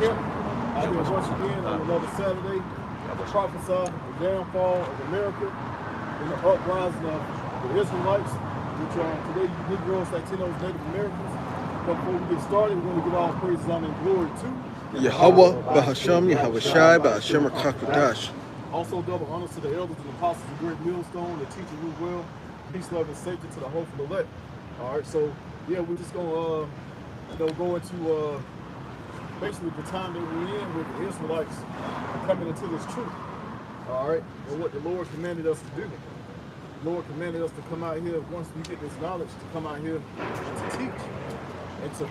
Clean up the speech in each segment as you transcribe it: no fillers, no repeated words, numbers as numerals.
camp out here once again on another Saturday to prophesy the downfall of America and the uprising of the Israelites, which are today Negroes, Latinos, Native Americans. But before we get started, we're going to give all praises, honor, and glory to Yahweh, Bahasham, Yahweh Shai, Bahasham Kakudash. Also double honors to the elders and apostles of Great Millstone, the teacher who well, peace, love, and safety to the hopeful elect. All right, so yeah, we're just gonna go into basically the time that we're in with the Israelites coming into this truth. All right, and what the Lord commanded us to do. The Lord commanded us to come out here once we get this knowledge, to come out here to teach and to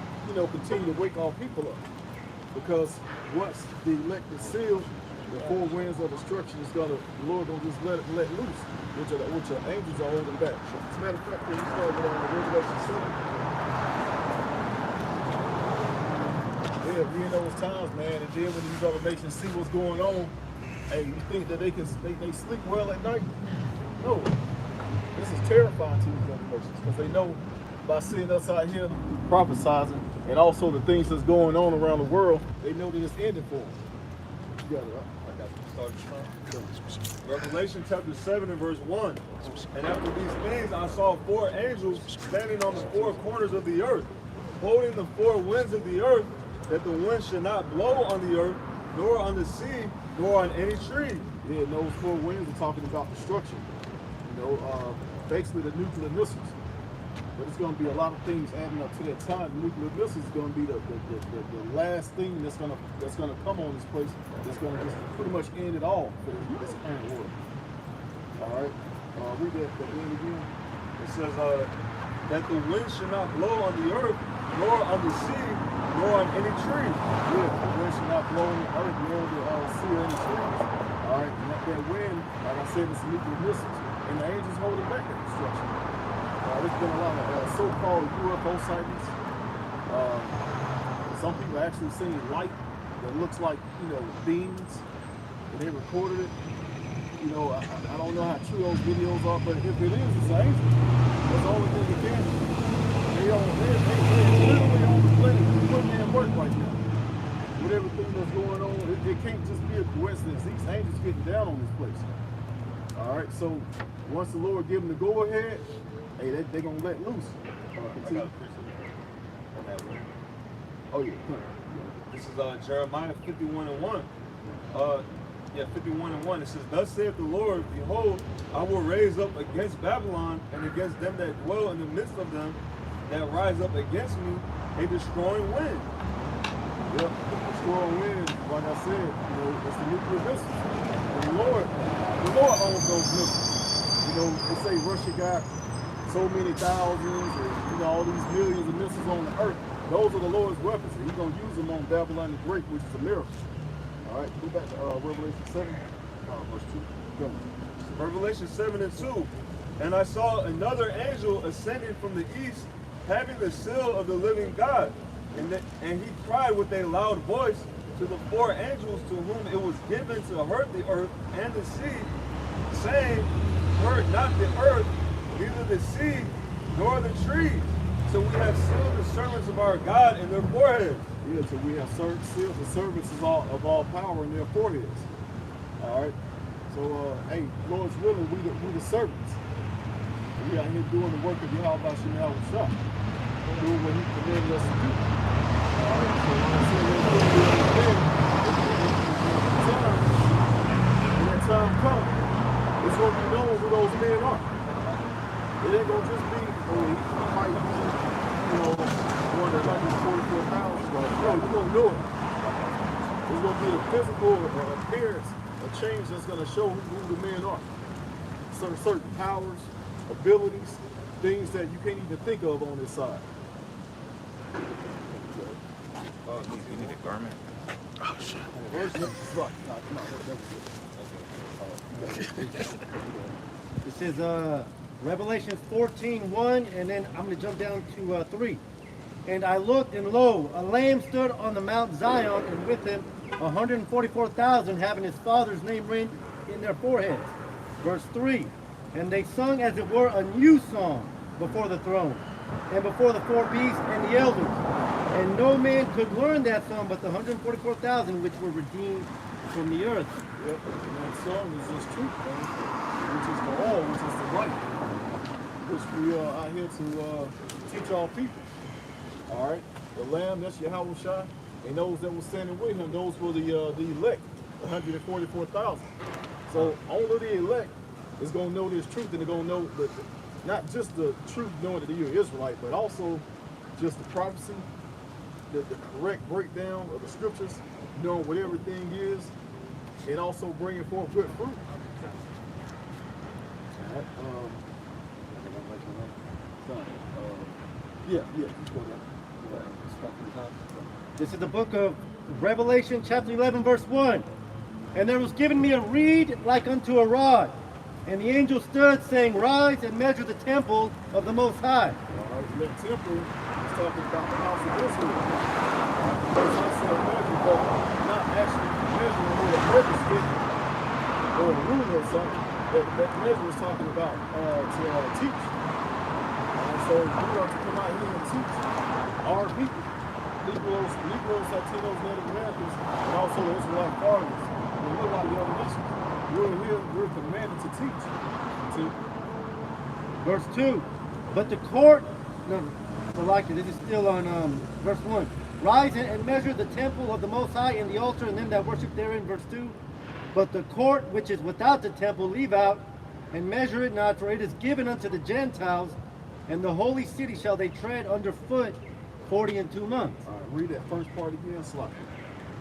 continue to wake our people up. Because once the elect is sealed, the four winds of destruction is the Lord gonna just let loose, which are angels are holding back. As a matter of fact, when we start with Revelation 7, yeah, we in those times, man, and then when these other nations see what's going on, hey, you think that they sleep well at night? No. This is terrifying to these other nations, because they know by seeing us out here prophesizing and also the things that's going on around the world, they know that it's ended for them. You got it, right? Revelation chapter 7 and verse 1. And after these things I saw four angels standing on the four corners of the earth, holding the four winds of the earth, that the wind should not blow on the earth, nor on the sea, nor on any tree. Yeah, and those four winds are talking about destruction. Basically the nuclear missiles. But it's going to be a lot of things adding up to that time. The nuclear missiles is going to be the last thing that's going to come on this place. That's going to just pretty much end it all for this current world. All right, read that at the end again. It says that the wind should not blow on the earth, nor on the sea, nor on any tree. Yeah, the wind should not blow on the earth, nor the sea or any trees. All right, and that wind, like I said, it's nuclear missiles, and the angels holding back that destruction. There's been a lot of so-called UFO sightings. Some people actually seen light that looks like, beams, and they recorded it. I don't know how true those videos are, but if it is, it's an angel. That's the only thing it can do. They're literally on the planet putting in work right now. With everything that's going on, it can't just be a coincidence. These angels getting down on this place. All right, so once the Lord give them the go-ahead, hey, they're going to let loose. Oh, yeah. This is Jeremiah 51 and 1. 51 and 1. It says, Thus saith the Lord, Behold, I will raise up against Babylon and against them that dwell in the midst of them that rise up against me a destroying wind. Yep, destroying wind, like I said, it's the nuclear missiles. And the Lord owns those missiles. They say Russia got so many thousands, and all these millions of missiles on the earth. Those are the Lord's weapons, and He's gonna use them on Babylon the Great, which is a miracle. All right, go back to Revelation 7, verse 2. Go. Revelation 7 and 2. And I saw another angel ascending from the east, having the seal of the living God, and he cried with a loud voice to the four angels to whom it was given to hurt the earth and the sea, saying, Hurt not the earth, neither the sea, nor the trees. So we have sealed the servants of our God in their foreheads. Yeah, so we have sealed the servants of all power in their foreheads. All right. So, hey, Lord's willing, we the servants. We out here doing the work of Yahweh Shah, doing what He commanded us to do. All right. So when I say when that time comes, it's going to be known who those men are. It ain't gonna just be, he might be, one that might be 44 pounds. No, we're gonna know it. It's gonna be the physical appearance, a change that's gonna show who the men are. Certain powers, abilities, things that you can't even think of on this side. You need a garment? Oh, shit. It says, Revelation 14:1, and then I'm going to jump down to 3. And I looked, and lo, a Lamb stood on the Mount Zion, and with him 144,000, having his Father's name written in their foreheads. Verse 3. And they sung as it were a new song before the throne, and before the four beasts and the elders. And no man could learn that song but the 144,000 which were redeemed from the earth. Yep. And that song is just truth, man. Which is the all, which is the light. Which we are out here to teach our people. All right. The Lamb, that's Yahweh Shai. And those that were standing with him, those were the elect, 144,000. So only the elect is going to know this truth, and they're going to know that not just the truth knowing that you're Israelite, but also just the prophecy, the correct breakdown of the scriptures, knowing what everything is, and also bringing forth good fruit. All right, yeah, keep going. This is the book of Revelation, chapter 11, verse 1. And there was given me a reed like unto a rod. And the angel stood, saying, Rise and measure the temple of the Most High. All right, the temple is talking about the house of Israel. Most High said measure, but not actually measuring with a purpose stick or a ruler or something. That measure is talking about to teach. So we are to come out here and teach our people. Negroes, Latinos, Native Americans, and also the Israelite foreigners. And we're like the other nations. We're here, we're commanded to teach. See? Verse 2. But the court, no, so like it, this is still on verse 1. Rise and measure the temple of the Most High and the altar and them that worship therein, verse 2. But the court which is without the temple leave out, and measure it not, for it is given unto the Gentiles, and the holy city shall they tread under foot 40 and 2 months. All right, read that first part again, slowly.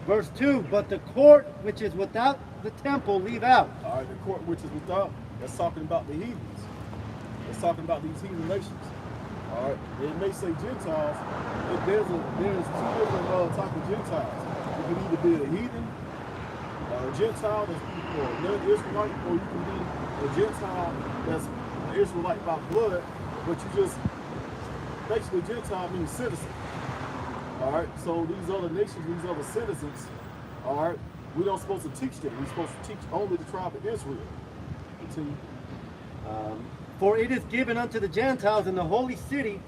Verse 2, but the court which is without the temple leave out. All right, the court which is without, that's talking about the heathens. It's talking about these heathen nations. All right, it may say Gentiles, but there's two different types of Gentiles. You can either be a heathen, a Gentile that's non-Israelite, or you can be a Gentile that's an Israelite by blood, but you just, basically Gentile means citizen. All right, so these other nations, these other citizens, all right, we don't supposed to teach them. We're supposed to teach only the tribe of Israel. Continue. For it is given unto the Gentiles in the holy city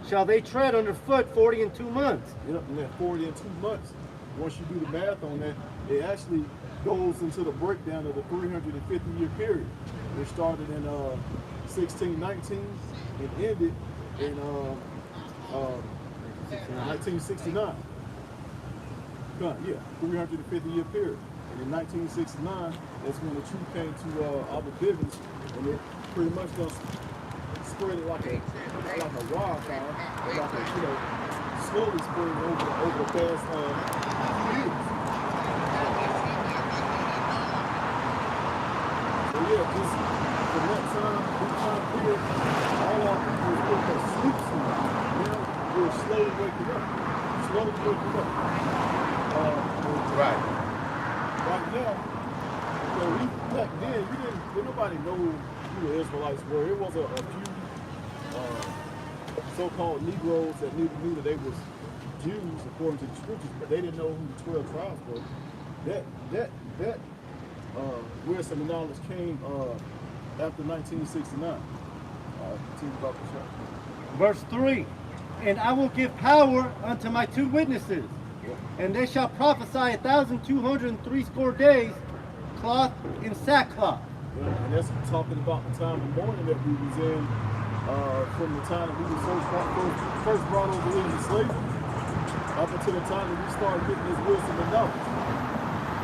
shall they tread under foot 40 and 2 months. Yep, and that 40 and 2 months, once you do the math on that, it actually goes into the breakdown of the 350-year period. It started in 1619 and ended in 1969. Yeah, 350-year period. And in 1969, that's when the truth came to our business, and it pretty much just spread it like a wildfire, or like a, slowly spread over the past years. So yeah, just from that time period, all our people was put that sleep. Now we're slowly waking up. Right now, back then, didn't nobody know who the Israelites were. It was a few so-called Negroes that knew that they was Jews according to the scriptures, but they didn't know who the 12 tribes were. That where some knowledge came after 1969. About the show. Verse 3, and I will give power unto my 2 witnesses, and they shall prophesy 1,260 days, cloth in sackcloth. Yeah, and that's talking about the time of mourning that we was in from the time that we were first brought over here into slavery up until the time that we started getting this wisdom and knowledge.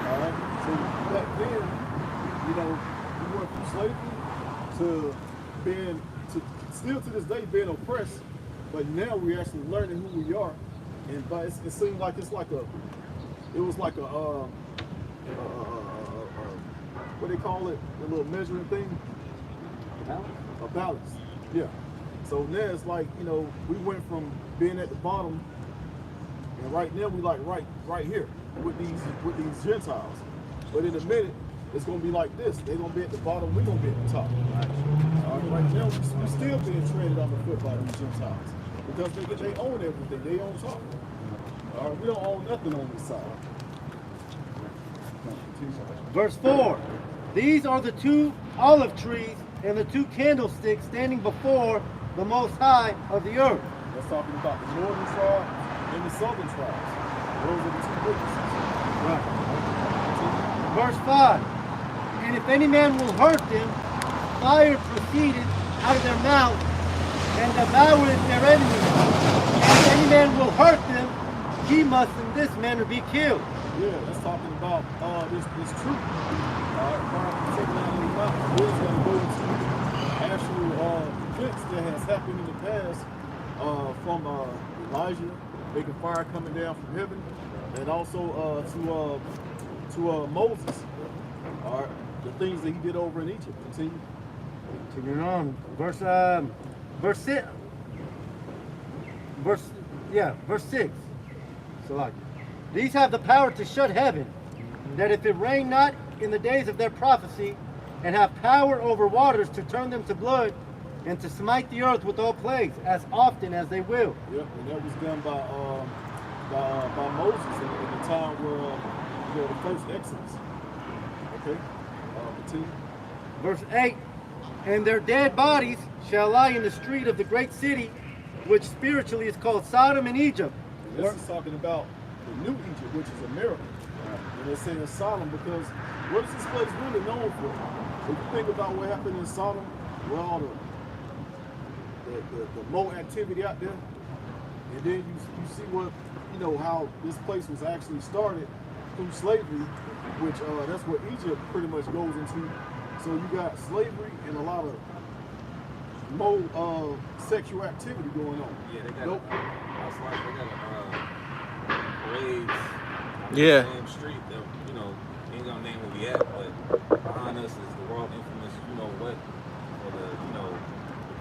All right, so back then, we went from slavery to being, still to this day being oppressed, but now we're actually learning who we are. And but it seemed like it was like a what they call it, the little measuring thing? A balance. Yeah. So now it's like, we went from being at the bottom, and right now we like right here with these Gentiles. But in a minute, it's gonna be like this. They're gonna be at the bottom, we're gonna be at the top. Right now we're still being treaded on the foot by these Gentiles. Because they own everything, they own top. We don't own nothing on this side. Verse 4, these are the 2 olive trees and the 2 candlesticks standing before the Most High of the earth. That's talking about the northern tribe and the southern tribes. Those are the two witnesses. Right. Verse 5. And if any man will hurt them, fire proceeded out of their mouth and devoureth their enemies. And if any man will hurt them, he must in this manner be killed. Yeah, that's talking about this truth. Particularly about what is going to go into actual events that has happened in the past from Elijah making fire coming down from heaven, and also to Moses. All right, the things that he did over in Egypt. Continue. Continuing on, verse 6. Verse 6. So these have the power to shut heaven, that if it rain not in the days of their prophecy, and have power over waters to turn them to blood, and to smite the earth with all plagues as often as they will. Yep, and that was done by Moses in the time where the first Exodus. Okay, continue. Verse 8. And their dead bodies shall lie in the street of the great city, which spiritually is called Sodom and Egypt. And this is talking about the new Egypt, which is America. And they're saying Sodom because what is this place really known for? If you think about what happened in Sodom, where all the low activity out there, and then you see what, how this place was actually started through slavery, which that's what Egypt pretty much goes into. So you got slavery and a lot of more sexual activity going on. Yeah, they got parades on Yeah. the same street that, ain't gonna name where we at, but behind us is the world infamous, what, for the, the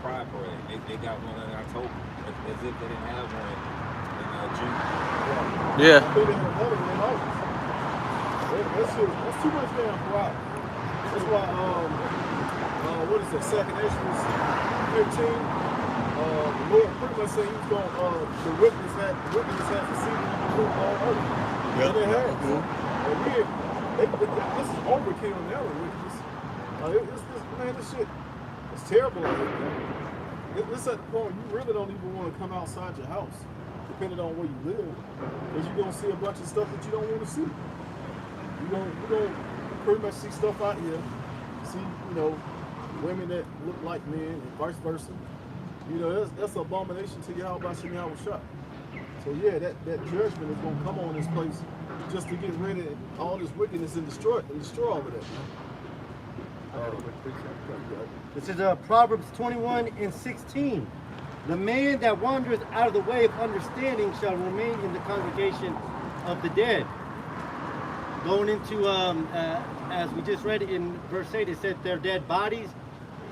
Pride Parade. They got one in October, as if they didn't have one in June. Yeah. I think they had another one in August. That's too much damn pride. That's why, what is that, 2nd Exodus 15, the Lord pretty much said he was going to, the witness had succeeded in the room all earth. Yep. And it has. And this is overkill now with witness. This shit, it's terrible out here, man. It's at the point you really don't even want to come outside your house, depending on where you live, because you're going to see a bunch of stuff that you don't want to see. You're going to pretty much see stuff out here, see, women that look like men and vice versa. That's an abomination to Yahweh Shah. So yeah, that judgment is going to come on this place just to get rid of all this wickedness and destroy all of that. This is Proverbs 21:16. The man that wandereth out of the way of understanding shall remain in the congregation of the dead. Going into, as we just read in verse 8, it said their dead bodies.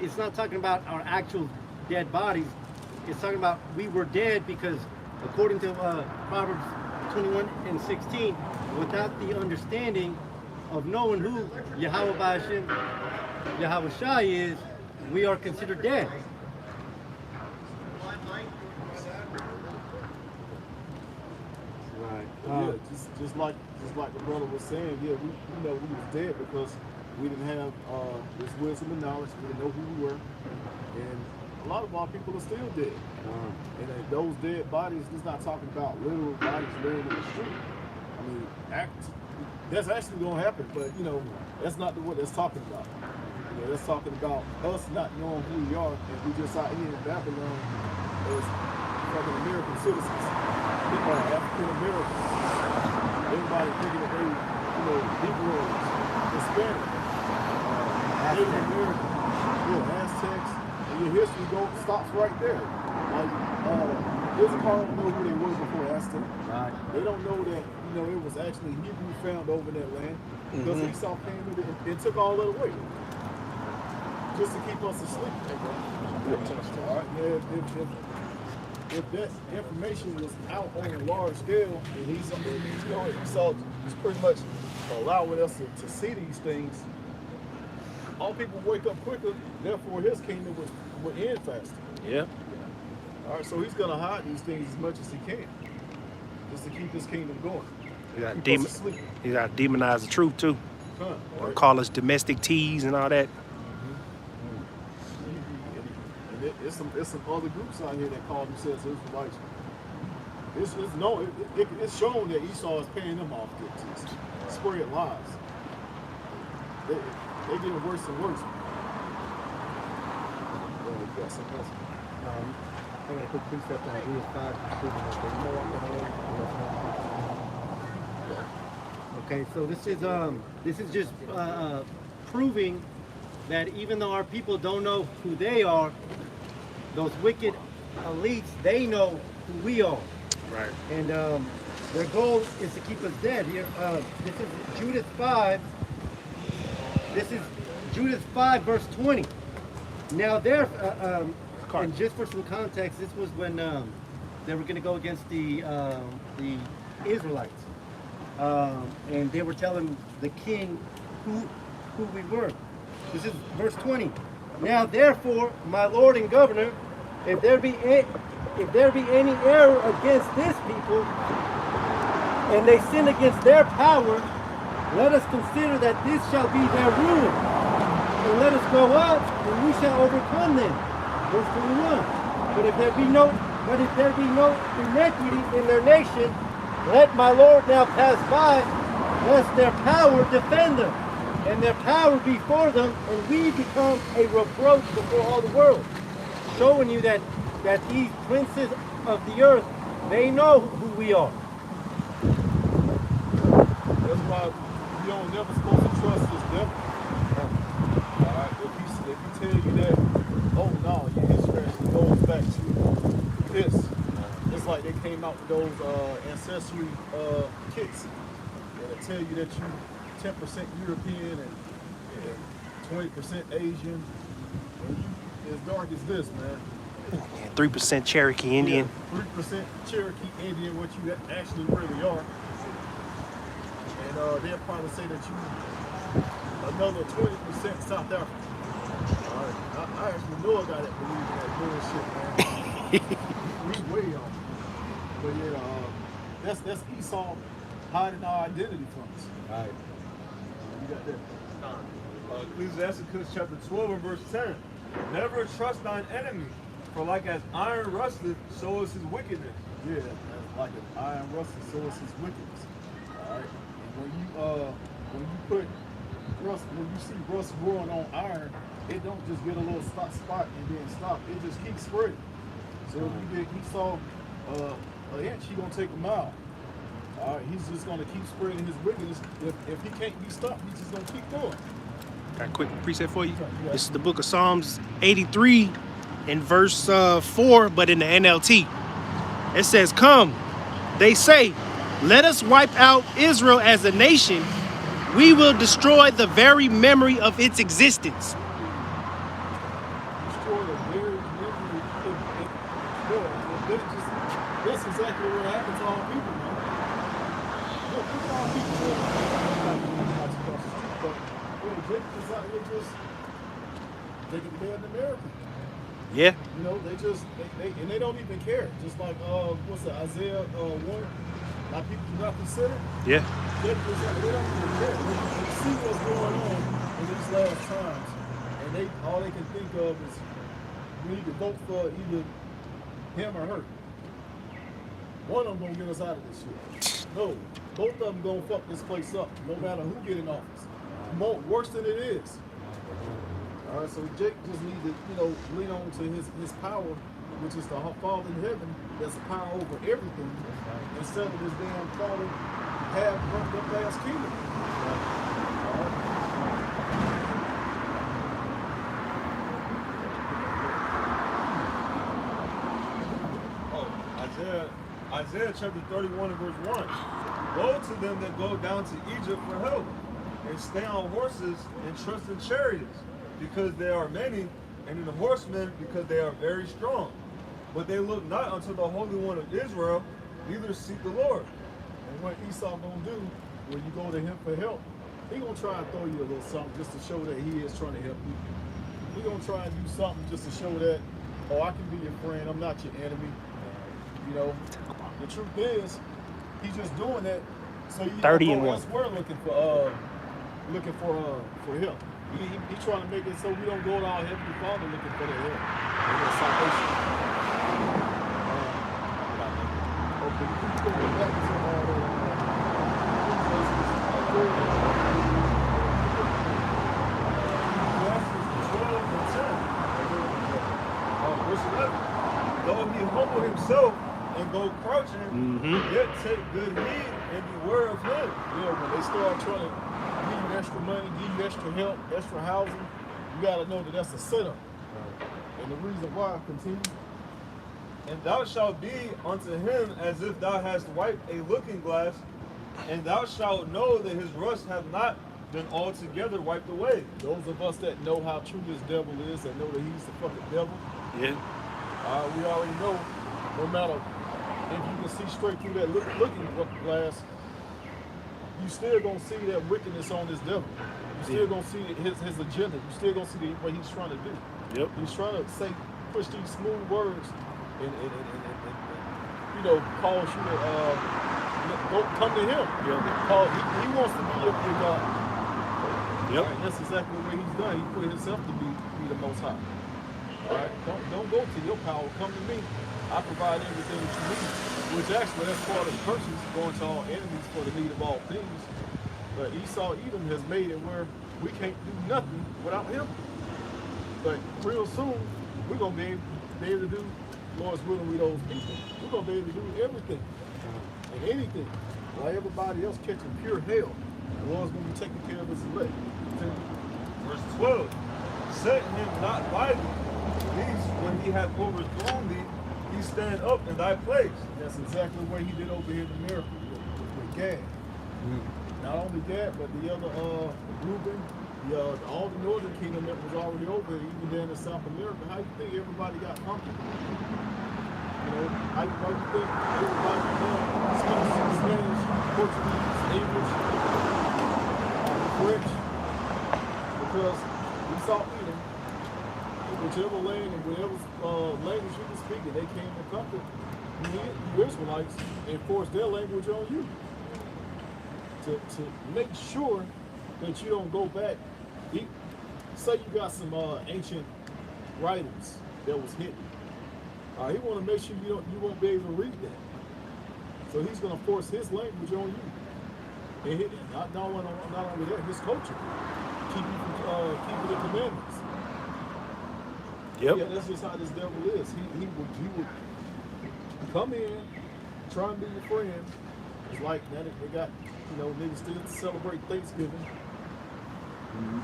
It's not talking about our actual dead bodies. It's talking about we were dead because according to Proverbs 21:16, without the understanding of knowing who Yahweh Shai is, we are considered dead. Right. Yeah, just like the brother was saying, yeah, we was dead because we didn't have this wisdom and knowledge. We didn't know who we were, and a lot of our people are still dead. And those dead bodies, it's not talking about literal bodies laying in the street. I mean, that's actually going to happen, but that's not what that's talking about. That's talking about us not knowing who we are, and we just out here in Babylon as fucking American citizens. People are African Americans. Everybody thinking that they, Negroes, Hispanic, Native American, Aztecs, and your history stops right there. Like, Issachar don't know who they were before Aztec. Right. They don't know that, it was actually Hebrew found over in that land because Esau came in and took all that away. Just to keep us asleep. All right, if that information was out on a large scale, and Esau is pretty much allowing us to see these things, all people wake up quicker, therefore his kingdom would end faster. Yeah. All right, so he's going to hide these things as much as he can, just to keep his kingdom going. You got Keep us asleep. you got to demonize the truth too. Right? Call us domestic teas and all that. And there's some other groups out here that call themselves Israelites. It's shown that Esau is paying them off good to spread lies. They getting worse and worse. You got something else? I got a quick precept on Judas 5. Okay, so this is just proving that even though our people don't know who they are, those wicked elites, they know who we are. Right. And their goal is to keep us dead. Here, this is Judas 5. This is Judas 5, verse 20. Now there, and just for some context, this was when they were going to go against the Israelites, and they were telling the king who we were. This is verse 20. Now therefore, my Lord and Governor, if there be any error against this people, and they sin against their power, let us consider that this shall be their ruin, and let us go up, and we shall overcome them. Verse 21. But if there be no iniquity in their nation, let my Lord now pass by, lest their power defend them, and their power before them, and we become a reproach before all the world. Showing you that these princes of the earth, they know who we are. That's why you don't never supposed to trust this devil. Alright, if he tell you that, oh no, your history actually goes back to this. It's like they came out with those ancestry kits that tell you that you 10% European and 20% Asian, and you as dark as this, man. 3% Cherokee Indian. Yeah, 3% Cherokee Indian, what you actually really are. And they'll probably say that you another 20% South African. I actually know a guy that believes in that bullshit, man. We way off. But yeah, that's Esau hiding our identity from us. All right. You got that. Ecclesiasticus chapter 12 and verse 10. Never trust thine enemy, for like as iron rusteth, so is his wickedness. Yeah, like an iron rusteth, so is his wickedness. All right. And when you see rust growing on iron, it don't just get a little spot and then stop. It just keeps spreading. So if you get Esau an inch, he gonna take a mile. All right, he's just gonna keep spreading his wickedness. If he can't be stopped, he's just gonna keep going. Got a quick preset for you. This is the book of Psalms 83 in verse 4, but in the NLT. It says, "Come, they say, let us wipe out Israel as a nation. We will destroy the very memory of its existence." Destroy the very memory that's exactly what happens to all people, man. Look at all people. They can be an American. Yeah. You know, they don't even care. Just like what's that, Isaiah 1? My people do not consider. Yeah. They don't even care. They see what's going on in these last times, and all they can think of is we need to vote for either him or her. One of them gonna get us out of this shit. No, both of them gonna fuck this place up, no matter who get in office. Worse than it is. All right, so Jake just needs to, lean on to his power, which is the Father in heaven, that's power over everything, instead of this damn fallen, half-burnt up ass kingdom. Isaiah chapter 31 and verse 1. Woe to them that go down to Egypt for help, and stay on horses and trust in chariots, because they are many, and in the horsemen, because they are very strong. But they look not unto the Holy One of Israel, neither seek the Lord. And what Esau gonna do when you go to him for help, he gonna try and throw you a little something just to show that he is trying to help you. He gonna try and do something just to show that, oh, I can be your friend, I'm not your enemy. The truth is, he's just doing that so you 30 and 1. We're looking for help. He trying to make it so we don't go to our Heavenly Father looking for the help and their salvation. going back to Verse 11. Though he humble himself and go crouching, yet take good heed and beware of him. Yeah, when they start trying to give you extra money, give you extra help, extra housing, you got to know that that's a setup. And the reason why, continue. And thou shalt be unto him as if thou hast wiped a looking glass, and thou shalt know that his rust hath not been altogether wiped away. Those of us that know how true this devil is, that know that he's the fucking devil, Yeah. we already know, no matter if you can see straight through that looking glass, you still gonna see that wickedness on this devil. You still gonna see his agenda. You still gonna see what he's trying to do. Yep. He's trying to push these smooth words and you know, cause you to go come to him. He wants to be your God. Yep. Right? That's exactly what he's done. He put himself to be the Most High. All right, don't go to your power. Come to me. I provide everything that you need. Which actually, that's part of the curses, going to all enemies for the need of all things. But Esau, Edom has made it where we can't do nothing without him. But real soon, we're gonna be able to do, Lord's willing, with those people. We're gonna be able to do everything and anything, while everybody else catching pure hell. The Lord's gonna be taking care of his elect. Verse 12. Set him not by thee, lest when he hath overthrown thee, he stand up in thy place. That's exactly what he did over here in America with Gad. Not only Gad, but the other Reuben, all the northern kingdom that was already over here, even down in South America. How you think everybody got comfortable? You know, how you think everybody speaks Spanish, Portuguese, English, French? Because we saw Edom, whichever land and whatever language you can speak, and they came to comfort you Israelites and force their language on you to make sure that you don't go back. Say you got some ancient writings that was hidden. He want to make sure you won't be able to read that. So he's going to force his language on you. And not only that, his culture. Keeping the commandments. Yep. Yeah, that's just how this devil is. He would come in, try and be your friend. It's like now that they got, niggas still celebrate Thanksgiving.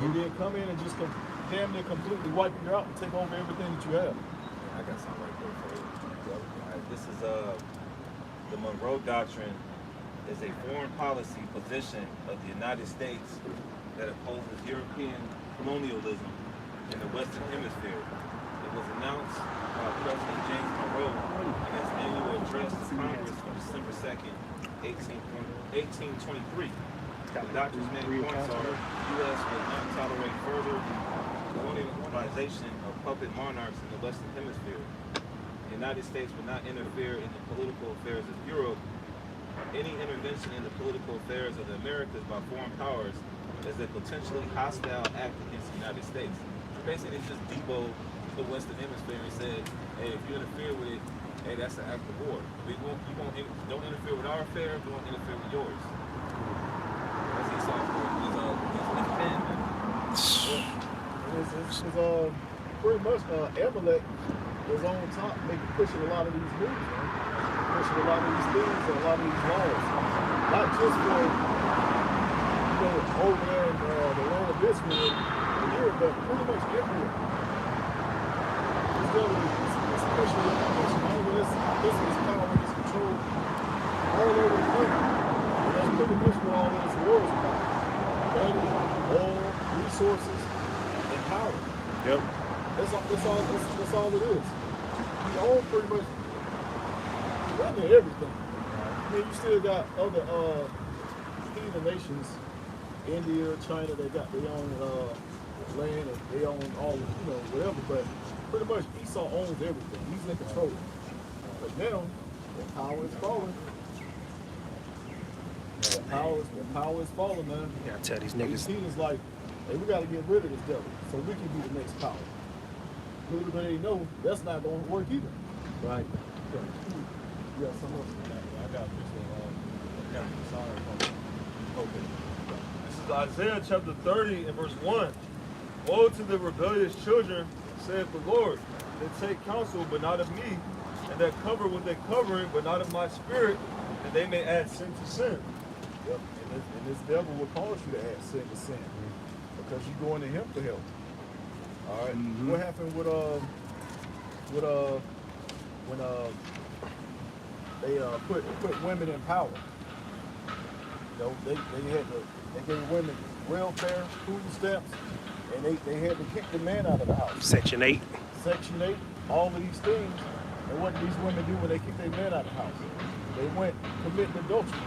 And then come in and just damn near completely wipe you out and take over everything that you have. I got something right there for you. All right, this is the Monroe Doctrine is a foreign policy position of the United States that opposes European colonialism in the Western Hemisphere. It was announced by President James Monroe in his annual address to Congress on December 2nd, 1823. The doctrine's main points are: the U.S. will not tolerate further colonialization of puppet monarchs in the Western Hemisphere. The United States will not interfere in the political affairs of Europe. Any intervention in the political affairs of the Americas by foreign powers is a potentially hostile act against the United States. Basically, it's just debo the Western Hemisphere and said, hey, if you interfere with it, hey, that's an act of war. Don't interfere with our affairs, we won't interfere with yours. That's Esau for it. He's a fan, man. It's pretty much Amalek was on top, pushing a lot of these moves, man. Pushing a lot of these things and a lot of these laws. Not just for, over there in the land of Israel, here, but pretty much everywhere. This devil is pushing all of this power and this control all over the planet. And that's pretty much what all of this war is about. Money, oil, resources, and power. Yep. That's all it is. You own pretty much everything. I mean, you still got other heathen nations, India, China, they got their own land and they own all, whatever, but pretty much Esau owns everything. He's in control. But now, the power is falling. The power is falling, man. Yeah, I tell these These niggas. heathens like, hey, we got to get rid of this devil so we can be the next power. Little do they know that's not going to work either. Right. Yeah, some of them. I Okay. This is Isaiah chapter 30 and verse 1. Woe to the rebellious children, saith the Lord, that take counsel, but not of me, and that cover with a covering, but not of my spirit, and they may add sin to sin. Yep. And this devil will cause you to add sin to sin because you're going to him for help. All right. What happened with when they put women in power? You know, they gave women welfare, food stamps, and they had to kick the man out of the house. Section 8. Section 8, all of these things. And what did these women do when they kicked their man out of the house? They went committing adultery.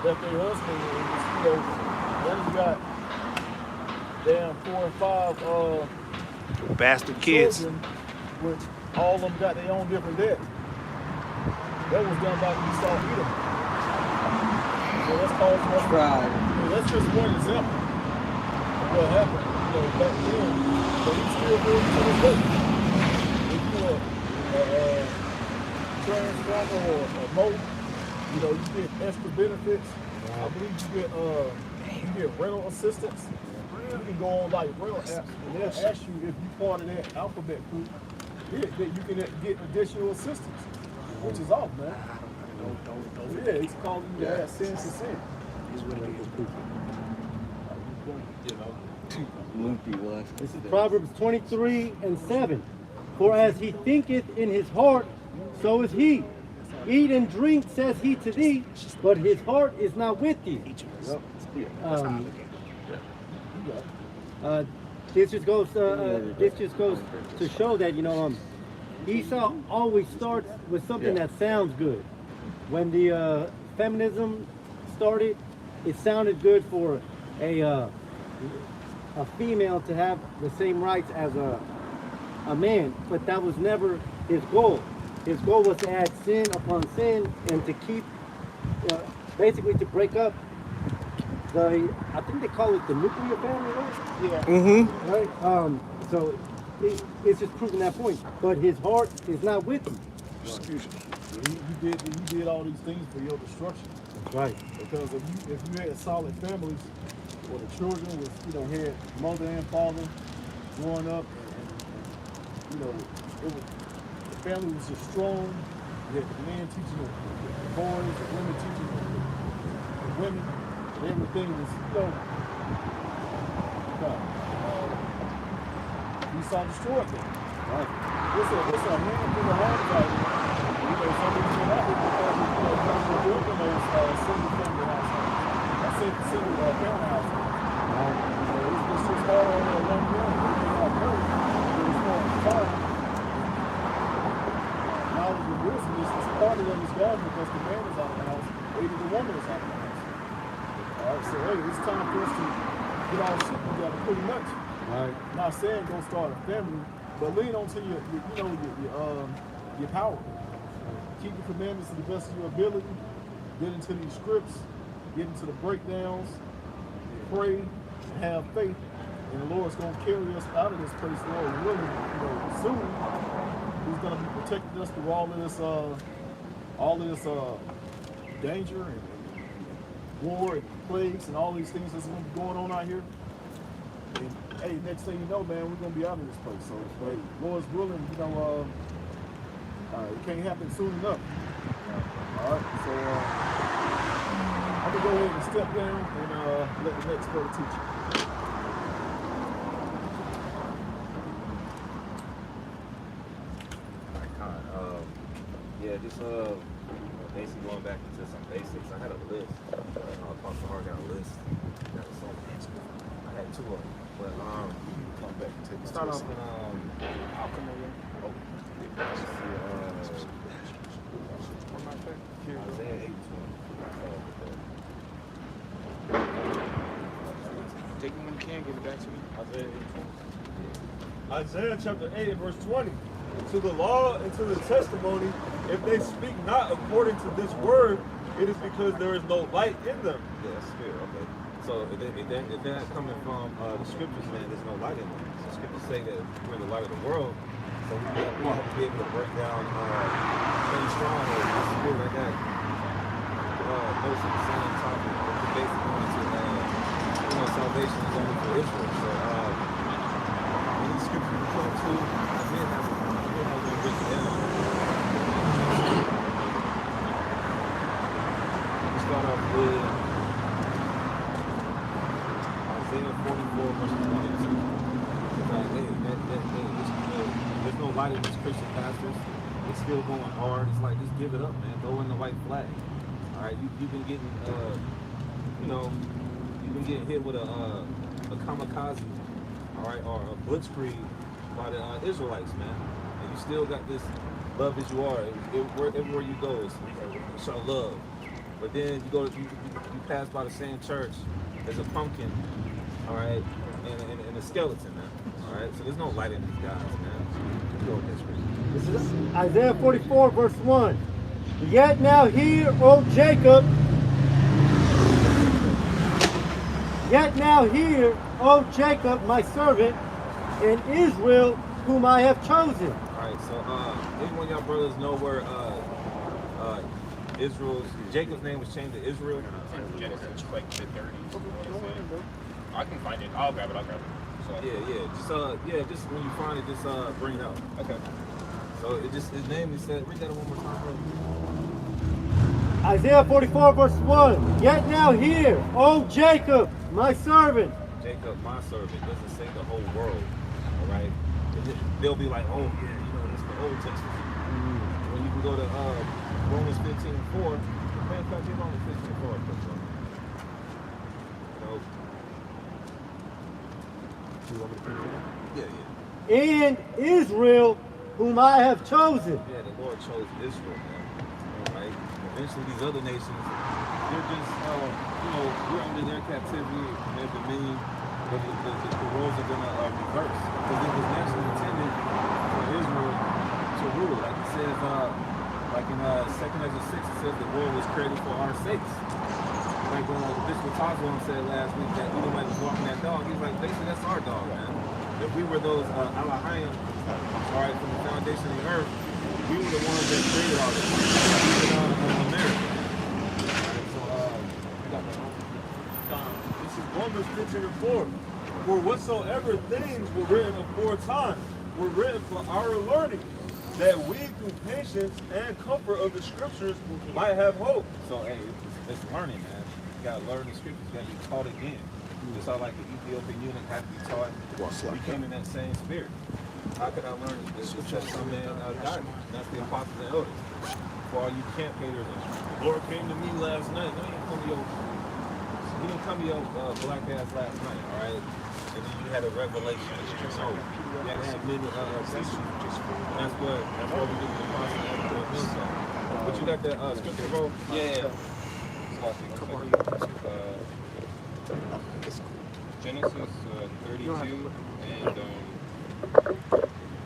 Left their husband and just, you know, then you got damn 4 and 5 Bastard kids. children, which all of them got their own different dad. That was done by Esau Edom. So that's called that's just one example of what happened, you know, back then. But he's still doing it to this day. If you're a transformer or a motor, you know, you get extra benefits. I believe you get rental assistance. You can go on like rental apps and they'll ask you if you're part of that alphabet group, that you can get additional assistance, which is off, man. Yeah, it's calling you to add sin to sin. This is Proverbs 23 and 7. For as he thinketh in his heart, so is he. Eat and drink, says he to thee, but his heart is not with thee. This just goes to show that, you know, Esau always starts with something that sounds good. When the feminism started, it sounded good for a female to have the same rights as a man, but that was never his goal. His goal was to add sin upon sin and to keep, basically to break up I think they call it the nuclear family, right? Yeah. Mm-hmm. Right? So it's just proving that point. But his heart is not with him. He did all these things for your destruction. That's right. Because if you had solid families where the children was, you know, had mother and father growing up, and you know, the family was just strong. You had the men teaching the boys, the women teaching the women. Everything was, you know, Esau destroyed them. Right. It's a handful of hard fight. You know, some of these people out here because you know, they're building those single family households. Single parent households. Right. So it's just hard on that one family. It's not married. It's more fun. Knowledge and wisdom is part of them is God because the man is out of the house, maybe the woman is out of the house. All right, so hey, it's time for us to get our shit together, pretty much. Right. Not saying go start a family, but lean on to your power. Keep the commandments to the best of your ability. Get into these scripts, get into the breakdowns, pray, and have faith. And the Lord's gonna carry us out of this place, Lord willing, you know, soon. He's gonna be protecting us through all of this danger and war and plagues and all these things that's going to be going on out here. And hey, next thing you know, man, we're going to be out of this place. So, hey, Lord's willing, you know, it can't happen soon enough. All right, so I'm going to go ahead and step down and let the next brother teach you. Yeah, just basically going back into some basics. I had a list. Apostle Hart got a list. Got so I had 2 of them, but Come back and take this start off test. in I'll come over. Isaiah 8:20. Take it when you can, give it back to me. Isaiah chapter 8 and verse 20. To the law and to the testimony, if they speak not according to this word, it is because there is no light in them. Yeah, that's spirit. Okay. So if they're not coming from the scriptures, man, there's no light in them. So scriptures say that we're the light of the world. So we have to be able to break down things strong with the spirit like that. notes on the same topic. It's basically going to, salvation is only for Israel. So, any scripture you come to, I did have one written down. We start off with Isaiah 44, verse 22. It's like, there's no light in these Christian pastors. It's still going hard. It's like, just give it up, man. Throw in the white flag. All right, you've been getting, you've been getting hit with a kamikaze, all right, or a blitzkrieg by the Israelites, man. And you still got this love as you are. Everywhere you go, it's show love. But then you pass by the same church as a pumpkin, all right, and a skeleton, man. All right, so there's no light in these guys, man. Go with that scripture. This is Isaiah 44, verse 1. Yet now hear, O Jacob. Yet now hear, O Jacob, my servant, and Israel, whom I have chosen. All right, so anyone of y'all brothers know where Jacob's name was changed to Israel? Genesis, like mid-30s. I can find it. I'll grab it. So. Yeah. Just when you find it, just bring it out. Okay. So his name is said. Read that one more time, bro. Isaiah 44, verse 1. Yet now hear, O Jacob, my servant. Jacob, my servant. Doesn't say the whole world. All right. They'll be like, oh yeah, it's the Old Testament. When you can go to Romans 15:4. Man, in fact, Romans 15:4. Yeah. And Israel, whom I have chosen. Yeah, the Lord chose Israel, man. All right. Eventually, these other nations, they're just, we're under their captivity, their dominion, but the roles are going to reverse. Because it was naturally intended for Israel to rule. Like it says, like in 2 Ezra 6, it says the world was created for our sakes. Like Bishop Tazwan said last week that Edomite was walking that dog. He's like, basically, that's our dog, man. If we were those Alahayim, all right, from the foundation of the earth, we were the ones that created all this. Even America. This is Romans 15:4. For whatsoever things were written aforetime were written for our learning, that we through patience and comfort of the scriptures might have hope. So, hey, it's learning, man. You gotta learn the scriptures. You gotta be taught again. Just like the Ethiopian eunuch had to be taught. We came in that same spirit. How could I learn this? It's just some man guided me. That's the apostles and elders. For all you camp haters, the Lord came to me last night. No, he didn't come to your black ass last night, all right? And then you had a revelation. So you had to have many teachers. That's what we do with the apostles and elders. But you got that scripture, bro? Yeah. Genesis 32 and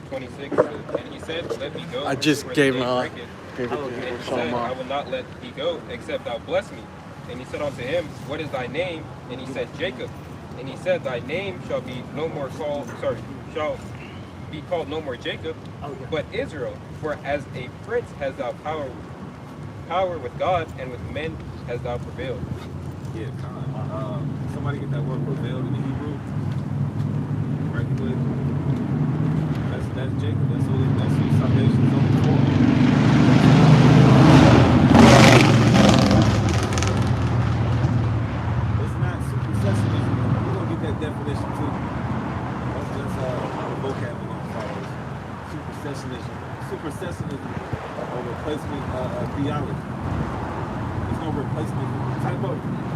26. And he said, let me go. I just for the gave day him breaketh. And he said, I will not let thee go, except thou bless me. And he said unto him, what is thy name? And he said, Jacob. And he said, thy name shall be called no more Jacob, but Israel. For as a prince hast thou power with God, and with men hast thou prevailed. Yeah, somebody get that word prevailed in the Hebrew. Right quick. That's Jacob. That's who salvation is only for. It's not supersessionism. We're gonna get that definition too. That's just the vocab we're gonna follow. Supersessionism or replacement theology. There's no replacement.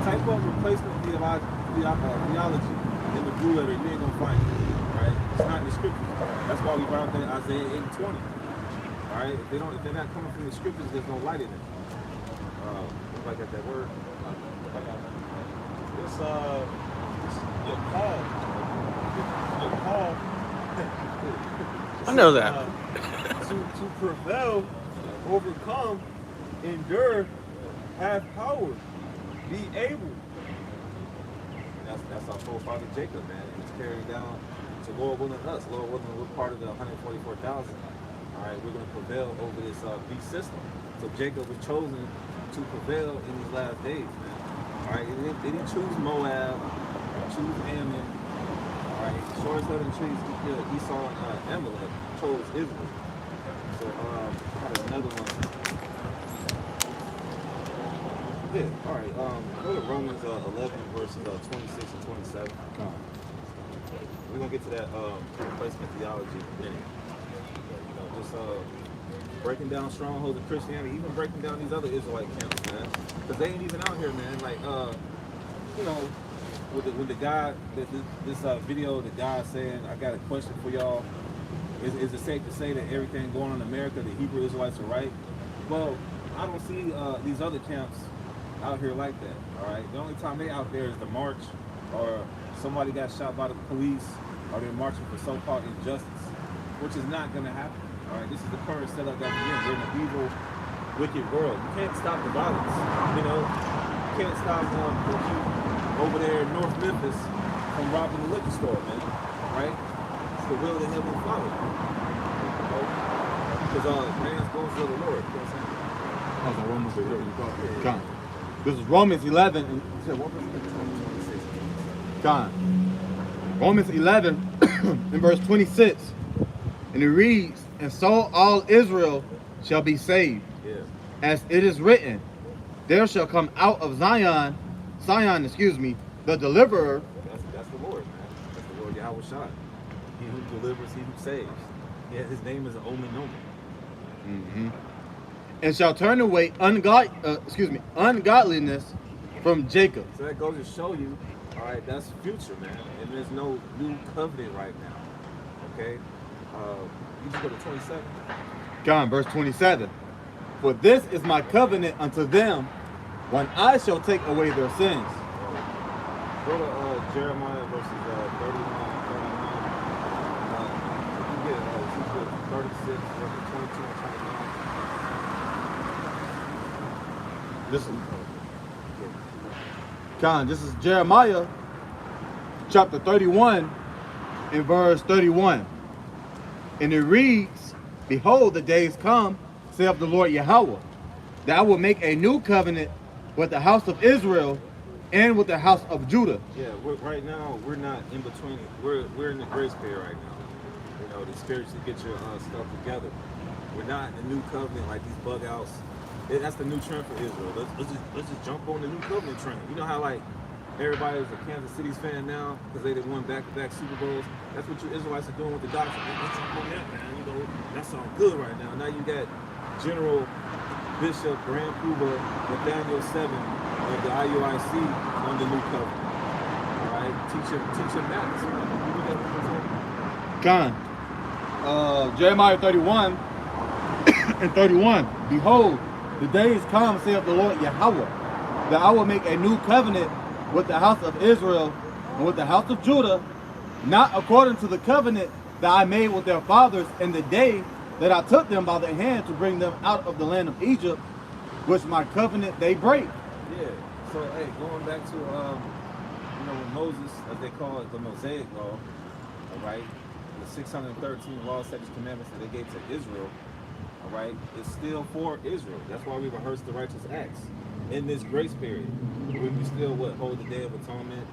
Type of replacement theology in the blue letter. You ain't gonna find it. Right? It's not in the scriptures. That's why we brought that Isaiah 8:20. All right? If they're not coming from the scriptures, there's no light in it. If I got that word. It's your Paul. Your Paul. I know that. To prevail, overcome, endure, have power, be able. That's our forefather Jacob, man. It was carried down to Lord willing us. Lord willing, we're part of the 144,000. All right, we're going to prevail over this beast system. So Jacob was chosen to prevail in these last days, man. All right, they didn't choose Moab, choose Ammon. All right, sure as hell didn't choose Esau and Amalek, chose Israel. So, got another one. Yeah, all right. Go to Romans 11 verses 26 and 27. We're gonna get to that replacement theology in a minute. You know, just breaking down strongholds of Christianity, even breaking down these other Israelite camps, man. Because they ain't even out here, man. Like, you know, with the guy, this video, the guy saying, I got a question for y'all. Is it safe to say that everything going on in America, the Hebrew Israelites are right? Well, I don't see these other camps out here like that, all right? The only time they out there is the march, or somebody got shot by the police, or they're marching for so-called injustice, which is not gonna happen, all right? This is the current setup that we're in. We're in an evil, wicked world. You can't stop the violence, you know? You can't stop Pookie over there in North Memphis from robbing the liquor store, man, right? It's the will of the Heavenly Father, because man's goes to the Lord, you know what I'm saying? Come. This is Romans 11. Romans 11 in verse 26. And it reads, and so all Israel shall be saved. Yeah. As it is written, there shall come out of Zion, the deliverer. That's the Lord, man. That's the Lord Yahweh Shai. He who delivers, he who saves. Yeah, his name is Omen Nomen. Mm-hmm. And shall turn away ungodliness from Jacob. So that goes to show you, all right, that's future, man. And there's no new covenant right now. Okay? You just go to 27. God, verse 27. For this is my covenant unto them when I shall take away their sins. Go to Jeremiah verses 31, 39. You get Ezekiel 36, verses 22 and 29. This is Jeremiah chapter 31 and verse 31. And it reads, behold, the days come, saith the Lord Yahweh, that I will make a new covenant with the house of Israel and with the house of Judah. Yeah, right now we're not in between. We're in the grace period right now. You know, the spiritually get your stuff together. We're not in the new covenant like these bug outs. That's the new trend for Israel. Let's just jump on the new covenant trend. You know how like everybody is a Kansas City's fan now because they won back-to-back Super Bowls. That's what you Israelites are doing with the doctrine. Let's jump on that, man. You know, that sounds good right now. Now you got General Bishop Grand Puba Nathaniel 7 of the IUIC on the new covenant. All right, teach him that. Jeremiah 31 and 31. Behold, the days come, saith the Lord Yahweh, that I will make a new covenant with the house of Israel and with the house of Judah, not according to the covenant that I made with their fathers in the day that I took them by the hand to bring them out of the land of Egypt, which my covenant they break. Yeah. So hey, going back to you know, when Moses, as they call it, the Mosaic law, all right, the 613 laws, statutes, commandments that they gave to Israel. All right, it's still for Israel. That's why we rehearse the righteous acts in this grace period. We still hold the Day of Atonement.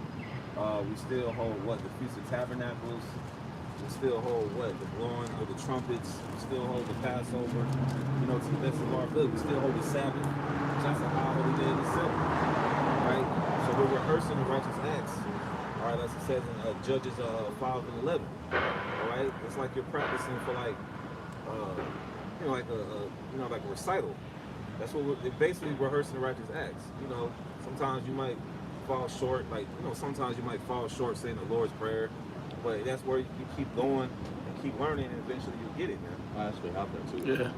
We still hold the Feast of Tabernacles. We still hold the blowing of the trumpets. We still hold the Passover. You know, to the best of our ability. We still hold the Sabbath. That's a high holy day in itself. Right? So we're rehearsing the righteous acts. All right, as it says in Judges 5 and 11. All right, it's like you're practicing for like. You know, like a recital. That's what we're basically rehearsing the righteous acts. You know, sometimes you might fall short, sometimes you might fall short saying the Lord's Prayer, but that's where you keep going and keep learning, and eventually you'll get it, man. I actually have that too. Yeah.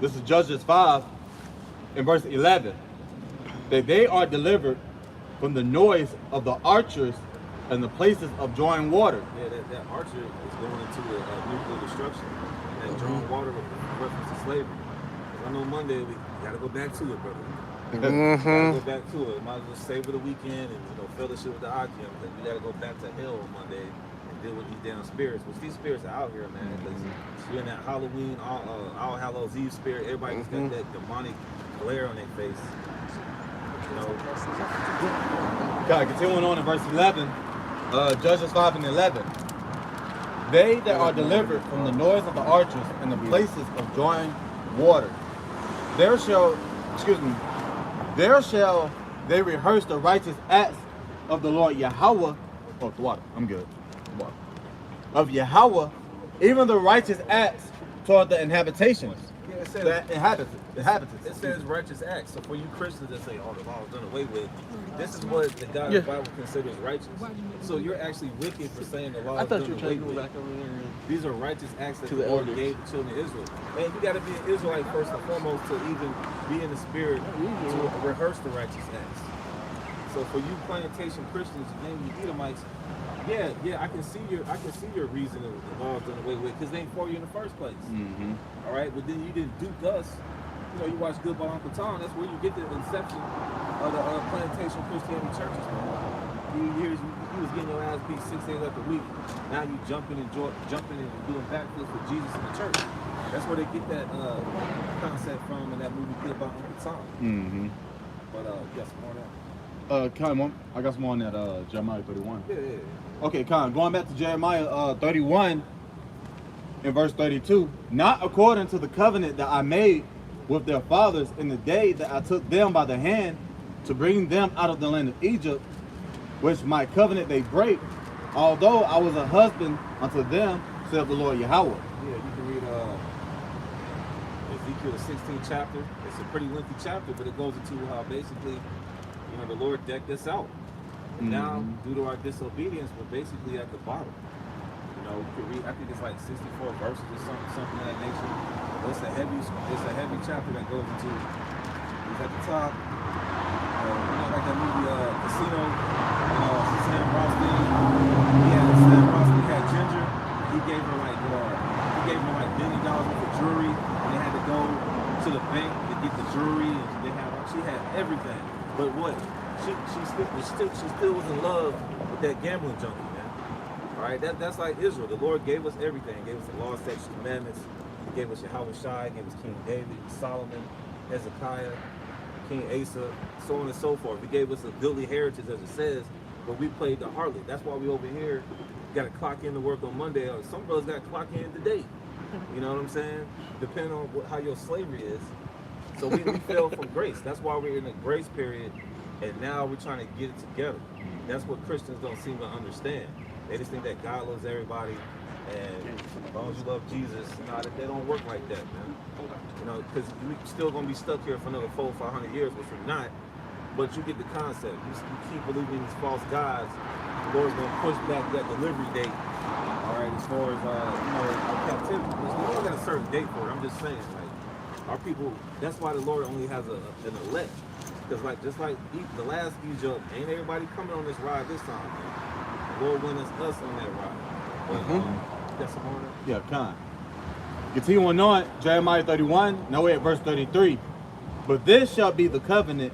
This is Judges 5 in verse 11. That they are delivered from the noise of the archers and the places of drawing water. Yeah, that archer is going into the nuclear destruction. And drawing water with reference to slavery. I know Monday we gotta go back to it, brother. Gotta go back to it. Might as well savor the weekend and fellowship with the Akim, because we gotta go back to hell on Monday and deal with these damn spirits. Which these spirits are out here, man. Because you're in that Halloween, All Hallows Eve spirit. Everybody just got that demonic glare on their face. You know, God, continuing on in verse 11, Judges 5 and 11. They that are delivered from the noise of the archers and the places of drawing water, there shall they rehearse the righteous acts of the Lord Yahweh. Oh, the water. I'm good. The water. Of Yahweh, even the righteous acts toward the inhabitations. yeah, it says, The inhabitants. it says righteous acts. So for you Christians that say, oh, the law is done away with, this is what the God of the Bible considers righteous. So you're actually wicked for saying the law is done away with. These are righteous acts that the Lord gave the children of Israel. Man, you got to be an Israelite first and foremost to even be in the spirit to rehearse the righteous acts. So for you plantation Christians, namely Edomites, yeah, I can see your reason that the law is done away with because they ain't for you in the first place. All right, but then you didn't duke us. You know, you watch Good by Uncle Tom. That's where you get the inception of the plantation Christianity churches. Man. You was getting your ass beat 6 days after week. Now you jumping and doing backflips with Jesus in the church. That's where they get that concept from in that movie Good by Uncle Tom. But yes, more on that. Con, I got some on that Jeremiah 31. Yeah. Okay, Con, going back to Jeremiah 31 in verse 32. Not according to the covenant that I made with their fathers in the day that I took them by the hand to bring them out of the land of Egypt, which my covenant they break, although I was a husband unto them, saith the Lord Yahweh. Yeah, you can read Ezekiel the 16th chapter. It's a pretty lengthy chapter, but it goes into how basically, you know, the Lord decked us out. And now, due to our disobedience, we're basically at the bottom. You know, you can read, I think it's like 64 verses or something of that nature. But it's a heavy chapter that goes into, he's at the top. You know, like that movie Casino, Sam Rostin. Sam Rostin had Ginger. He gave her like $1 million worth of jewelry, and they had to go to the bank to get the jewelry, and she had everything. But what? She still was in love with that gambling junkie, man. All right, that's like Israel. The Lord gave us everything. He gave us the law, statutes, commandments. He gave us Yahweh Shai. He gave us King David, Solomon, Hezekiah, King Asa, so on and so forth. He gave us a goodly heritage, as it says, but we played the harlot. That's why we over here got to clock in to work on Monday. Or some brothers got to clock in today. You know what I'm saying? Depending on how your slavery is. So we fell from grace. That's why we're in a grace period, and now we're trying to get it together. That's what Christians don't seem to understand. They just think that God loves everybody, and as long as you love Jesus, they don't work like that, man. You know, because we're still going to be stuck here for another 400 or 500 years, which we're not. But you get the concept. You keep believing in these false gods, the Lord's going to push back that delivery date. All right, as far as our captivity, the Lord got a certain date for it. I'm just saying, like, our people. That's why the Lord only has an elect. Because just like the last Egypt, ain't everybody coming on this ride this time, man. The Lord went us on that ride. But, that's some more. Yeah, Con. Continuing on, Jeremiah 31, now we're at verse 33. But this shall be the covenant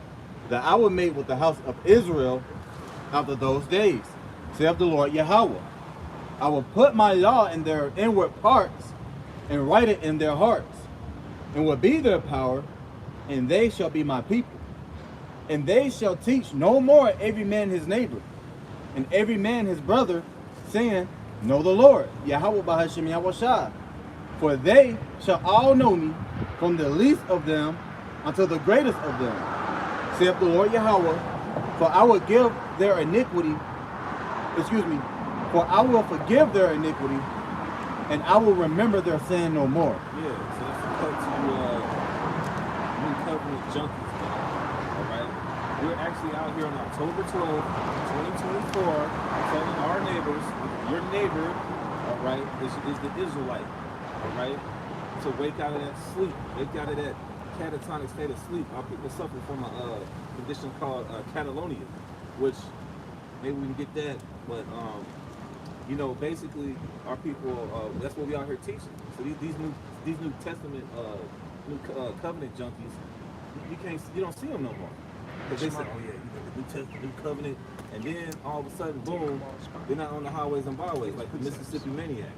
that I will make with the house of Israel after those days, saith the Lord Yahweh. I will put my law in their inward parts and write it in their hearts, and will be their power, and they shall be my people. And they shall teach no more every man his neighbor, and every man his brother, saying, Know the Lord, Yahweh Bahashim Yahweh Shai. For they shall all know me, from the least of them unto the greatest of them, saith the Lord Yahweh. For I will give their iniquity, for I will forgive their iniquity, and I will remember their sin no more. Yeah, so that's a cut to New Covenant junkies, man. All right? We're actually out here on October 12th, 2024, telling our neighbors, your neighbor, all right, is the Israelite, all right? To wake out of that sleep, wake out of that catatonic state of sleep. Our people suffer from a condition called catalonia, which maybe we can get that, but you know, basically our people, that's what we out here teaching. So these New Testament, New Covenant junkies, you don't see them no more. Because they say, oh yeah, you know, the New Testament, New Covenant, and then all of a sudden, boom, they're not on the highways and byways like the Mississippi Maniac.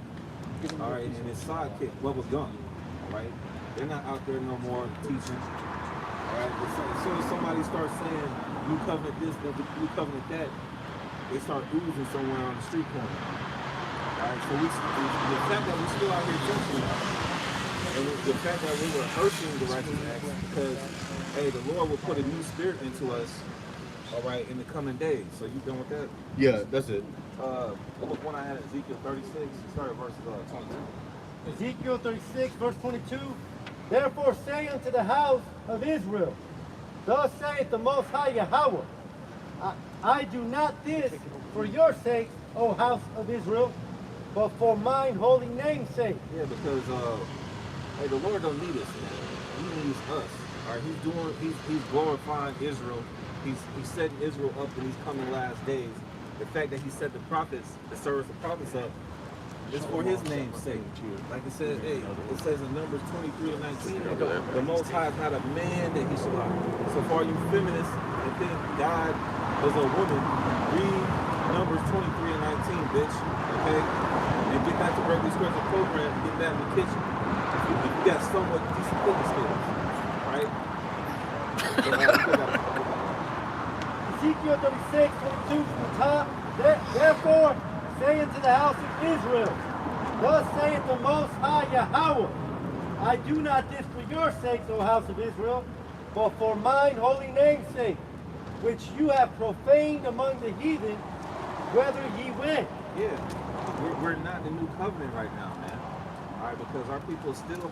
All right, and his sidekick, Bubba Gump, all right? They're not out there no more teaching, all Right? As soon as somebody starts saying new covenant this, new covenant that, they start oozing somewhere on the street corner. Right? So the fact that we're still out here teaching, and the fact that we were rehearsing the righteous acts, because hey, the Lord will put a new spirit into us. All right, in the coming days. So you done with that? Yeah, that's it. Look one I had Ezekiel 36. Start at verse 22. Ezekiel 36, verse 22. Therefore say unto the house of Israel, thus saith the Most High Yahweh, I do not this for your sake, O house of Israel, but for mine holy name's sake. Yeah, because hey, the Lord don't need us, man. He needs us. All right, he's glorifying Israel. He's setting Israel up in these coming last days. The fact that he set the prophets, the service of prophets up, is for his name's sake. Like it says, hey, it says in Numbers 23 and 19, the Most High is not a man that he shall lie. So far, you feminists that think God was a woman, read Numbers 23 and 19, bitch. Okay? And get back to regular scripture program and get back in the kitchen. If you got somewhat decent cooking skills, right? Ezekiel 36, 22 from the top. Therefore, say unto the house of Israel, thus saith the Most High Yahweh, I do not this for your sakes, O house of Israel, but for mine holy name's sake, which you have profaned among the heathen, whither ye went. Yeah, we're not in the new covenant right now, man. All right, because our people are still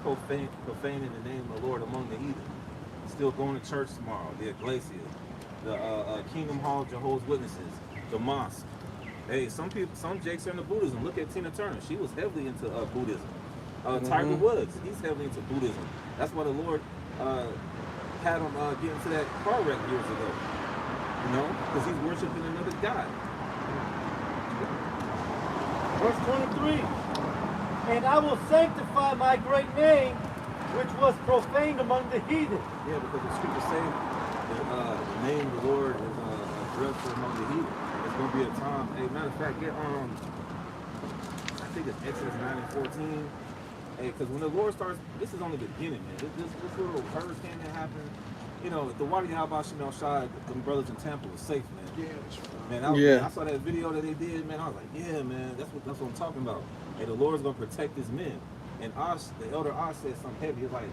profaning the name of the Lord among the heathen. Still going to church tomorrow, the Ecclesia, the Kingdom Hall, Jehovah's Witnesses, the mosque. Hey, some jakes are into Buddhism. Look at Tina Turner. She was heavily into Buddhism. Tiger Woods, he's heavily into Buddhism. That's why the Lord had him get into that car wreck years ago. You know, because he's worshiping another God. Verse 23. And I will sanctify my great name, which was profaned among the heathen. Yeah, because the scriptures say that the name of the Lord is dreadful among the heathen. It's going to be a time. Hey, matter of fact, get I think it's Exodus 9 and 14. Hey, because when the Lord starts, this is only the beginning, man. This little hurricane that happened, you know, the water Yahweh Shemel Shai, them brothers in Tampa was safe, man. Yeah, man, I saw that video that they did, man. I was like, yeah, man, that's what I'm talking about. Hey, the Lord's going to protect his men. And Osh, the elder Osh said something heavy. He's like,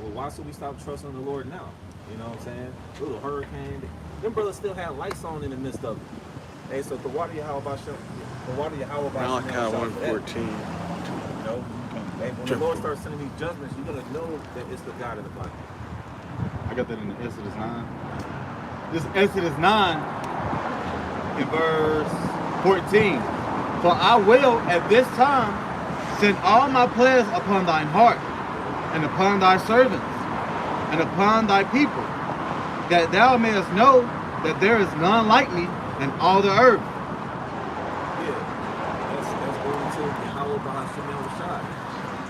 well, why should we stop trusting the Lord now? You know what I'm saying? Little hurricane. Them brothers still had lights on in the midst of it. Hey, so the water Yahweh Malachi 1:14. You know? Hey, when the Lord starts sending these judgments, you're going to know that it's the God of the Bible. I got that in the Exodus 9. This Exodus 9 in verse 14. For I will at this time send all my plagues upon thine heart, and upon thy servants, and upon thy people, that thou mayest know that there is none like me in all the earth. Yeah, that's going to Yahweh Bahashim El Shai.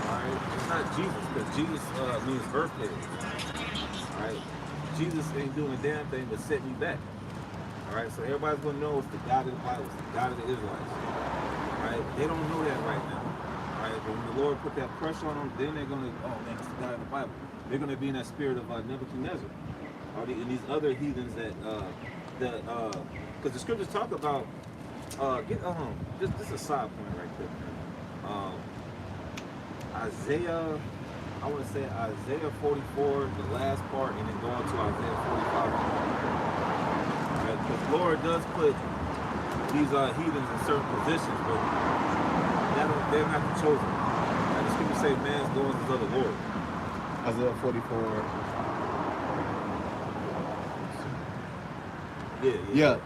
Alright, it's not Jesus, because Jesus means birthday. Alright, Jesus ain't doing a damn thing but setting you back. Alright, so everybody's going to know it's the God of the Bible, it's the God of the Israelites. Alright, they don't know that right now. Alright, but when the Lord put that pressure on them, then they're going to, oh man, it's the God of the Bible. They're going to be in that spirit of Nebuchadnezzar. And these other heathens that, because the scriptures talk about, this is a side point right there. Isaiah, I want to say Isaiah 44, the last part, and then go on to Isaiah 45. Because the Lord does put these heathens in certain positions, but they're not the chosen. And the scriptures say man's goings is of the Lord. Isaiah 44. Yeah.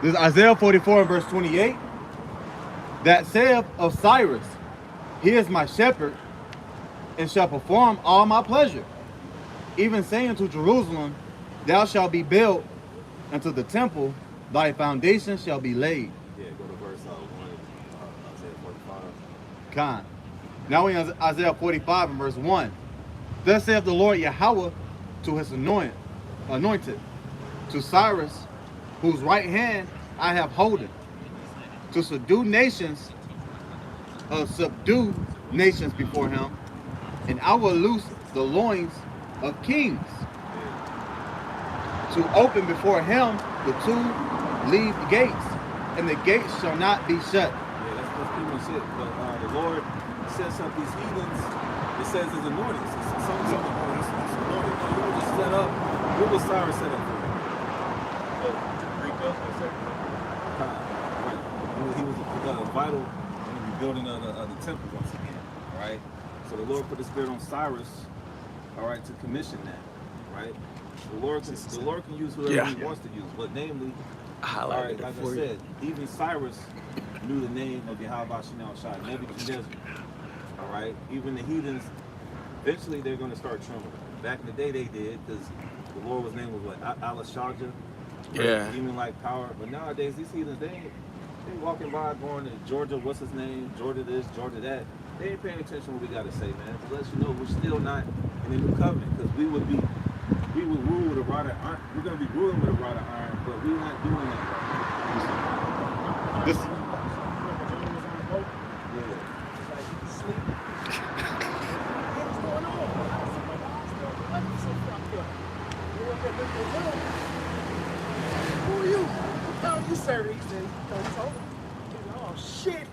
This is Isaiah 44 verse 28. That saith of Cyrus, he is my shepherd, and shall perform all my pleasure. Even saying to Jerusalem, thou shalt be built, and to the temple, thy foundation shall be laid. Yeah, go to verse 1, Isaiah 45. Con. Now we in Isaiah 45 and verse 1. Thus saith the Lord Yahweh to his anointed, to Cyrus, whose right hand I have holden, to subdue nations before him, and I will loose the loins of kings. to open before him the two lead gates, and the gates shall not be shut. Yeah, that's pretty much it. But the Lord sets up these heathens. It says his anointings. It's something. It's anointed. No, you just set up. What was Cyrus set up for? Greek gospel second. Right. He was vital in the rebuilding of the temple once again. All right. So the Lord put the spirit on Cyrus. All right, to commission that. Right. The Lord can use whoever he wants to use, but namely, all right, like I said, even Cyrus knew the name of Yahweh Shinal Shai, Nebuchadnezzar. All right, even the heathens, eventually they're going to start trembling. Back in the day, they did, because the Lord was named was what, Alashaja, demon-like power. But nowadays, these heathens, they walking by, going to Georgia, what's his name, Georgia this, Georgia that. They ain't paying attention to what we got to say, man. To let you know, we're still not in the new covenant, because we would rule with a rod of iron. We're going to be ruling with a rod of iron, but we're not doing that. This, Who are you? How are you, sir? He said, oh, shit.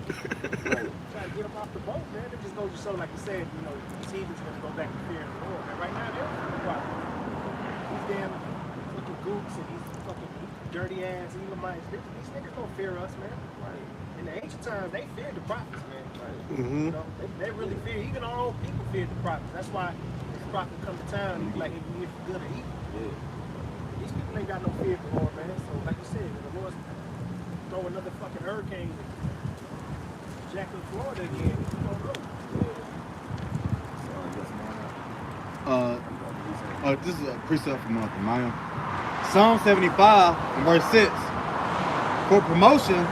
Try to get him off the boat, man. It just goes to show, like you said, you know, these heathens are going to go back to fear the Lord. And right now, they're quiet. These damn fucking gooks and these fucking dirty ass Elamites, these niggas don't fear us, man. Right. In the ancient times, they feared the prophets, man. Right. You know, they really fear. Even our own people feared the prophets. That's why this prophet come to town and be like, if you're good or evil. Yeah. These people ain't got no fear of the Lord, man. So, like you said, the Lord's throw another fucking hurricane and jack up Florida again. You don't know. this is a precept from Maya. Psalm 75 and verse 6. For promotion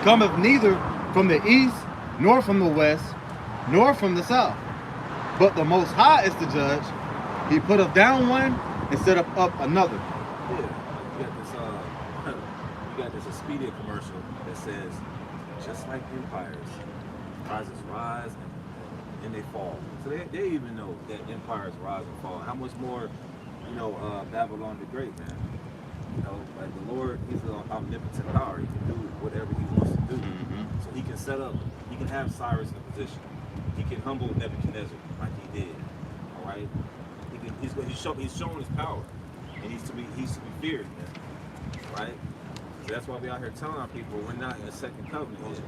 cometh neither from the east, nor from the west, nor from the south. But the Most High is the judge. He putteth down one and set up another. Yeah, you got this Expedia commercial that says, just like empires, prices rise and they fall. So they even know that empires rise and fall. How much more, you know, Babylon the Great, man. You know, like the Lord, he's an omnipotent power. He can do whatever he wants to do. So he can set up, he can have Cyrus in a position. He can humble Nebuchadnezzar like he did. All right? He's showing his power. And he's to be feared, man. Right? So that's why we out here telling our people we're not in a second covenant yet.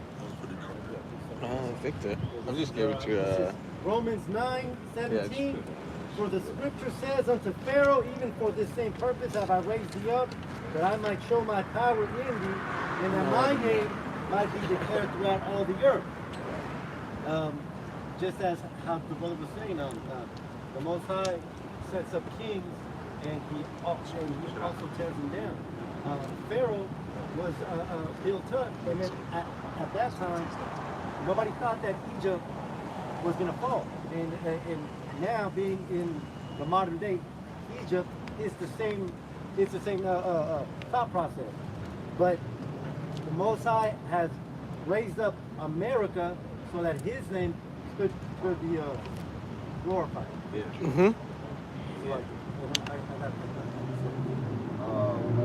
Victor, I'll just give it to Romans 9:17. For the scripture says unto Pharaoh, even for this same purpose have I raised thee up, that I might show my power in thee, and that my name might be declared throughout all the earth. Just as how the brother was saying, the Most High sets up kings, and he also tears them down. Pharaoh was built up, and then at that time, nobody thought that Egypt was going to fall. And now, being in the modern day, Egypt is the same. It's the same thought process. But the Most High has raised up America so that His name could be glorified. Yeah. Like,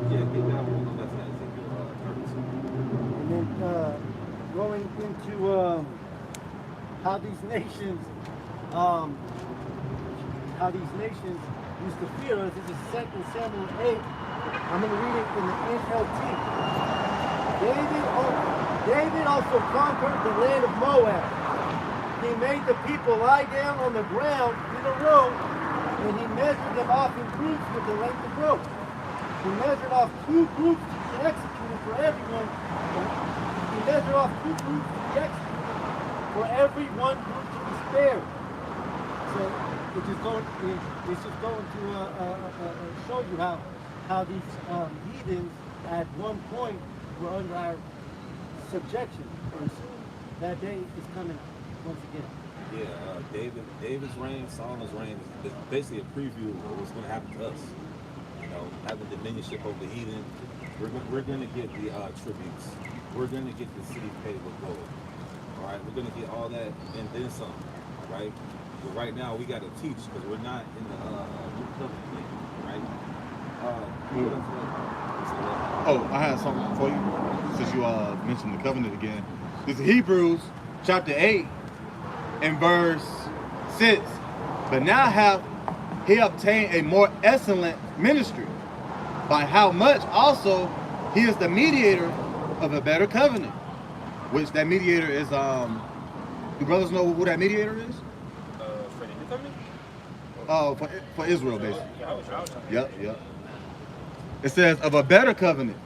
Get that one. That's and then going into how these nations used to fear us. This is 2 Samuel 8. I'm going to read it in the NLT. David also conquered the land of Moab. He made the people lie down on the ground in a row, and he measured them off in groups with the length of rope. He measured off 2 groups to be executed for everyone. He measured off 2 groups to be executed for every one group to be spared. So it's just going to show you how these heathens at one point were under our subjection, and soon that day is coming once again. Yeah, David's reign, Solomon's reign is basically a preview of what's going to happen to us. You know, having dominionship over the heathen, we're going to get the tributes. We're going to get the city paid with gold. All right, we're going to get all that and then some. Right. But right now we got to teach because we're not in the new covenant, right? Oh, I had something for you since you mentioned the covenant again. This is Hebrews chapter 8 and verse 6. But now hath he obtained a more excellent ministry, by how much also he is the mediator of a better covenant. Which that mediator is, do brothers know who that mediator is? For the new covenant? For Israel, basically. Yep. It says of a better covenant,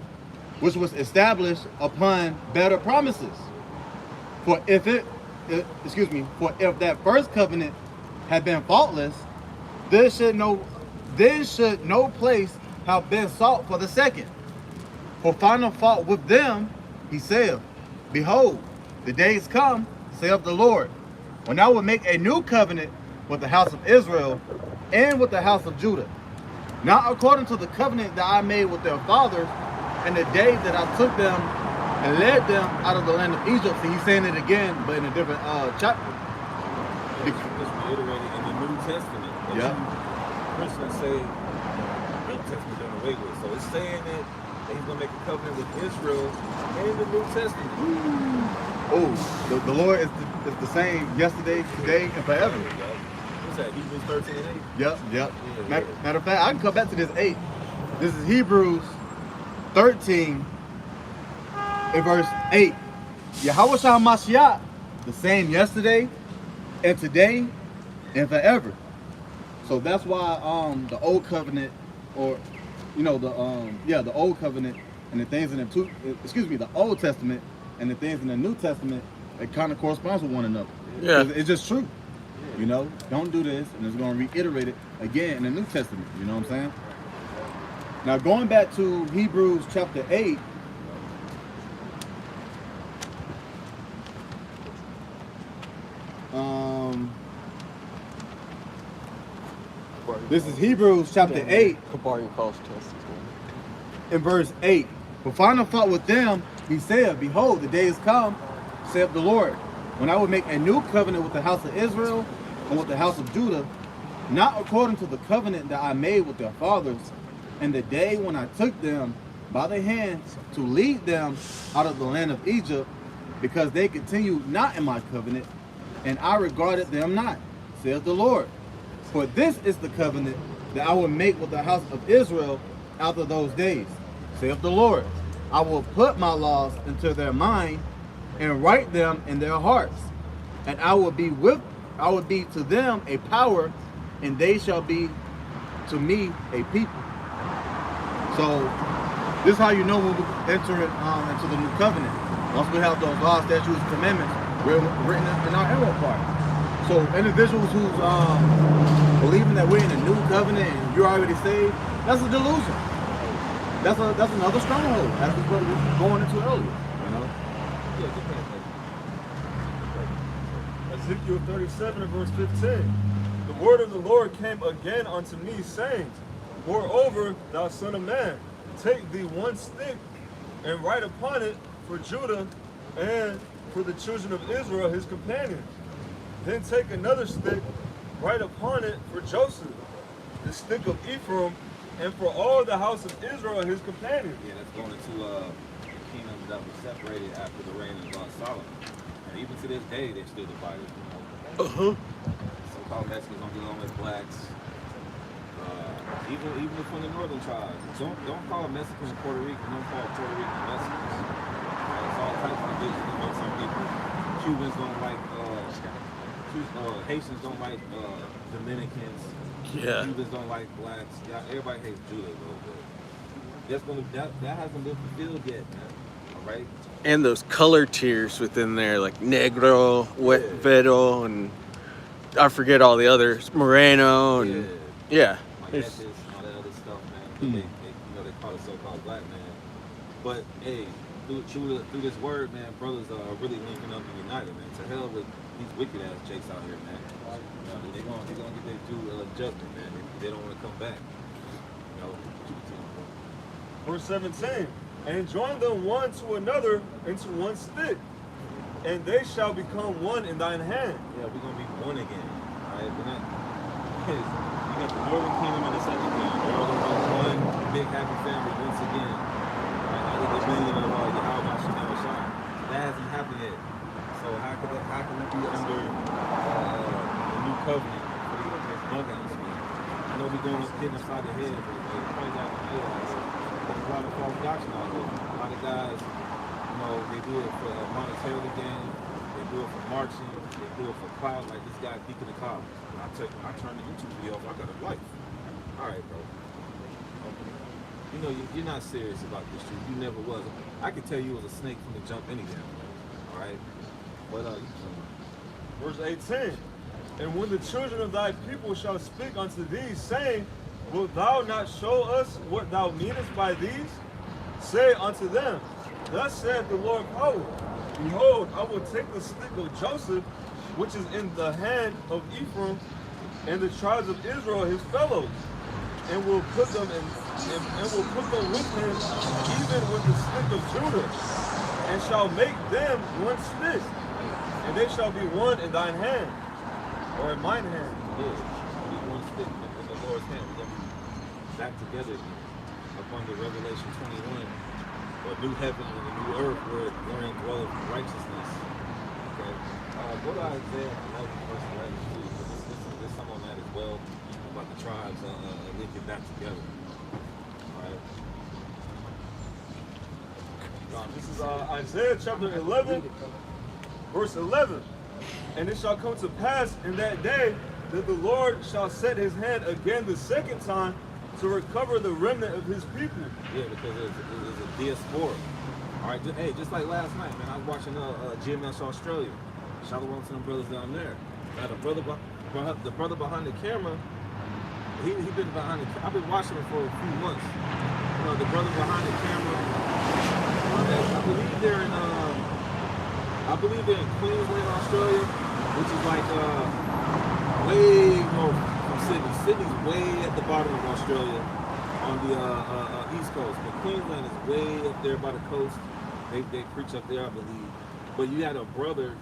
which was established upon better promises. For if that first covenant had been faultless, then should no place have been sought for the second. For finding fault with them, he said, behold, the days come, saith the Lord, when I will make a new covenant with the house of Israel and with the house of Judah, not according to the covenant that I made with their fathers in the day that I took them and led them out of the land of Egypt. So he's saying it again, but in a different chapter. It's reiterated in the New Testament. Yeah. Christians say the New Testament done away with. So it's saying that he's going to make a covenant with Israel in the New Testament. Oh, the Lord is the same yesterday, today, and forever. What's that, Hebrews 13 and 8? Yep. Yeah. Matter of fact, I can come back to this 8. This is Hebrews 13 and verse 8. Yahweh Shah Mashiach, the same yesterday and today and forever. So that's why the old covenant, or the old covenant and the things in the Old Testament and the things in the New Testament, it kind of corresponds with one another. Yeah. It's just true. You know, don't do this, and it's going to reiterate it again in the New Testament. You know what I'm saying? Now, going back to Hebrews chapter 8, this is Hebrews chapter 8 in verse 8. For finding fault with them, he said, behold, the day is come, saith the Lord, when I will make a new covenant with the house of Israel and with the house of Judah, not according to the covenant that I made with their fathers, in the day when I took them by the hand to lead them out of the land of Egypt, because they continued not in my covenant, and I regarded them not, saith the Lord. For this is the covenant that I will make with the house of Israel after those days, saith the Lord. I will put my laws into their mind and write them in their hearts, and I will be to them a power, and they shall be to me a people. So this is how you know when we enter into the new covenant. Once we have those laws, statutes, and commandments written in our inward part. So individuals who's believing that we're in a new covenant and you're already saved, that's a delusion. That's another stronghold. That's what we were going into earlier. You know. Ezekiel 37 and verse 15. The word of the Lord came again unto me, saying, moreover, thou son of man, take thee one stick and write upon it for Judah and for the children of Israel, his companions. Then take another stick, write upon it for Joseph, the stick of Ephraim, and for all the house of Israel, his companions. Yeah, that's going into the kingdoms that were separated after the reign of Solomon. And even to this day, they're still divided. You know? So-called Mexicans don't get along with blacks. Even from the northern tribes. Don't call Mexicans Puerto Rican. Don't call Puerto Rican Mexicans. It's all types of divisions among some people. Cubans don't like Haitians don't like Dominicans. Yeah. Cubans don't like blacks. Yeah, everybody hates Judah though, but that hasn't been fulfilled yet, man. All right. And those color tiers within there, like Negro, Vero, and I forget all the others, Moreno, and yeah. Like Estes and all that other stuff, man. They call it so-called black man. But hey, through this word, man, brothers are really linking up and united, man. To hell with these wicked ass jakes out here, man. You know, they're gonna get their due judgment, man. They don't want to come back. You know, Verse 17. And join them one to another into one stick, and they shall become one in thine hand. Yeah, we're gonna be one again. All right, we're not. You got the northern kingdom and the southern kingdom. They're all gonna be one. big happy family once again. Right? Under the dominion of Yahweh Shem Shai. That hasn't happened yet. So how can we be under the new covenant for these bug outs, man? I know we're going up hitting upside the head, but the point that I realize there's a lot of false doctrine out there. A lot of guys, you know, they do it for monetarily gain, they do it for marching, they do it for clout, like this guy Deacon the Cloud. I turn the YouTube video off, I got a life. All right, bro. You know, you're not serious about this shit. You never was. I could tell you was a snake from the jump any damn way. All right? But, Verse 18. And when the children of thy people shall speak unto thee, saying, wilt thou not show us what thou meanest by these? Say unto them, thus saith the Lord power, behold, I will take the stick of Joseph, which is in the hand of Ephraim, and the tribes of Israel his fellows, and will put them with him, even with the stick of Judah, and shall make them one stick, and they shall be one in thine hand, or in mine hand. yeah, be one stick in the Lord's hand. We're going to be back together again up under Revelation 21, or new heaven and a new earth wherein dwelleth righteousness. Okay? Go to Isaiah 11, verse 11, too. There's some on that as well, about the tribes linking back together. Alright? This is Isaiah chapter 11, verse 11. And it shall come to pass in that day that the Lord shall set his hand again the second time to recover the remnant of his people. Yeah, because it's a diaspora. Alright, hey, just like last night, man, I was watching GMS Australia. Shout out to them brothers down there. Now, the brother behind the camera, he been behind the I've been watching him for a few months. You know, the brother behind the camera, I believe they're in Queensland, Australia, which is like way north from Sydney. Sydney's way at the bottom of Australia on the east coast, but Queensland is way up there by the coast. They preach up there, I believe. But you had a brother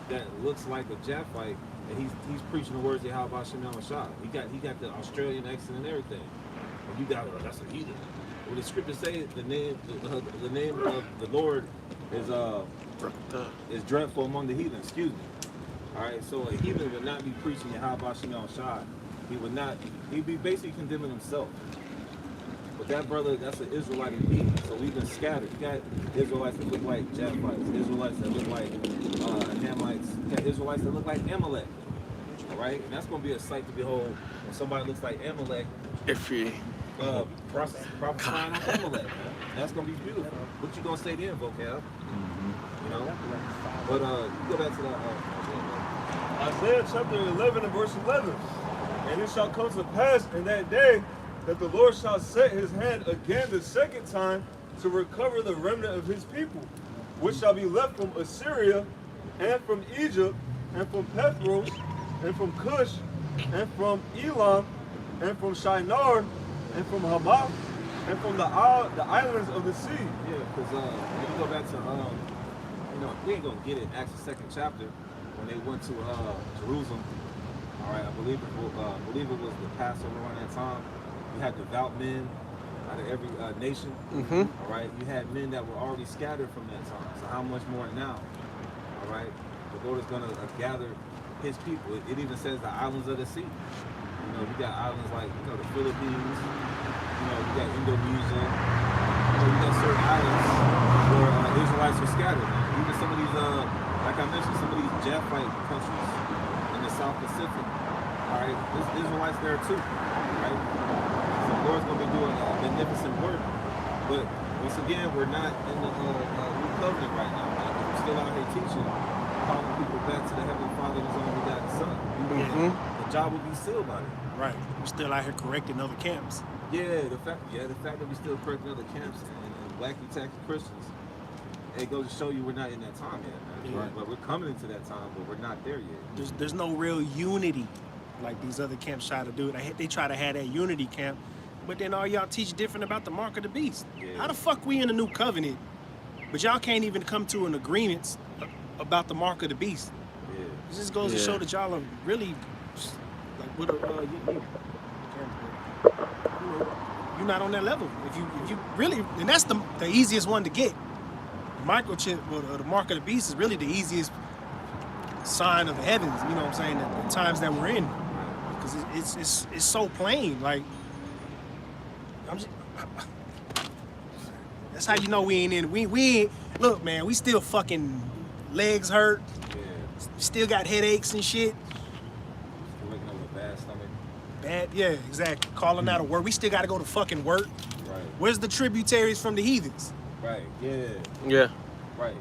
that looks like a Japhite, and he's preaching the words of Yahweh Shem Shai. He got the Australian accent and everything. And you got that's a heathen. Well, the scripture says the name of the Lord is dreadful among the heathen. Excuse me. All right, so a heathen would not be preaching Yahweh Shem Shai. He'd be basically condemning himself. But that brother, that's an Israelite indeed. So we've been scattered. You got Israelites that look like Japhites, Israelites that look like Hamites, you got Israelites that look like Amalek. All right, and that's going to be a sight to behold when somebody looks like Amalek. If you prophesying on Amalek, man. That's going to be beautiful. What you going to say then, vocab? You know? But go back to that. Isaiah chapter 11 and verse 11. And it shall come to pass in that day that the Lord shall set his hand again the second time to recover the remnant of his people, which shall be left from Assyria, and from Egypt, and from Pethros, and from Cush, and from Elam, and from Shinar, and from Hamath, and from the islands of the sea. Yeah, because when you go back to, you know, we ain't going to get it, Acts the 2nd chapter, when they went to Jerusalem. All right, I believe it was the Passover around that time. You had devout men out of every nation. All right, you had men that were already scattered from that time. So how much more now? All right, the Lord is going to gather his people. It even says the islands of the sea. You know, you got islands like, you know, the Philippines. You know, you got Indonesia. You know, you got certain islands where Israelites are scattered. Even some of these, like I mentioned, some of these Japhite countries in the South Pacific. All right, there's Israelites there too. Right. So the Lord's going to be doing a magnificent work. But once again, we're not in the new covenant right now. We're still out here teaching, calling people back to the Heavenly Father and His only begotten Son. The job will be sealed by it. Right. We're still out here correcting other camps. Yeah, the fact that we still correcting other camps and wacky tacky Christians, it goes to show you we're not in that time yet, man. Yeah. Right? But we're coming into that time, but we're not there yet. There's no real unity like these other camps try to do. They try to have that unity camp, but then all y'all teach different about the mark of the beast. Yeah. How the fuck we in the new covenant, but y'all can't even come to an agreement about the mark of the beast? Yeah. It just goes to show that y'all are really like what a not on that level. If you really, and that's the easiest one to get. Microchip or the mark of the beast is really the easiest sign of the heavens. You know what I'm saying? The times that we're in, because it's so plain. Like that's how you know we ain't in. We ain't. Look, man, we still fucking legs hurt. Yeah. Still got headaches and shit. Still waking up with a bad stomach. Bad, yeah, exactly. Calling out of work. We still got to go to fucking work. Right. Where's the tributaries from the heathens? Right. Yeah. Yeah. Right.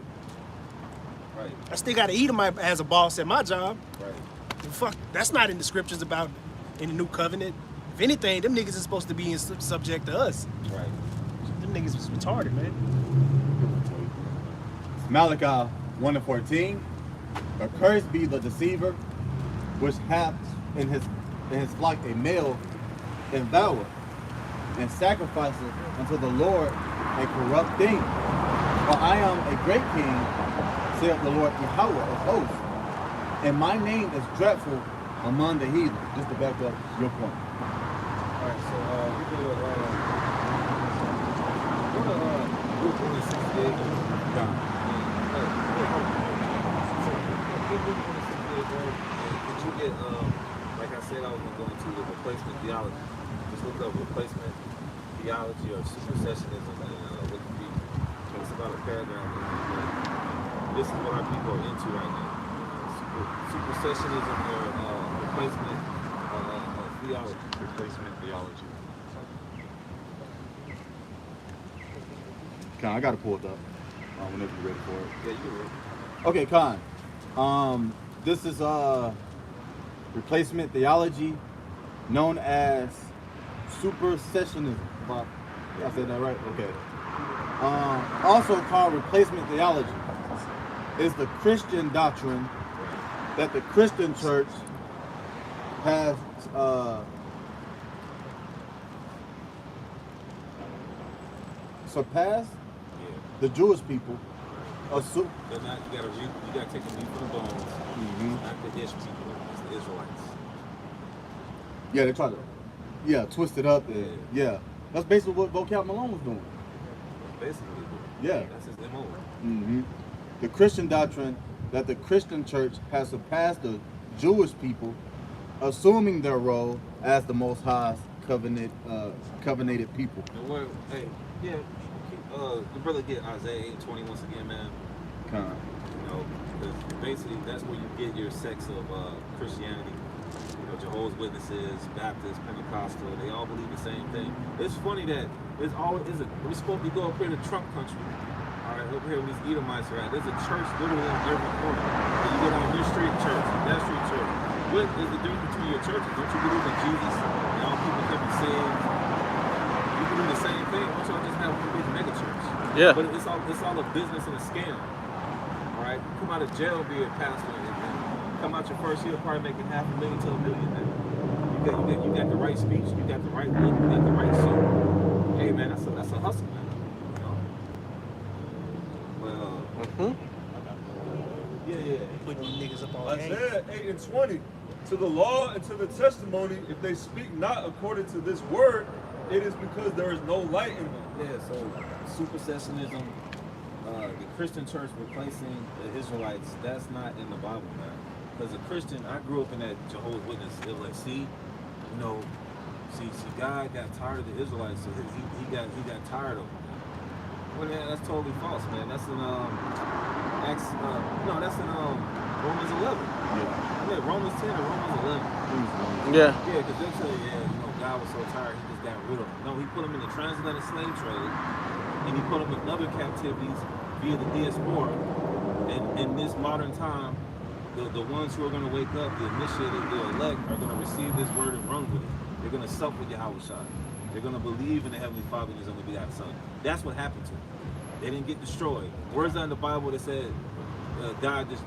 Right. I still got to eat them as a boss at my job. Right. And fuck, that's not in the scriptures about in the new covenant. If anything, them niggas is supposed to be subject to us. Right. Them niggas was retarded, man. Malachi 1:14. Accursed be the deceiver, which hath in his flock a male invower, and sacrificeth unto the Lord a corrupt thing. For I am a great king, saith the Lord Yahweh of hosts, and my name is dreadful among the heathen. Just to back up your point. Alright, so we go to Luke 1:68. Did you get like I said, I was gonna go into the replacement theology. Just look up replacement theology or supersessionism and Wikipedia. It's about a paragraph. This is what our people are into right now. Supersessionism or replacement theology. Replacement theology. Con, I got to pull it up whenever you're ready for it. Yeah, you're ready. Okay, Con. This is replacement theology, known as supersessionism. I said that right? Okay. Also called replacement theology, is the Christian doctrine that the Christian church has surpassed the Jewish people. But not, you gotta take a knee for the bones. Not the Ish people, it's the Israelites. Yeah, they try to twist it up. And, yeah. That's basically what Vocab Malone was doing. Basically, yeah. That's his MO. The Christian doctrine that the Christian church has surpassed the Jewish people, assuming their role as the Most High's covenanted people. And what, hey, yeah, the brother get Isaiah 8:20 once again, man. Con. You know, because basically that's where you get your sects of Christianity. You know, Jehovah's Witnesses, Baptists, Pentecostal, they all believe the same thing. It's funny that we're supposed to go up here to Trump country. All right, over here where these Edomites are at. There's a church literally on every corner. And you go down this street church, that street church. What is the difference between your churches? Don't you believe in Jesus and all people can be saved? You can do the same thing. Why don't y'all just have one big mega church? Yeah. But it's all a business and a scam. All right, come out of jail, be a pastor, and come out your first year probably making $500,000 to $1 million. You got the right speech, you got the right look, you got the right suit. Hey man, that's a hustle, man. Yeah. Putting these niggas up on Isaiah 8:20. To the law and to the testimony, if they speak not according to this word, it is because there is no light in them. Yeah, so supersessionism, the Christian church replacing the Israelites, that's not in the Bible, man. Because a Christian, I grew up in that Jehovah's Witness. They were like, see, God got tired of the Israelites, so he got tired of them. Well, yeah, that's totally false, man. That's in Romans 11. Yeah, Romans 10 and Romans 11. Yeah. Yeah, because they'll tell you, God was so tired, he just got rid of them. No, he put them in the transatlantic slave trade, and he put them in other captivities via the diaspora. And in this modern time, the ones who are going to wake up, the initiated, the elect, are going to receive this word and run with it. They're going to sup with Yahweh Shai. They're going to believe in the Heavenly Father and His only begotten Son. That's what happened to them. They didn't get destroyed. Where's that in the Bible that said God just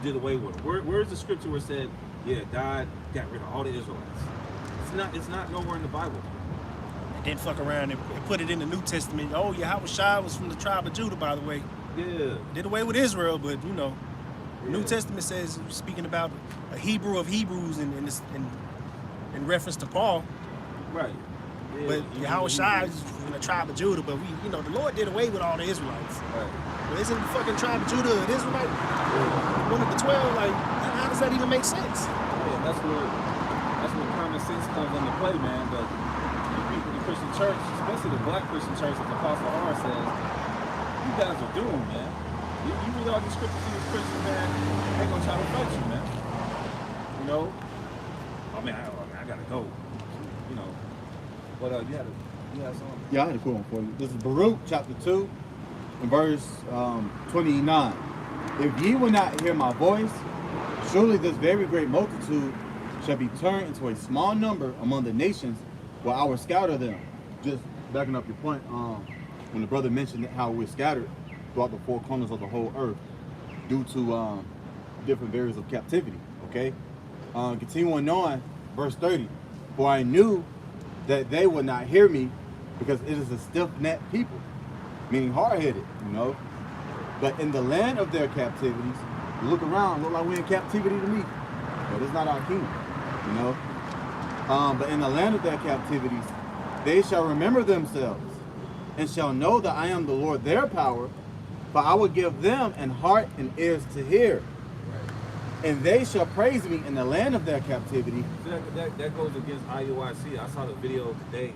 did away with them? Where's the scripture where it said, yeah, God got rid of all the Israelites? It's not nowhere in the Bible. And then fuck around and put it in the New Testament. Oh, Yahweh Shai was from the tribe of Judah, by the way. Yeah. Did away with Israel, but the New Testament says, speaking about a Hebrew of Hebrews in reference to Paul. Right. But Yahushua is from the tribe of Judah. But the Lord did away with all the Israelites. Right. But isn't the fucking tribe of Judah an Israelite? One of the 12. Like, how does that even make sense? Yeah, that's where common sense comes into play, man. But the people in the Christian church, especially the black Christian church, as Apostle R says, you guys are doomed, man. You read all these scriptures to these Christians, man, they gonna try to fight you, man. You know? I mean, I gotta go. You know. But you had something? Yeah, I had a cool one for you. This is Baruch chapter 2 and verse 29. If ye will not hear my voice, surely this very great multitude shall be turned into a small number among the nations, where I will scatter them. Just backing up your point, when the brother mentioned how we're scattered throughout the four corners of the whole earth due to different areas of captivity. Okay, continuing on, verse 30. For I knew that they would not hear me, because it is a stiff-necked people, meaning hard-headed, But in the land of their captivities, look around, look like we're in captivity to me, but it's not our kingdom, But in the land of their captivities, they shall remember themselves, and shall know that I am the Lord their power, for I will give them an heart and ears to hear. And they shall praise me in the land of their captivity. That goes against IUIC. I saw the video today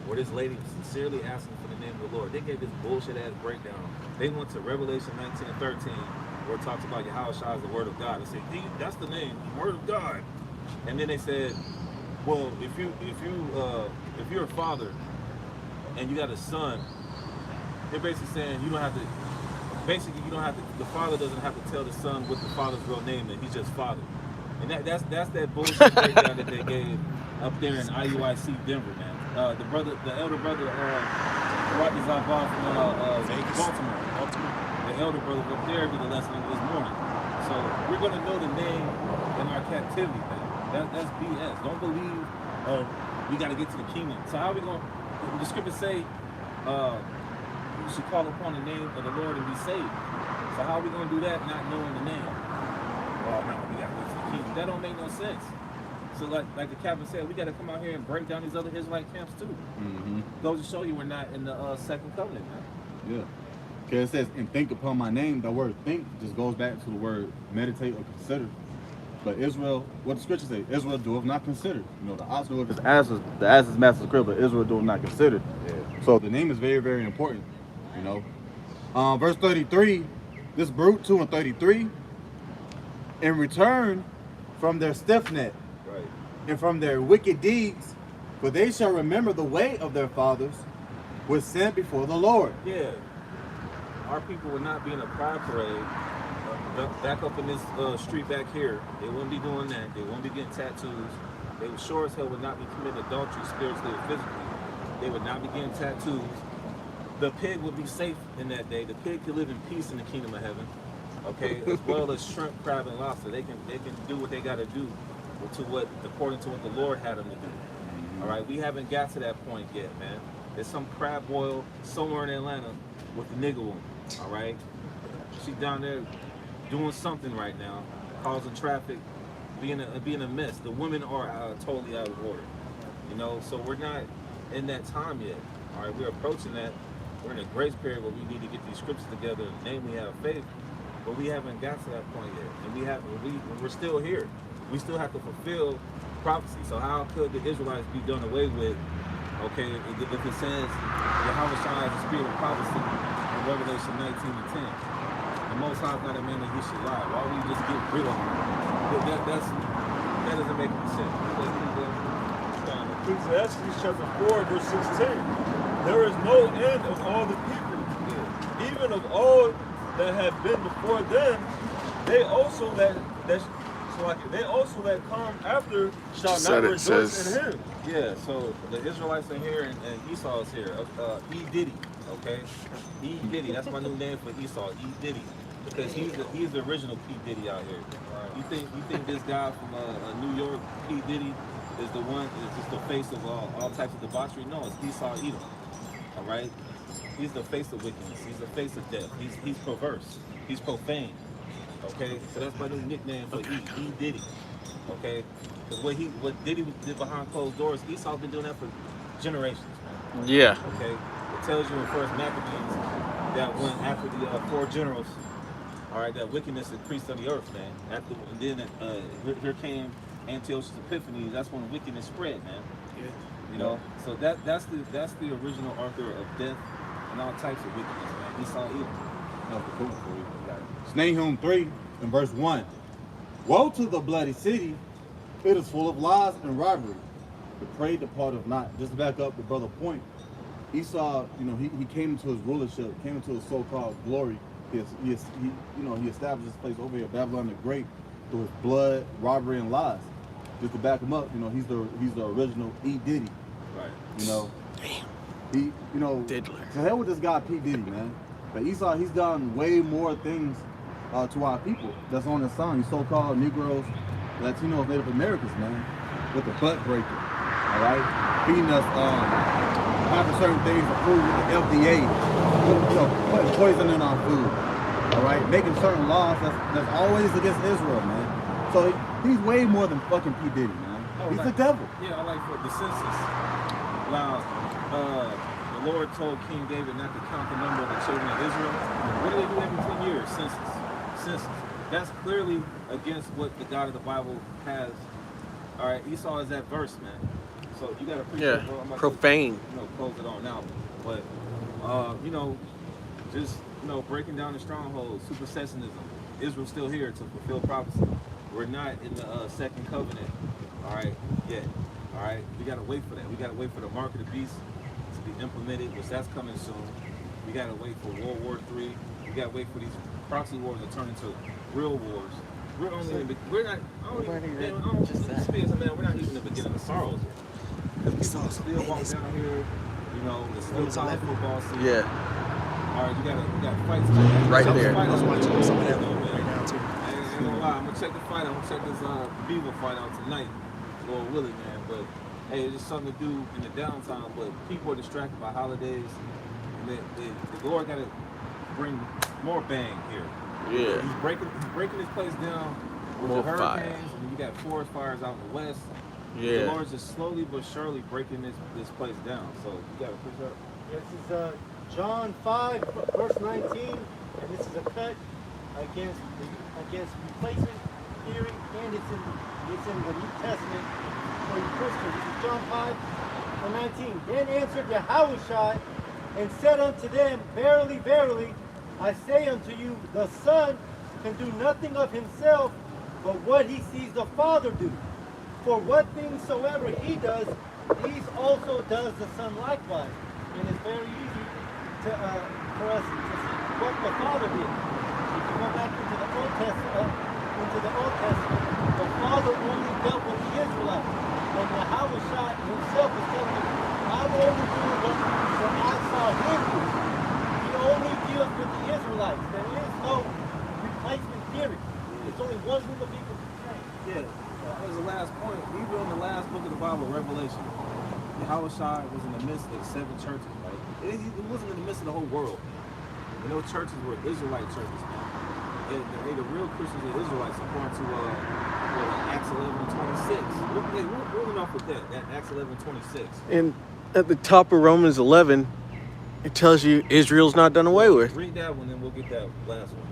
where this lady was sincerely asking for the name of the Lord. They gave this bullshit ass breakdown. They went to Revelation 19 and 13, where it talks about Yahushua as the word of God. They said, that's the name, the word of God. And then they said, well, if you're a father and you got a son, they're basically saying the father doesn't have to tell the son what the father's real name is. He's just father. And that's that bullshit breakdown that they gave up there in IUIC Denver, man. The elder brother, Rodney Zabal from Baltimore. The elder brother up there did a lesson this morning. So we're gonna know the name in our captivity, man. That's BS. Don't believe we gotta get to the kingdom. So how are we gonna? The scriptures say you should call upon the name of the Lord and be saved. So how are we gonna do that not knowing the name? Well, no, we gotta get to the kingdom. That don't make no sense. So like the captain said, we gotta come out here and break down these other Israelite camps too. Goes to show you we're not in the second covenant, man. Yeah. Because it says, and think upon my name. The word think just goes back to the word meditate or consider. But Israel, what the scripture say? Israel doeth not consider. The ox doeth his ass is master's crib, but Israel doeth not consider. Yeah. So the name is very, very important. Verse 33, this Baruch 2 and 33. In return from their stiff neck, right, and from their wicked deeds, for they shall remember the way of their fathers, was sent before the Lord. Yeah. Our people would not be in a pride parade back up in this street back here. They wouldn't be doing that. They wouldn't be getting tattoos. They would sure as hell would not be committing adultery spiritually or physically. They would not be getting tattoos. The pig would be safe in that day. The pig could live in peace in the kingdom of heaven. Okay, as well as shrimp, crab, and lobster. They can do what they got to do according to what the Lord had them to do. All right, we haven't got to that point yet, man. There's some crab boil somewhere in Atlanta with the nigga woman. All right, she's down there doing something right now, causing traffic, being a mess. The women are totally out of order. So we're not in that time yet. All right, we're approaching that. We're in a grace period where we need to get these scriptures together, namely have faith. But we haven't got to that point yet, and we're still here. We still have to fulfill prophecy. So how could the Israelites be done away with? Okay, if it says Yahushua is the spirit of prophecy in Revelation 19 and 10, the Most High is not a man that he should lie. Why would we just get rid of him? That doesn't make any sense. Ecclesiastes chapter 4, verse 16. There is no end of all the people, even of all that have been before them. They also that come after shall not rejoice in him. Yeah, so the Israelites are here and Esau is here. E Diddy, okay? E Diddy, that's my new name for Esau. E Diddy, because he's the original P Diddy out here. You think this guy from New York, P Diddy, is the one? Is just the face of all types of debauchery? No, it's Esau Edom. All right, he's the face of wickedness. He's the face of death. He's perverse. He's profane. Okay, so that's my new nickname for E Diddy. Okay, because what Diddy did behind closed doors, Esau's been doing that for generations, man. Yeah. Okay, it tells you in First Maccabees that when after the 4 generals, all right, that wickedness increased on the earth, man. After and then here came Antiochus Epiphanes. That's when wickedness spread, man. Yeah. You know, so that's the original author of death and all types of wickedness, man. Esau Edom. That's the cool for you. Nahum 3 and verse 1. Woe to the bloody city, it is full of lies and robbery. The prey departeth not. Just to back up the brother point, Esau, you know, he came into his rulership, came into his so-called glory. He established this place over here, Babylon the Great, through his blood, robbery, and lies. Just to back him up, you know, he's the original E. Diddy. Right. You know, Diddler. to hell with this guy P. Diddy, man. But Esau, he's done way more things to our people that's on his song. These so-called Negroes, Latinos, Native Americans, man, with the butt breaker. All right, feeding us having certain things approved with the FDA, putting poison in our food. All right, making certain laws that's always against Israel, man. So he's way more than fucking P. Diddy, man. He's the devil. Yeah, I like for the census. Now, the Lord told King David not to count the number of the children of Israel. What do they do every 10 years? Census. That's clearly against what the God of the Bible has. All right, Esau is that verse, man. So you got to appreciate. Yeah. Well, I'm about Profane. to, close it on now. But just breaking down the strongholds, supersessionism. Israel's still here to fulfill prophecy. We're not in the second covenant. All right, yet. All right, we got to wait for that. We got to wait for the mark of the beast to be implemented, which that's coming soon. We got to wait for World War III. We got to wait for these proxy wars to turn into real wars. We're not even in the beginning of sorrows yet. Because we still walk down here, it's still college football season. Yeah. All right, we got fights. Right there. I was watching some of that right now too. I ain't gonna lie, I'm gonna check the fight out. I'm gonna check this Beaver fight out tonight. Lord willing, man. But hey, it's just something to do in the downtime. But people are distracted by holidays. And the Lord gotta bring more bang here. Yeah. He's breaking this place down with More the hurricanes, fire. and you got forest fires out in the west. Yeah. The Lord's just slowly but surely breaking this place down. So you gotta push up. This is John 5, verse 19, and this is a cut against replacement theory, and it's in the New Testament for you Christians. This is John 5, verse 19. Then answered Yahushua and said unto them, Verily, verily, I say unto you, the Son can do nothing of himself, but what he sees the Father do. For what things soever he does, these also does the Son likewise. And it's very easy for us to see what the Father did. If you go back into the Old Testament, the Father only dealt with the Israelites. And Yahushua himself is telling you, I'm only doing what I saw him do. He only deals with the Israelites. There is no replacement theory. It's only one group of people who say. Yeah, that was the last point. Even in the last book of the Bible, Revelation, Yahushua was in the midst of 7 churches, right? It wasn't in the midst of the whole world. And those churches were Israelite churches, man. And the real Christians are Israelites, according to Acts 11:26. We're enough with that Acts 11:26. And at the top of Romans 11, it tells you Israel's not done away with. Read that one, then we'll get that last one.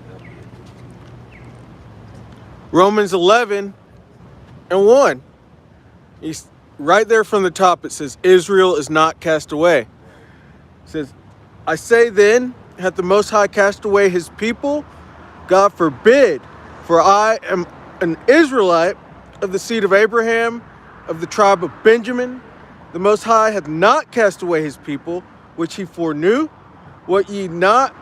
Romans 11 and 1. He's right there from the top. It says, Israel is not cast away. It says, I say then, hath the Most High cast away his people? God forbid, for I am an Israelite of the seed of Abraham, of the tribe of Benjamin. The Most High hath not cast away his people, which he foreknew. Wot ye not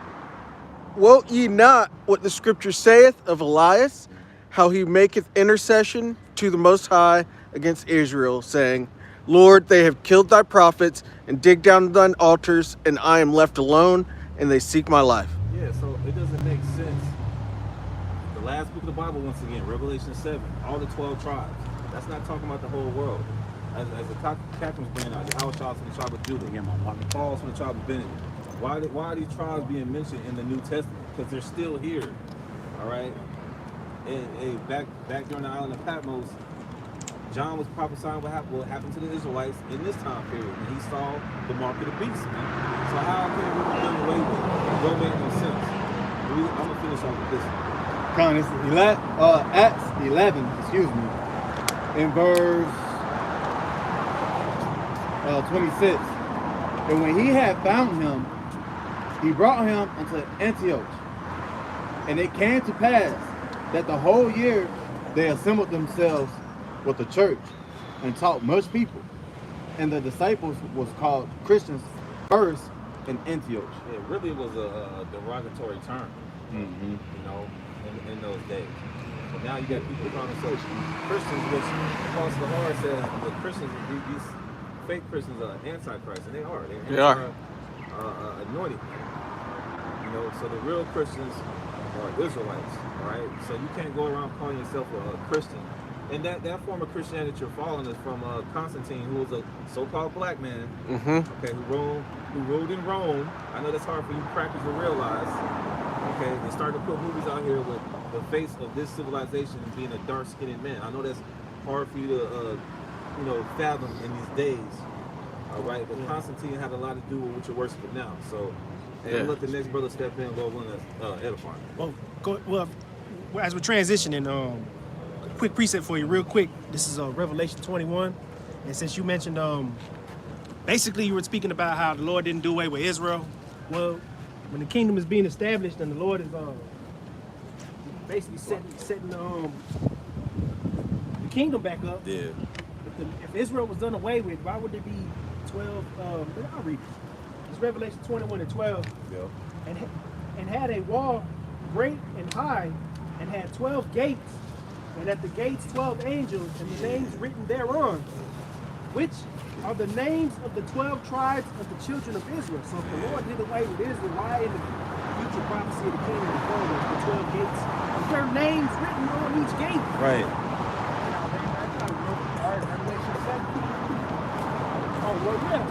what the scripture saith of Elias, how he maketh intercession to the Most High against Israel, saying, Lord, they have killed thy prophets and digged down thine altars, and I am left alone, and they seek my life. Yeah, so it doesn't make sense. The last book of the Bible, once again, Revelation 7, all the 12 tribes. That's not talking about the whole world. As the captain was bringing out, Yahushua from the tribe of Judah, Paul from the tribe of Benjamin. Why are these tribes being mentioned in the New Testament? Because they're still here, all right? And back during the island of Patmos, John was prophesying what happened to the Israelites in this time period, and he saw the mark of the beast, man. So how can we be done away with it? Don't make no sense. I'm gonna finish off with this. Con, it's Acts 11, excuse me, in verse 26. And when he had found him, he brought him unto Antioch. And it came to pass that the whole year they assembled themselves with the church and taught much people. And the disciples was called Christians first in Antioch. It really was a derogatory term, you know, in those days. But now you got people calling themselves Christians, which Apostle Lahar says the Christians, these fake Christians are antichrist, and they are. They're anointed. You know, so the real Christians are Israelites, all right? So you can't go around calling yourself a Christian. And that form of Christianity that you're following is from Constantine, who was a so-called black man, okay, who ruled in Rome. I know that's hard for you crackers to realize. Okay, they started to put movies out here with the face of this civilization being a dark-skinned man. I know that's hard for you to, you know, fathom in these days. All right, but Constantine had a lot to do with what you're worshiping now. So, and let the next brother step in, Lord willing, that's edifying. Well, as we're transitioning, quick precept for you, real quick. This is Revelation 21, and since you mentioned, basically you were speaking about how the Lord didn't do away with Israel. Well, when the kingdom is being established and the Lord is basically setting the kingdom back up. Yeah. If Israel was done away with, why would there be 12? I'll read it. It's Revelation 21 and 12. Yeah. And had a wall great and high, and had 12 gates, and at the gates 12 angels, and the names written thereon, which are the names of the 12 tribes of the children of Israel. So if the Lord did away with Israel, why in the future prophecy of the kingdom of God was the 12 gates? Is there names written on each gate? Right. Oh, well, yeah.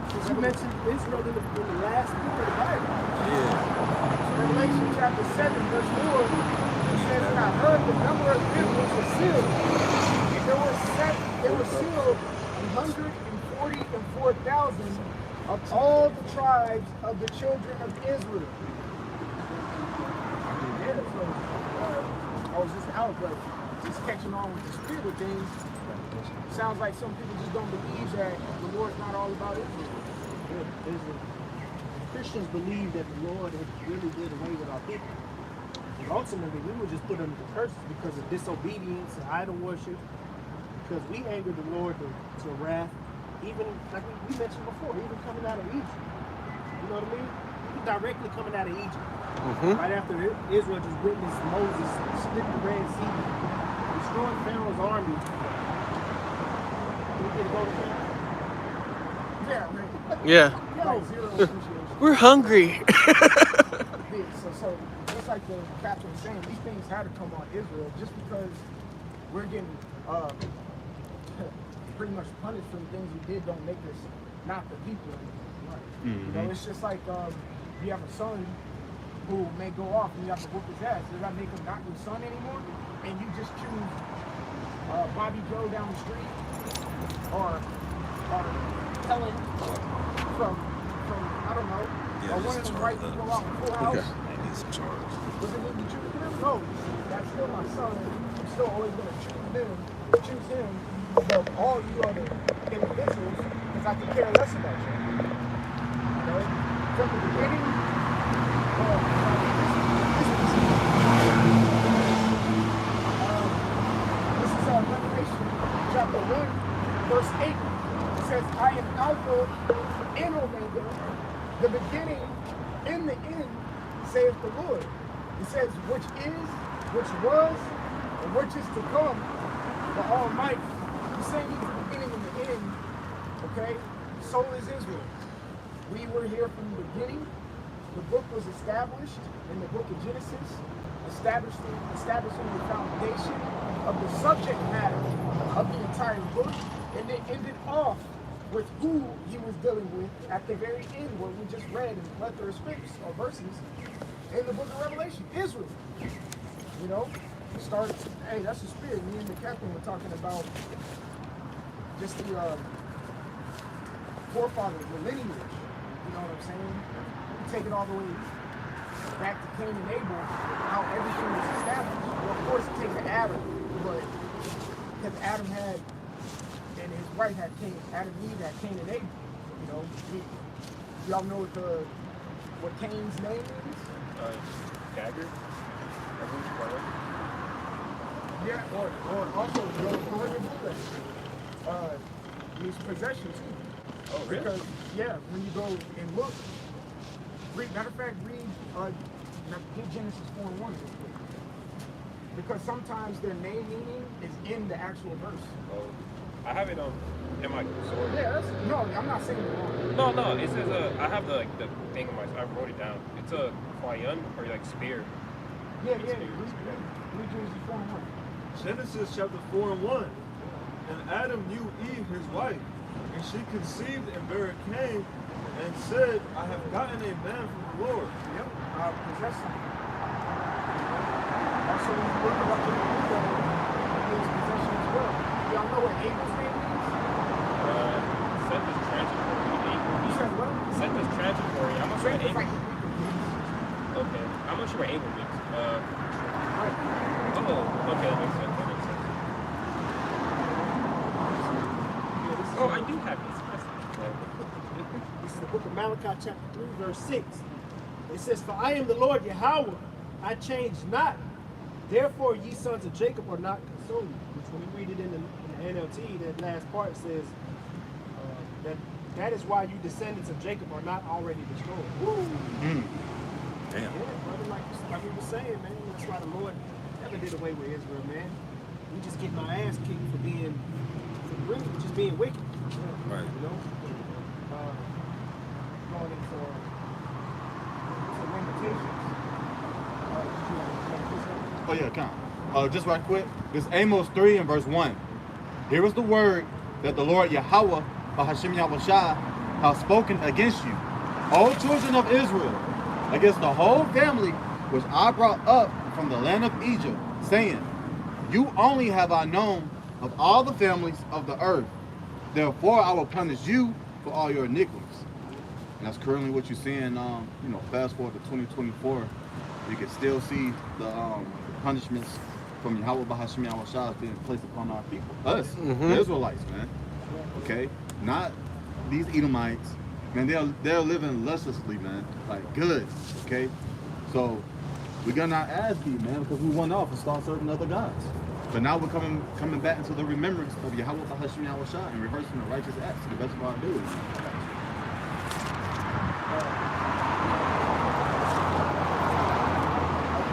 Because you mentioned Israel in the last book of the Bible. Yeah. Revelation chapter 7, verse 4, it says, and I heard the number of them which were sealed. There were sealed 144,000 of all the tribes of the children of Israel. Yeah, so I was just out, but just catching on with the spirit of things. Sounds like some people just don't believe that the Lord's not all about Israel. Christians believe that the Lord had really did away with our people. And ultimately, we were just put under the curses because of disobedience and idol worship, because we angered the Lord to wrath, even like we mentioned before, even coming out of Egypt. You know what I mean? Even directly coming out of Egypt. Right after Israel just witnessed Moses split the Red Sea, destroying Pharaoh's army. We get to go to Pharaoh? Yeah, Yeah. like zero appreciation. We're hungry. So just like the captain was saying, these things had to come on Israel just because we're getting pretty much punished for the things we did don't make us not the people anymore. You know, it's just like you have a son who may go off and you have to whoop his ass. Does that make him not your son anymore? And you just choose Bobby Joe down the street or Helen from I don't know, or one of them white people out in Full House. But then you choose him? No, that's still my son. I'm still always going to choose him above all you other individuals because I can care less about you. You know, from the beginning, this is Revelation chapter 1, verse 8. It says, I am Alpha and Omega, the beginning and the end, saith the Lord. It says, which is, which was, and which is to come, the Almighty. He's saying he's the beginning and the end, okay? So is Israel. We were here from the beginning. The book was established in the book of Genesis, establishing the foundation of the subject matter of the entire book, and it ended off with who he was dealing with at the very end, where we just read in the plethora of scripts or verses in the book of Revelation, Israel. You know, start. Hey, that's the spirit. Me and the captain were talking about just the forefathers, the lineage. You know what I'm saying? You take it all the way back to Cain and Abel, how everything was established. Well, of course, it takes Adam, but because Adam had, and his wife had Cain, Adam and Eve had Cain and Abel. You know, y'all know what Cain's name is? Dagger. Yeah, or also go ahead and do that. His possession too. Oh, really? Because when you go and look, matter of fact, read Genesis 4:1 real quick. Because sometimes their name meaning is in the actual verse. Oh, I have it in my sword. Yeah, no, I'm not saying it wrong. No, it says I have the thing on my. I wrote it down. It's a Quayan or like spear. Read Genesis 4:1. Genesis chapter 4:1. And Adam knew Eve, his wife, and she conceived and bare Cain, and said, I have gotten a man from the Lord. Yep, possession. Also, when you look up in the Bible, it means possession as well. Y'all know what Abel's name is? Seth is transitory. You said what? Seth is transitory. I'm not sure what Abel. Like, Okay, I'm not sure what Abel means. right. Oh, okay, that makes sense. Oh, I do have this. This is the book of Malachi, chapter 3, verse 6. It says, For I am the Lord Yahweh, I change not. Therefore, ye sons of Jacob are not consumed. Which, when we read it in the NLT, that last part says that is why you descendants of Jacob are not already destroyed. Woo. Damn. Yeah, brother, like we were saying, man. That's why the Lord never did away with Israel, man. We just get my ass kicked for being, just being wicked. Right. You know, going into limitations. Oh yeah, come. Just right quick. This Amos 3 and verse 1. Here is the word that the Lord Yahweh, Bahashim Yahushua, has spoken against you, O children of Israel, against the whole family which I brought up from the land of Egypt, saying, You only have I known of all the families of the earth. Therefore, I will punish you for all your iniquities. And that's currently what you're seeing. Fast forward to 2024, you can still see the punishments from Yahweh Bahashim Yahushua being placed upon our people, us, the Israelites, man. Okay, not these Edomites, man. They're living lusciously, man, like good. Okay, so we got our ass beat, man, because we went off and started serving other gods. But now we're coming back into the remembrance of Yahweh Bahashim Yahushua and reversing the righteous acts to the best of our ability.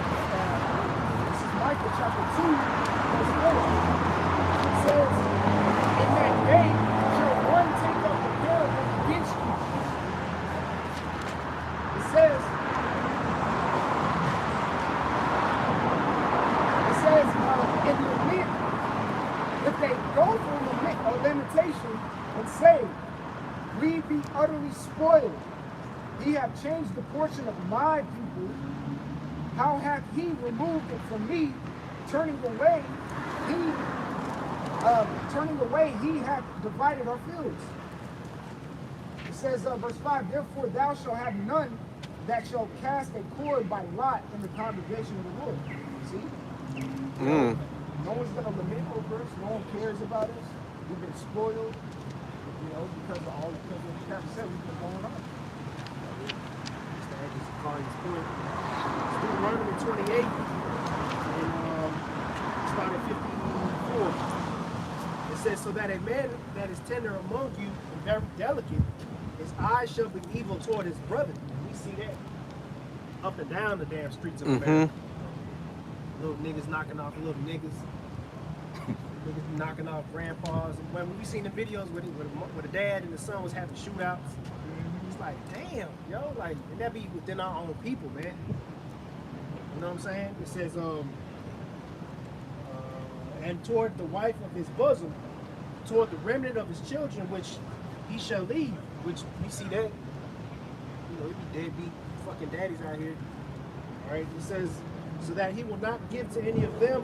This is Micah chapter 2, verse 4. It says, In that day shall one take up the parable against you. It says, if they go for limitation and say, We be utterly spoiled, he have changed the portion of my people, how hath he removed it from me, turning away he hath divided our fields. It says, verse 5, Therefore thou shalt have none that shall cast a cord by lot in the congregation of the Lord. See? No one's going to lament over us. No one cares about us. We've been spoiled, because of what the captain said we've been going on. Just to add this to Carly's point. Deuteronomy 28, and start at 54. It says, So that a man that is tender among you and very delicate, his eyes shall be evil toward his brother. And we see that up and down the damn streets of America. Little niggas knocking off little niggas. Niggas knocking off grandpas. And when we seen the videos where the dad and the son was having shootouts, it's like, damn, yo, like, and that be within our own people, man. You know what I'm saying? It says, and toward the wife of his bosom, toward the remnant of his children, which he shall leave, which we see that, it be deadbeat fucking daddies out here. All right, it says, so that he will not give to any of them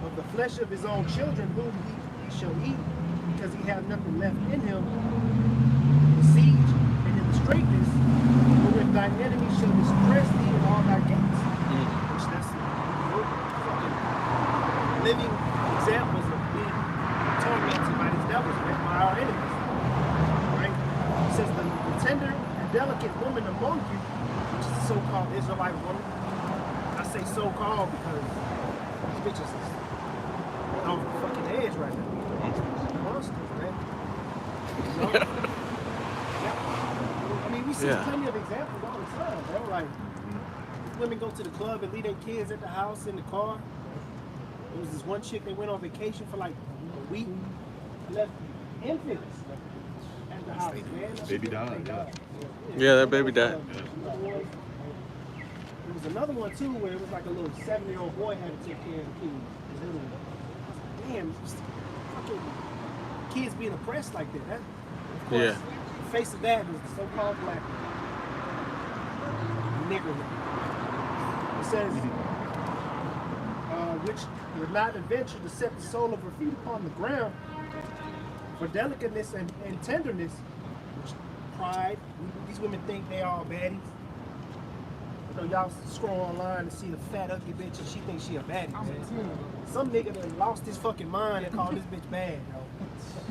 of the flesh of his own children whom he shall eat, because he hath nothing left in him. The siege and in the straitness, wherein thine enemy shall distress thee in all thy gates. Which that's fucking living examples of being tormented by these devils, man, by our enemies. Right? It says the tender and delicate woman among you, which is the so-called Israelite woman. I say so-called because these bitches is on the fucking edge right now. Monsters, man. You know? Yeah. I mean, we see plenty of examples all the time, bro. Like, women go to the club and leave their kids at the house in the car. There was this one chick that went on vacation for like a week, left infants at the house, man. Baby died. Yeah, that baby died. There was another one too where it was like a little 7-year-old boy had to take care of the kids. His little one. Damn, just fucking kids being oppressed like that. Of course, the face of that is the so-called black nigger. It says, which would not adventure to set the sole of her feet upon the ground for delicateness and tenderness, which pride. These women think they all baddies. You know, y'all scroll online and see the fat, ugly bitch, and she thinks she a baddie, man. Some nigga that lost his fucking mind and called this bitch bad,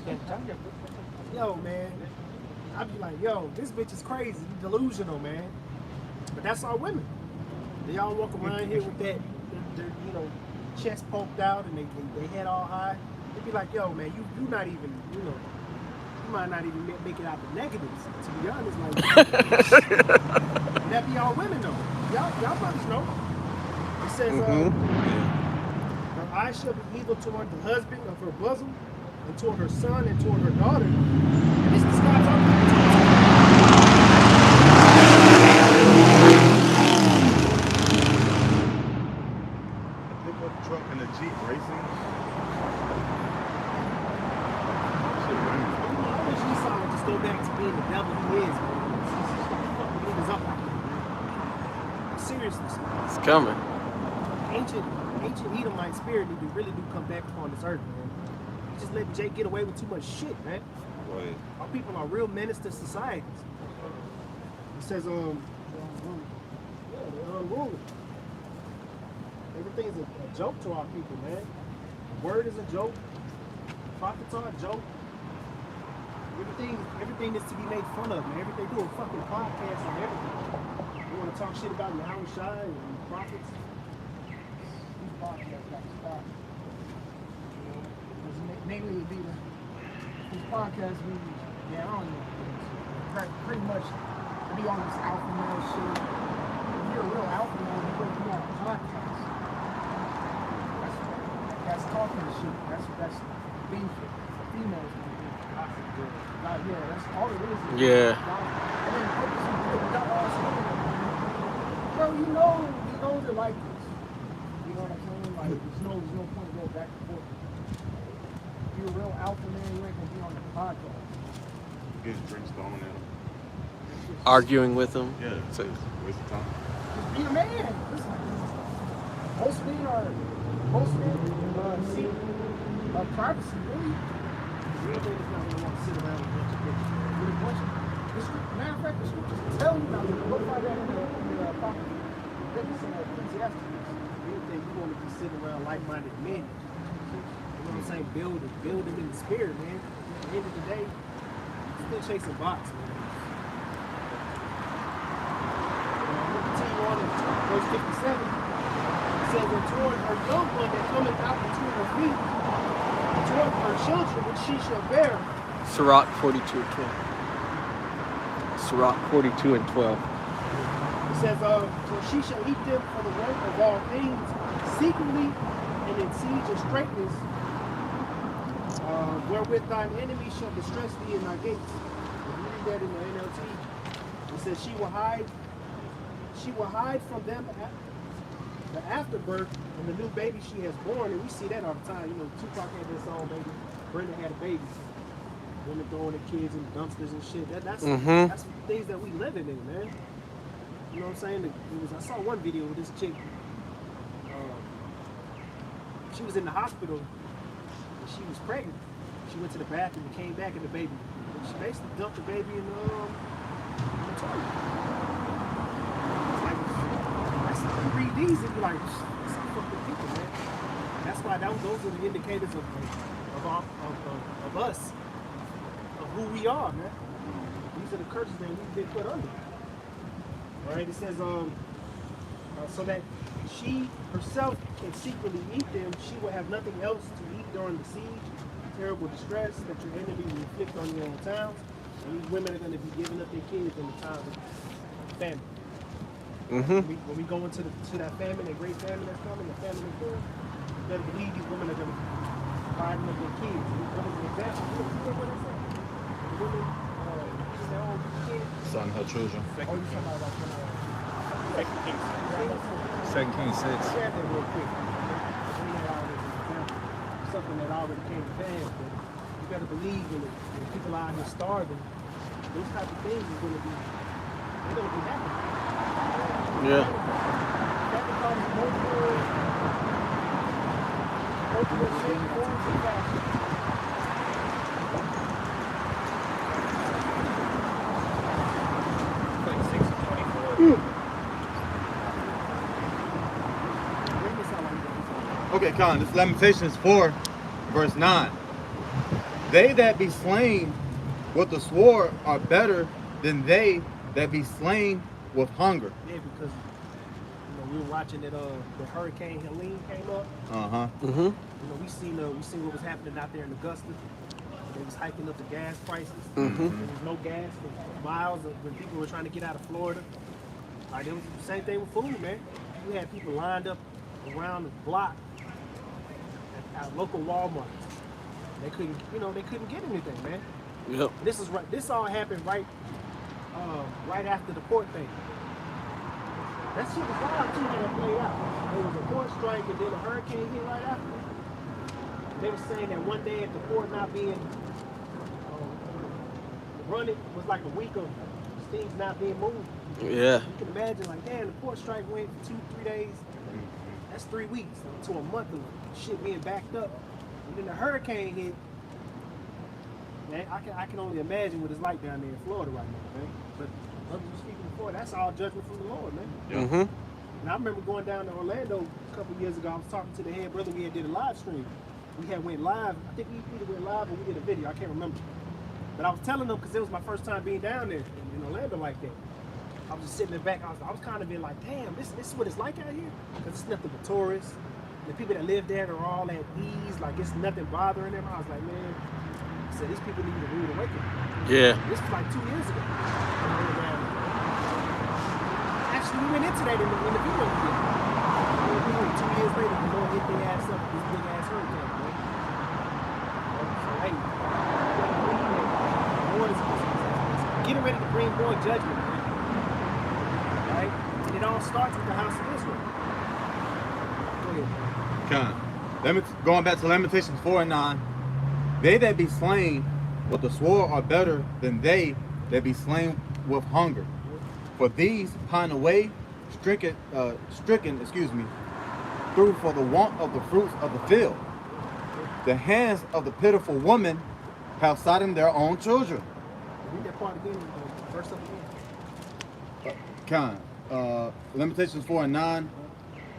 yo. Yo, man. I'd be like, yo, this bitch is crazy, delusional, man. But that's our women. They all walk around here with that, their you know, chest poked out and they head all high. They'd be like, yo, man, you not even, you know, you might not even make it out the negatives. To be honest, like, that be all women though. Y'all brothers know. It says, her eyes shall be evil toward the husband of her bosom, and toward her son, and toward her daughter. And this is God's talking. Pick up the truck and the Jeep racing. I wish Esau would just go back to being the devil he is, man. Fucking niggas up like that, man. Seriously, It's coming. ancient Edomite spirit really do come back upon this earth, man. You just let Jake get away with too much shit, man. Right. Our people are real menace to societies. It says, they're unruly. Everything's a joke to our people, man. Word is a joke. Prophets are a joke. Everything is to be made fun of, man. They do a fucking podcast on everything. You want to talk shit about Yahweh Shai and prophets? These podcasts got to stop. Mainly would be these podcasts we, I don't know. Pretty much be on this alpha male shit. If you're a real alpha male, you wouldn't be on a podcast. That's talking shit. That's being females. That's all it is. Yeah. And then purposely do it without all saying, bro, you know they're like this. You know what I'm saying? Like, there's no point going back and forth. If you're a real alpha man, you ain't gonna be on the podcast. Get drinks thrown at them. Arguing with them. Yeah. So, Waste of time. Just be a man. Listen, most men seek privacy, really. Real niggas not gonna want to sit around with a bunch of bitches. With a bunch of, matter of fact, the scriptures tell you about it. Look like that in the prophet. Ecclesiastes. Real thing, you want to be sitting around like-minded men. You know what I'm saying? Build them in the spirit, man. At the end of the day, still chasing box, man. We'll continue on in verse 57. It says, and toward her young one that cometh out between her feet, toward her children which she shall bear. Sirach 42 and 12. Sirach 42 and 12. It says, for she shall eat them for the work of all things, secretly and in siege and straitness, wherewith thine enemy shall distress thee in thy gates. If you read that in the NLT, it says she will hide from them the afterbirth and the new baby she has born. And we see that all the time. You know, Tupac had this song, baby. Brenda had a baby. Women throwing their kids in dumpsters and shit. That's things that we living in, man. You know what I'm saying? I saw one video with this chick she was in the hospital and she was pregnant. She went to the bathroom and came back and the baby. She basically dumped the baby in the toilet. It's like, you read these and you're like, some fucking people, man. That's why those are the indicators of us, of who we are, man. These are the curses that we've been put under. All right, it says, so that she herself can secretly eat them, she will have nothing else to eat during the siege, terrible distress that your enemy will inflict on your own towns. And these women are going to be giving up their kids in the time of famine. When we go into that famine, that great famine that's coming, the famine is coming, you better believe these women are going to be providing up their kids. What is an example? What is that? The women eating their own kids. Son, her children. Oh, you talking about Second Kings 6. share that real quick. We had all this example, something that already came to pass, but you better believe when people out here starving, those type of things is gonna be happening. Yeah. That becomes multiple shape, forms, and fashions. Like 6 and 24. Okay, Colin, this is Lamentations 4, verse 9. They that be slain with the sword are better than they that be slain with hunger. Yeah, because we were watching that the Hurricane Helene came up. Mm-hmm. We seen what was happening out there in Augusta. They was hiking up the gas prices. Mm-hmm. There was no gas for miles when people were trying to get out of Florida. It was the same thing with food, man. We had people lined up around the block at local Walmart. They couldn't get anything, man. Yep. This all happened right after the port thing. That shit was wild too how that played out. There was a port strike and then a hurricane hit right after. They were saying that one day at the port not being running was like a week of things not being moved. Yeah. You can imagine, like, damn, the port strike went 2-3 days. That's 3 weeks to a month of shit being backed up. And then the hurricane hit. Man, I can only imagine what it's like down there in Florida right now, man. But as you speaking before, that's all judgment from the Lord, man. Mm-hmm. And I remember going down to Orlando a couple years ago. I was talking to the head brother. We had did a live stream. We had went live. I think we either went live or we did a video. I can't remember. But I was telling them because it was my first time being down there in Orlando like that. I was just sitting in the back. I was kind of being like, damn, this is what it's like out here. Because it's nothing but tourists. The people that live there are all at ease. Like, it's nothing bothering them. I was like, man, I said, these people need a rude awakening. Yeah. This was like 2 years ago. Actually, we went into that in the video we did. 2 years later, the Lord hit their ass up with this big ass hurricane, man. So, hey, the Lord is getting ready to bring more judgment, man. Right? And it all starts with the house of Israel. Go ahead. Going back to Lamentations 4 and 9. They that be slain with the sword are better than they that be slain with hunger. For these pine away, stricken, through for the want of the fruits of the field. The hands of the pitiful woman have sodden their own children. Read that part again, verse up again. Lamentations 4 and 9.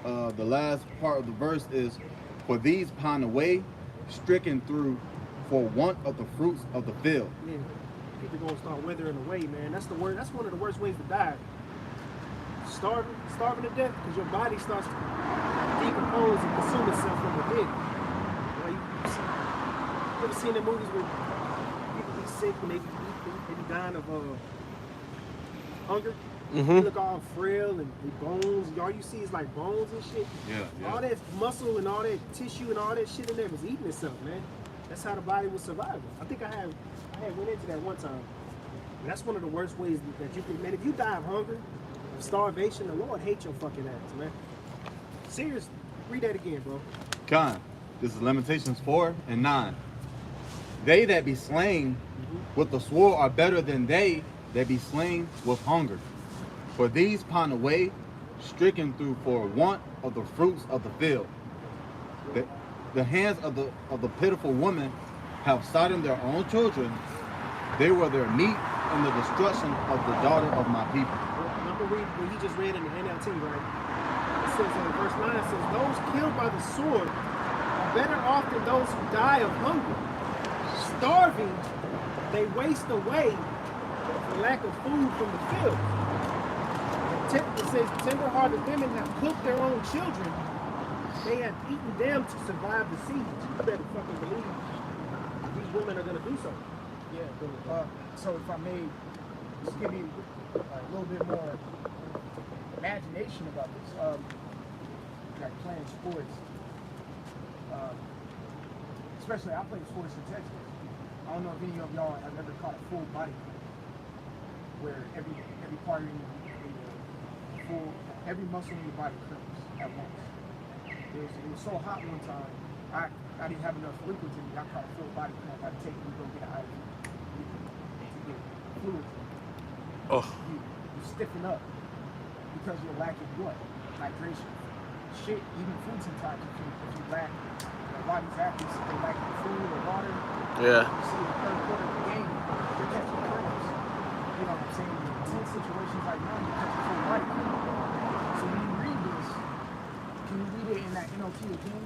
The last part of the verse is, for these pine away, stricken through for want of the fruits of the field. Yeah, people gonna start withering away, man. That's the word. That's one of the worst ways to die. Starving to death because your body starts to decompose and consume itself from within. You ever seen the movies where people be sick and they be dying of hunger? Mm-hmm. They look all frail and bones. All you see is like bones and shit. Yeah. All that muscle and all that tissue and all that shit in there was eating itself, man. That's how the body was surviving. I think I had went into that one time. And that's one of the worst ways that you can, man. If you die of hunger, of starvation, the Lord hates your fucking ass, man. Seriously, read that again, bro. This is Lamentations 4 and 9. They that be slain with the sword are better than they that be slain with hunger. For these pine away, stricken through for want of the fruits of the field. the hands of the pitiful woman have sightened their own children. They were their meat in the destruction of the daughter of my people. Remember what you just read in the NLT, right? It says in verse 9, it says, those killed by the sword are better off than those who die of hunger. Starving, they waste away for lack of food from the field. It says, tender-hearted women have cooked their own children. They have eaten them to survive the siege. You better fucking believe these women are going to do so. Yeah, so if I may just give you a little bit more imagination about this, like playing sports, especially I play sports in Texas. I don't know if any of y'all have ever caught a full body cramp, where every part of every muscle in your body cramps at once. It was so hot one time, I didn't have enough liquid in me. I caught a full body cramp. I had to take me to go get an IV to get fluid. Oh. You stiffen up because you're lacking what? Hydration. Shit, even food sometimes if you lack a lot of athletes, if they lack food or water. Yeah. You see in the third quarter of the game, they're catching cramps. You know what I'm saying? In tense situations like now, you catch a full body cramp. So when you read this, can you read it in that NLT again?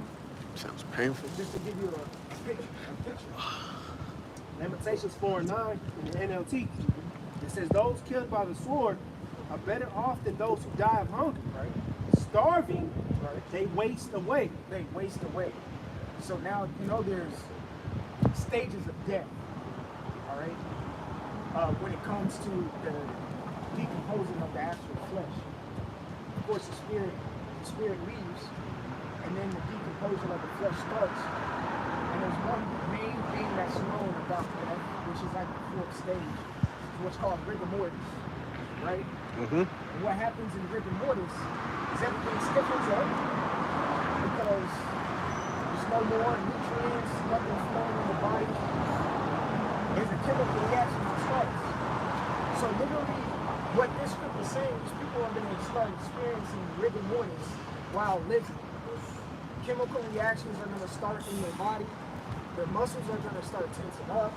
Sounds painful. Just to give you a picture. Lamentations 4:9 in the NLT. It says, those killed by the sword are better off than those who die of hunger. Right? Starving, they waste away. They waste away. So now, you know, there's stages of death, all right? When it comes to the decomposing of the actual flesh. Of course, the spirit leaves, and then the decomposing of the flesh starts. And there's one main thing that's known about death, which is like the fourth stage, what's called rigor mortis, right? Mm-hmm. And what happens in rigor mortis is everything stiffens up because there's no more nutrients, nothing flowing in the body. There's a chemical reaction that starts. So literally, what this script is saying is people are going to start experiencing rigor mortis while living. Chemical reactions are going to start in their body. Their muscles are going to start tensing up,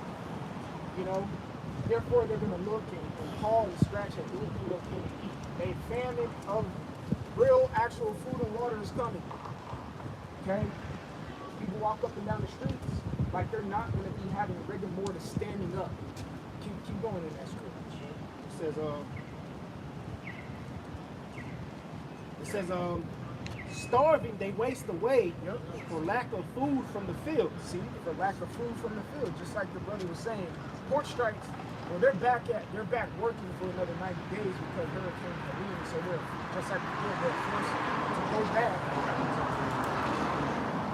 you know. Therefore, they're going to look and paw and scratch at anything they can eat. A famine of real, actual food and water is coming. Okay? People walk up and down the streets like they're not going to be having rigor mortis standing up. Keep going in that script. It says, starving, they waste away for lack of food from the field. See, for lack of food from the field, just like the brother was saying, port strikes. Well, they're back working for another 90 days because Hurricane Helene, so they're just like they're forced to go back.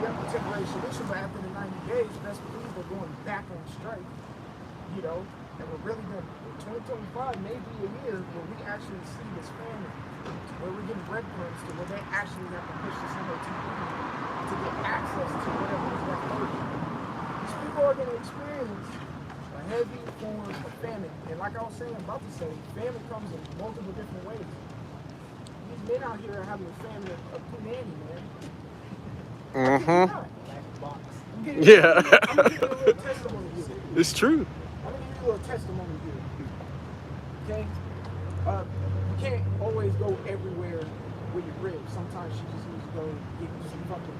You have a temporary solution, but after the 90 days, best believe they're going back on strike. You know, and we're really going to, 2025 may be a year where we actually see this famine, where we're getting breadcrumbs to where they actually have to push this MOT to get access to whatever is left over. These people are going to experience a heavy form of famine. And like I was saying, I'm about to say, famine comes in multiple different ways. These men out here are having a famine of humanity, man. Mm-hmm. I'm gonna Yeah. give you a little testimony here. It's true. I'm gonna give you a little testimony here. Okay? You can't always go everywhere with your ribs. Sometimes she just needs to go get some fucking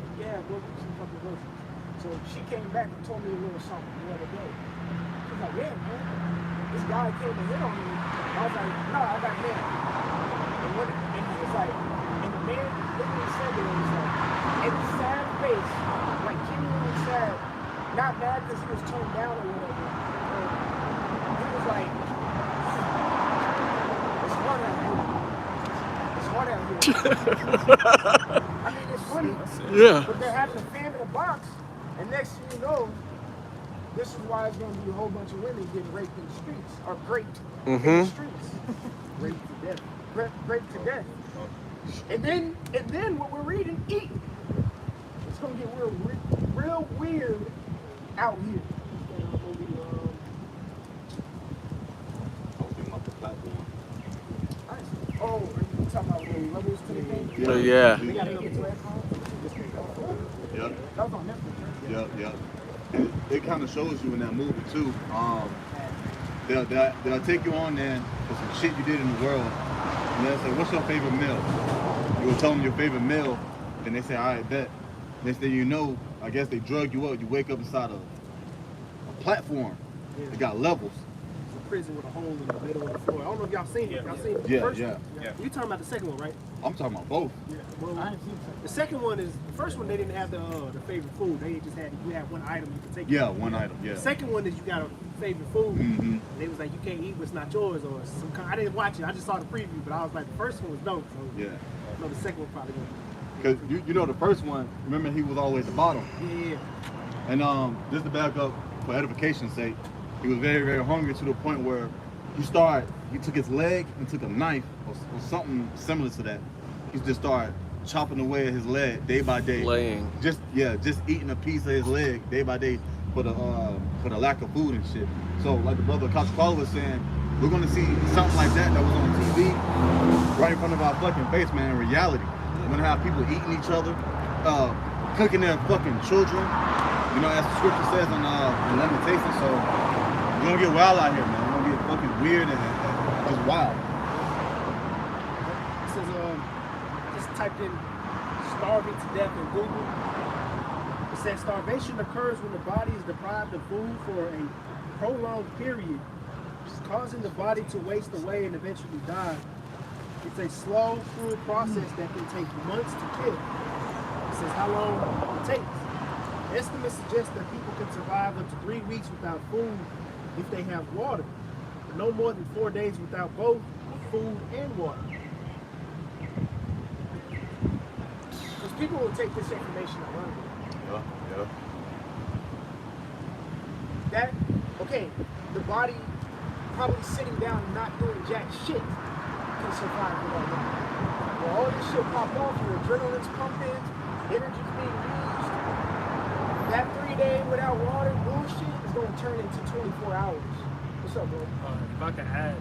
groceries. So she came back and told me a little something the other day. She's like, yeah, man, this guy came and hit on me. I was like, no, I got mad. And he was like, and the man literally said that it was like, in a sad face, like genuinely sad, not mad because he was turned down or whatever. He was like, it's hard out here. It's hard out here. I mean, it's funny. Yeah. But they're having a famine in a box, and next thing you know, this is why it's going to be a whole bunch of women getting raped in the streets, or raped in the streets. Raped to death. Raped to death. And then what we're reading, eating. It's going to get real weird out here. Oh, are you talking about levels to the game? Yeah. We got to get to that. Yep. That was on Netflix, right? Yep. And it kind of shows you in that movie too. They'll take you on there for some shit you did in the world, and they'll say, "What's your favorite meal?" You will tell them your favorite meal, and they say, "All right, bet." Next thing you know, I guess they drug you up. You wake up inside a platform. It got levels. It's a prison with a hole in the middle of the floor. I don't know if y'all seen it. Y'all seen it? Yeah, First yeah. one? You talking about the second one, right? I'm talking about both. Yeah. Well, the second one is the first one. They didn't have the favorite food. They just had you had one item you could take. Yeah, one item. Yeah. The second one is you got a favorite food. Mm-hmm. They was like you can't eat what's not yours or some kind. I didn't watch it. I just saw the preview, but I was like the first one was dope. So Yeah. no, the second one probably won't. Because you know the first one, remember he was always the bottom. Yeah. And just to back up for edification's sake, he was very, very hungry to the point where he took his leg and took a knife or something similar to that. He just started chopping away at his leg day by day. Laying. Just eating a piece of his leg day by day for the lack of food and shit. So like the brother Kachapala was saying, we're gonna see something like that was on TV right in front of our fucking face, man, in reality. We're gonna have people eating each other, cooking their fucking children, you know, as the scripture says in Lamentations. So we're gonna get wild out here, man. We're gonna get fucking weird and just wild. This is I just typed in starving to death in Google. It says starvation occurs when the body is deprived of food for a prolonged period, causing the body to waste away and eventually die. It's a slow, cruel process that can take months to kill. It says how long it takes. Estimates suggest that people can survive up to 3 weeks without food if they have water, but no more than 4 days without both food and water. Because people will take this information and run with it. Yeah. Okay, the body probably sitting down and not doing jack shit can survive without water. Well, all this shit pop off, your adrenaline's pumping, energy's being used. That 3 day without water bullshit is going to turn into 24 hours. What's up, bro? If I can add,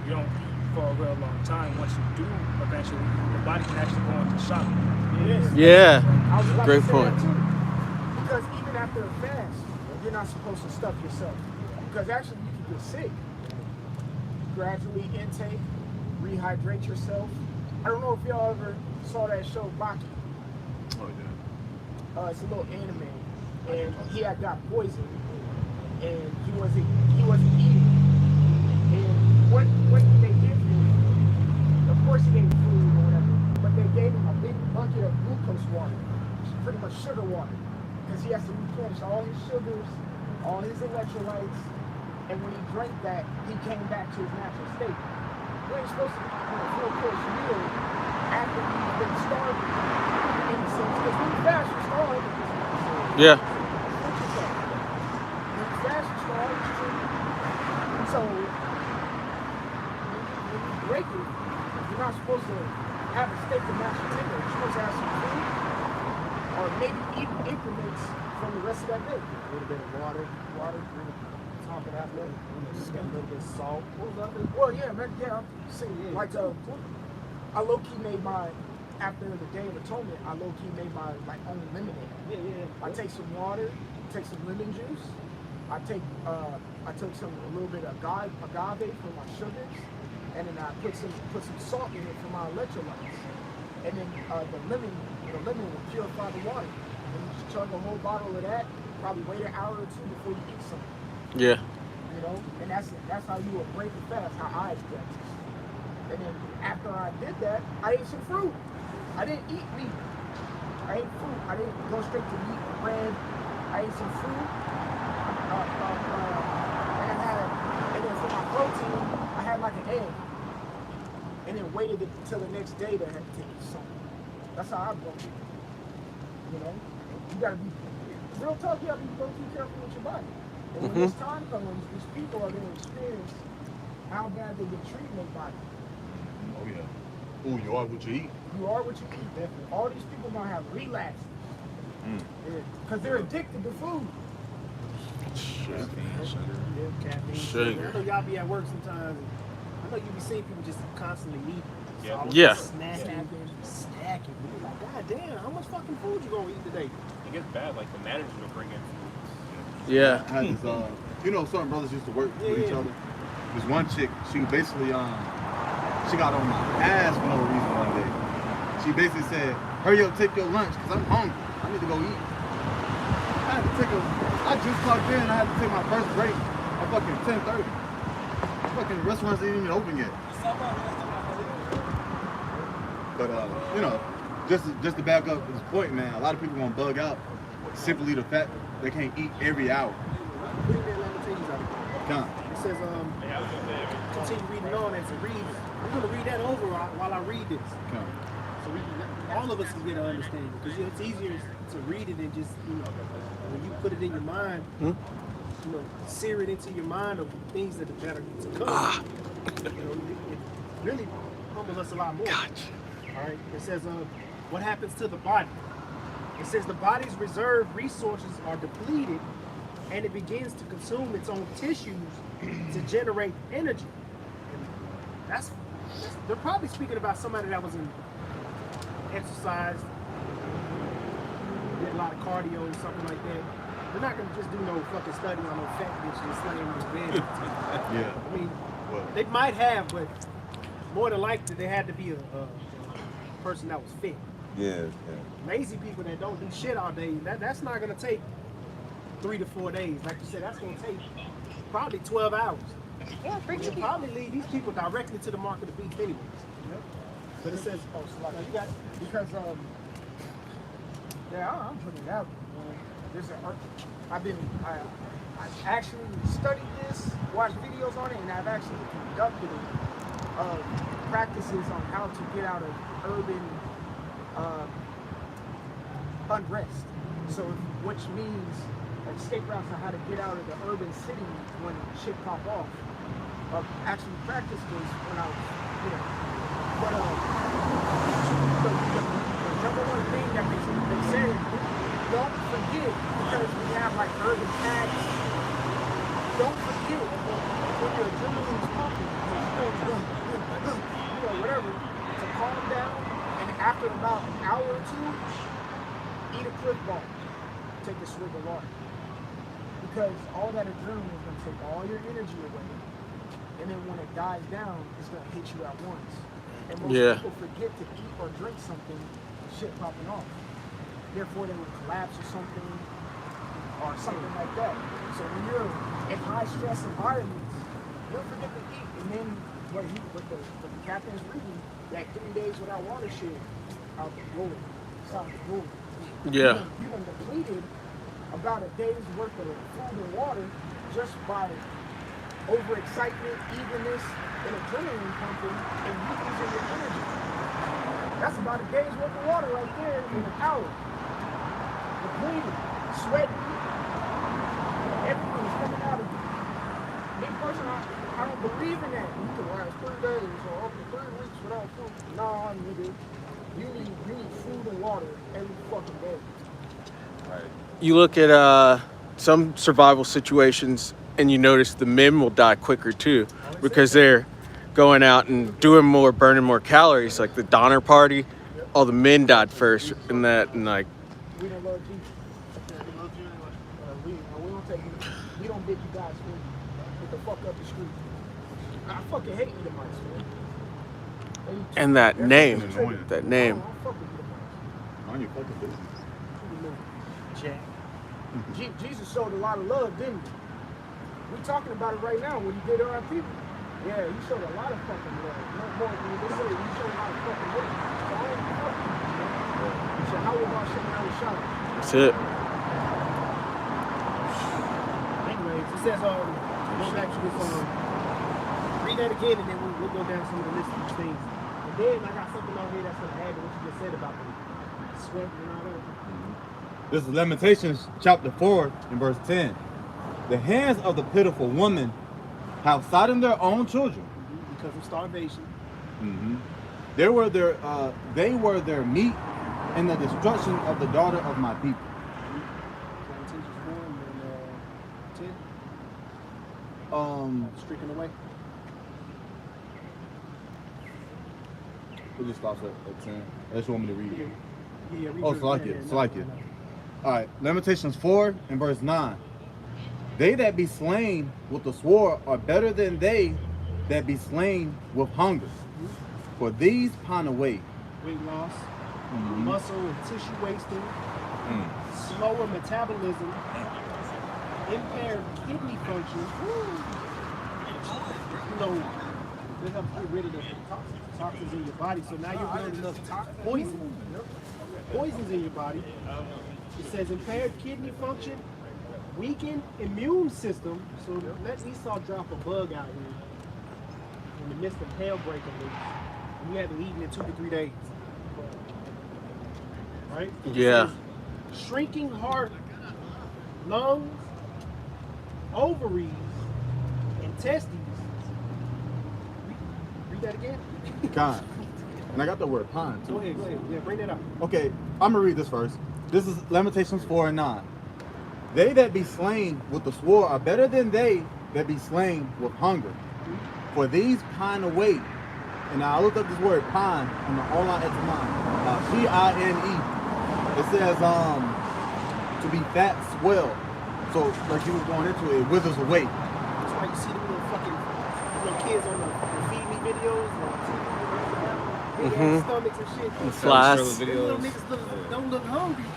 you don't eat for a real long time. Once you do, eventually, the body can actually go into shock. Yeah. I was about Great to say point. that too. Because even after a fast, you're not supposed to stuff yourself. Because actually you can get sick. Gradually intake, rehydrate yourself. I don't know if y'all ever saw that show Baki. Oh yeah. It's a little anime, and he had got poisoned, and he wasn't eating. And what did they give him? Of course he ate food or whatever, but they gave him a big bucket of glucose water, pretty much sugar water, because he has to replenish all his sugars, all his electrolytes, and when he drank that, he came back to his natural state. You ain't supposed to eat a full-course meal after you've been starving, in a sense, because when you fast, you starve. Yeah. When you fast, you starve, it's true. So, when you break it, you're not supposed to have a steak and mashed potato. You're supposed to have some food, or maybe even increments from the rest of that day. A little bit of water, top of that level. Just got a little bit of salt. What was that? Well, yeah, man, yeah. See, like, I low-key made my, after the Day of Atonement, I low-key made my, like, own lemonade. Yeah. I take some water, take some lemon juice. I took a little bit of agave for my sugars, and then I put some salt in it for my electrolytes. And then the lemon will purify the water. And you just chug a whole bottle of that. Probably wait an hour or two before you eat something. Yeah. You know, and that's how you will break the fast. How I practice. And then after I did that, I ate some fruit. I didn't eat meat. I ate fruit. I didn't go straight to meat and bread. I ate some fruit. And then for my protein, I had like an egg. And then waited until the next day to eat something. That's how I broke it. You know, you gotta be real tough. You gotta be careful with your body. And when this time comes, these people are gonna experience how bad they get treated in their body. Oh yeah. Oh, you are what you eat. You are what you eat. Definitely. All these people gonna have relapse. Because they're addicted to food. Caffeine, Sugar. I know y'all be at work sometimes. I know you be seeing people just constantly eating. Yeah. Snacking. We like, God damn, how much fucking food you gonna eat today? It gets bad. Like the manager will bring in food. Yeah. I had this, you know, certain brothers used to work with each other. This one chick, she basically, she got on my ass for no reason one day. She basically said, hurry up, take your lunch, because I'm hungry. I need to go eat. I just clocked in, I had to take my first break at fucking 10:30. Fucking restaurants ain't even open yet. But, you know, just to back up his point, man, a lot of people gonna bug out simply the fact they can't eat every hour. Come. It says, continue reading on as it reads. We're gonna read that over while I read this. Come. So all of us can get an understanding, because it's easier to read it than just, you know, when you put it in your mind, you know, sear it into your mind of things that are to come. You know, it really humbles us a lot more. Gotcha. All right. It says, what happens to the body? It says the body's reserve resources are depleted, and it begins to consume its own tissues to generate energy. And that's they're probably speaking about somebody that was in exercise, did a lot of cardio or something like that. They're not gonna just do no fucking study on no fat bitch and slaying in his bed. Yeah. I mean, they might have, but more than likely they had to be a person that was fit. Yeah. Lazy people that don't do shit all day, that's not gonna take 3 to 4 days. Like you said, that's gonna take probably 12 hours. Yeah, Which will probably lead these people directly to the mark of the beast anyways. But it says, oh, so like, you got it. Because yeah, I'm putting it out. There's I actually studied this, watched videos on it, and I've actually conducted practices on how to get out of urban unrest. So, which means escape routes on how to get out of the urban city when shit pop off. Actually practiced this when I was, you know, but the number one thing that they said, don't forget, because we have like urban tags, don't forget when your adrenaline's pumping, you know, whatever, to calm down, and after about an hour or two, eat a Cliff Bar, take a swig of water. Because all that adrenaline is going to take all your energy away. And then when it dies down, it's going to hit you at once. And most people forget to eat or drink something and shit popping off. Therefore, they would collapse or something like that. So when you're in high stress environments, you'll forget to eat. And then what the captain's reading, that 3 days without water shit, out the door, south the door. Yeah. You've been depleted about a day's worth of food and water just by overexcitement, eagerness, and adrenaline pumping, and you using your energy. That's about a day's worth of water right there in an hour. Depleted, sweating, everything's coming out of you. Me personally, I don't believe in that. You can last 3 days or up to 3 weeks without food. Nah, nigga. You need food and water every fucking day. Right. You look at some survival situations and you notice the men will die quicker too, because they're going out and doing more, burning more calories. Like the Donner Party, all the men died first in that, and like. We don't love Jesus. We don't take you. We don't bid you guys food. Get the fuck up the street. I fucking hate Edomites, man. And that name, that name. I don't fuck with Edomites. On your fucking business. Jack. Jesus showed a lot of love, didn't he? We're talking about it right now when he did our people. Yeah, he showed a lot of fucking love. No more than they say, he showed a lot of fucking love. So I ain't fucking with you, man. So how about Shem and Shot? That's it. Anyways, it says, go back to this, read that again, and then we'll go down some of the list of these things. And then I got something on here that's going to add to what you just said about the sweat and all that. This is Lamentations chapter 4 and verse 10. The hands of the pitiful woman have sodden their own children. Because of starvation. They were their meat and the destruction of the daughter of my people. Lamentations 4 and then 10. Streaking away. It just stops at 10. Unless you want me to read it. Yeah, Oh, Salakia. All right, Lamentations 4 and verse 9. They that be slain with the sword are better than they that be slain with hunger. For these pine away. Weight loss, muscle and tissue wasting, slower metabolism, impaired kidney function. You know, they have to get rid of the toxins in your body. So now you're building enough poisons in your body. It says impaired kidney function, weakened immune system. So let Esau drop a bug out here in the midst of hell breaking loose. And you haven't eaten in 2 to 3 days. Right? Yeah. Shrinking heart, lungs, ovaries, and testes. Read that again? Kind. And I got the word pine too. Go ahead. Yeah, bring that up. Okay, I'm gonna read this first. This is Lamentations 4 and 9. They that be slain with the sword are better than they that be slain with hunger. For these pine away. And I looked up this word pine on the online etymology. P-I-N-E. It says to be fat, swell. So like you was going into it withers away. That's why you see the little fucking little kids on the Feed Me videos on TV, big ass stomachs and shit. Flies. Them little niggas don't look hungry,